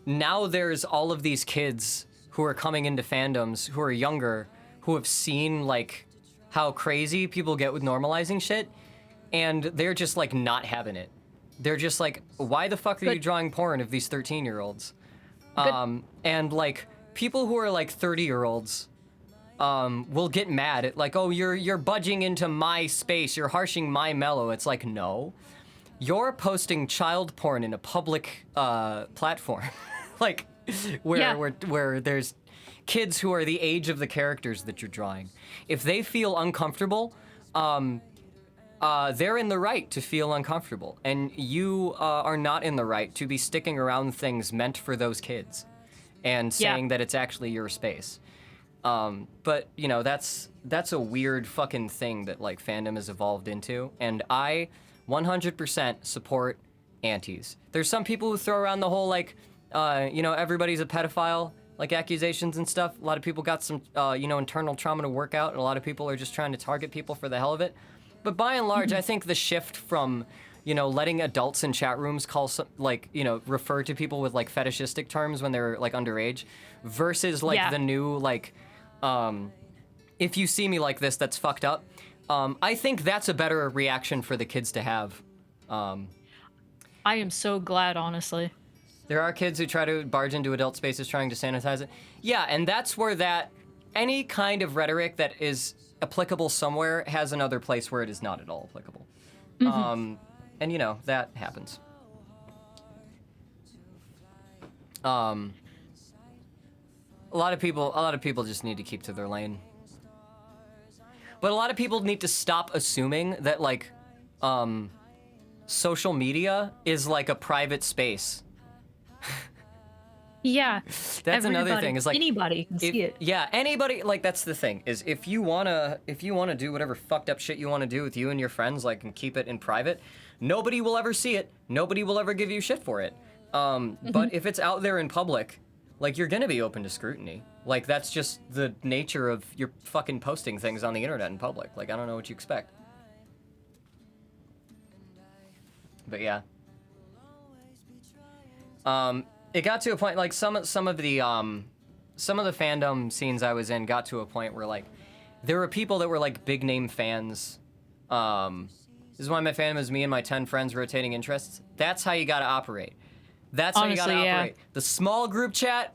now there's all of these kids who are coming into fandoms who are younger, who have seen like how crazy people get with normalizing shit, and they're just like not having it. They're just like, why the fuck are you drawing porn of these 13-year-olds? And like people who are like 30-year-olds will get mad at like, oh, you're budging into my space, you're harshing my mellow. It's like, no, you're posting child porn in a public platform, like where there's kids who are the age of the characters that you're drawing. If they feel uncomfortable, they're in the right to feel uncomfortable, and you are not in the right to be sticking around things meant for those kids and saying that it's actually your space. But you know, that's a weird fucking thing that like fandom has evolved into, and I 100% support antis. There's some people who throw around the whole like, you know, everybody's a pedophile like accusations and stuff. A lot of people got some, you know, internal trauma to work out, and a lot of people are just trying to target people for the hell of it. But by and large, I think the shift from, you know, letting adults in chat rooms call some, like, you know, refer to people with like fetishistic terms when they're like underage, versus like the new like, if you see me like this, that's fucked up. I think that's a better reaction for the kids to have. I am so glad, honestly. There are kids who try to barge into adult spaces trying to sanitize it. Yeah, and that's where that, any kind of rhetoric that is applicable somewhere has another place where it is not at all applicable. And you know, that happens. A lot of people just need to keep to their lane. But a lot of people need to stop assuming that like social media is like a private space. Yeah. That's another thing. Is like anybody can see it. Yeah, anybody. Like that's the thing. Is if you wanna do whatever fucked up shit you wanna do with you and your friends, like, and keep it in private, nobody will ever see it. Nobody will ever give you shit for it. But if it's out there in public, like, you're gonna be open to scrutiny. Like, that's just the nature of your fucking posting things on the internet in public. Like, I don't know what you expect. But yeah. It got to a point, like, some of the fandom scenes I was in got to a point where, like, there were people that were, like, big name fans. This is why my fandom is me and my 10 friends rotating interests. That's how you gotta operate. That's Honestly, how you gotta operate. yeah. The small group chat,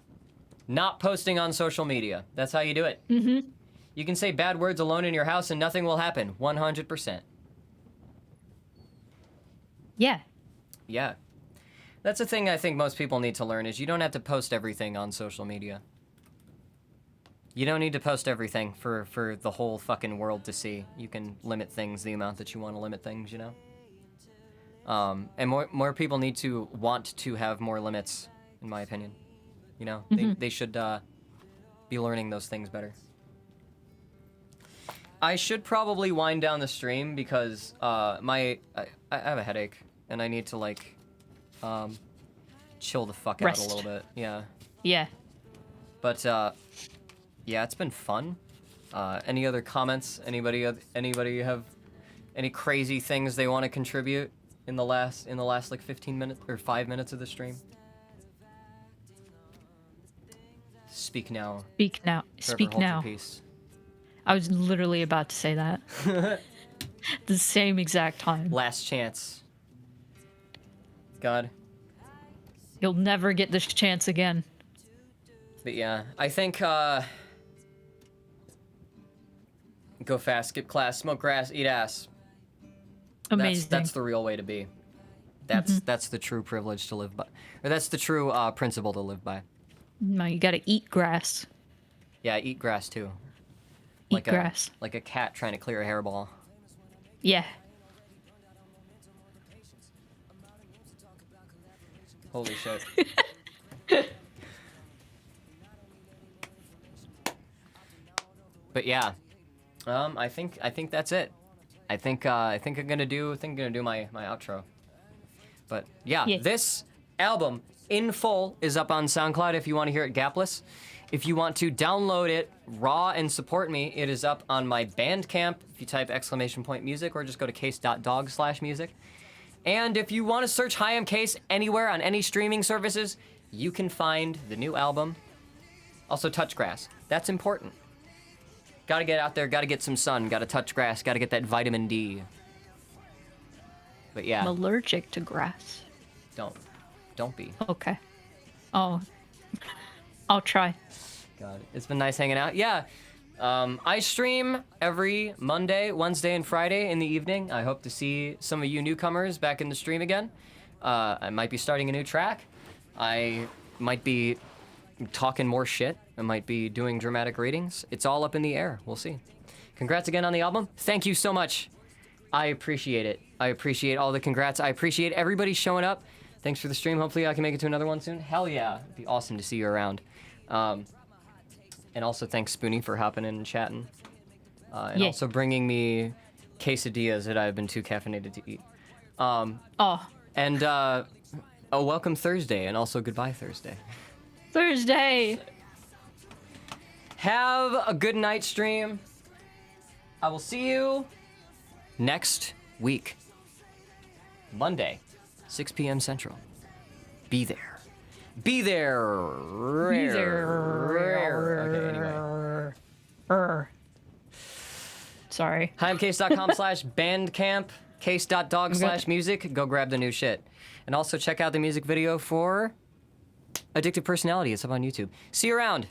not posting on social media. That's how you do it. You can say bad words alone in your house and nothing will happen. 100%. Yeah. Yeah. That's a thing I think most people need to learn, is you don't have to post everything on social media. You don't need to post everything for the whole fucking world to see. You can limit things the amount that you want to limit things, you know? And more people need to want to have more limits, in my opinion. You know, they should be learning those things better. I should probably wind down the stream because I have a headache and I need to like chill the fuck out Rest. a little bit. Yeah. Yeah. But yeah, it's been fun. Any other comments? Anybody have any crazy things they want to contribute in the last like 15 minutes or 5 minutes of the stream? Speak now. Speak now. Forever Speak hold your now. peace. I was literally about to say that. The same exact time. Last chance. God. You'll never get this chance again. But yeah, I think go fast, skip class, smoke grass, eat ass. Amazing. That's the real way to be. That's the true privilege to live by. Or that's the true principle to live by. No, you gotta eat grass. Yeah, eat grass too. Eat grass. Like a cat trying to clear a hairball. Yeah. Holy shit. But yeah, I think that's it. I think I'm gonna do my outro. But yeah, Yeah. this album in full is up on SoundCloud if you want to hear it gapless. If you want to download it raw and support me, it is up on my Bandcamp. If you type !music or just go to case.dog/music. And if you want to search Hi, I'm Case anywhere on any streaming services, you can find the new album. Also, touch grass. That's important. Gotta get out there, gotta get some sun, gotta touch grass, gotta get that vitamin D. But I'm yeah, allergic to grass. don't be. Okay. Oh. I'll try. God, it's been nice hanging out. Yeah, I stream every Monday, Wednesday, and Friday in the evening. I hope to see some of you newcomers back in the stream again. I might be starting a new track. I might be talking more shit. I might be doing dramatic readings. It's all up in the air. We'll see. Congrats again on the album. Thank you so much. I appreciate it. I appreciate all the congrats. I appreciate everybody showing up. Thanks for the stream. Hopefully I can make it to another one soon. Hell yeah. It'd be awesome to see you around. And also thanks Spoonie for hopping in and chatting. And Yeah. also bringing me quesadillas that I've been too caffeinated to eat. Oh. And a welcome Thursday and also goodbye Thursday. Thursday. Have a good night stream. I will see you next week. Monday, 6 p.m. Central. Be there. Be there. Be there. Okay, anyway. Sorry. HiMCase.com/bandcamp, case.dog/music. Go grab the new shit. And also check out the music video for Addictive Personality. It's up on YouTube. See you around.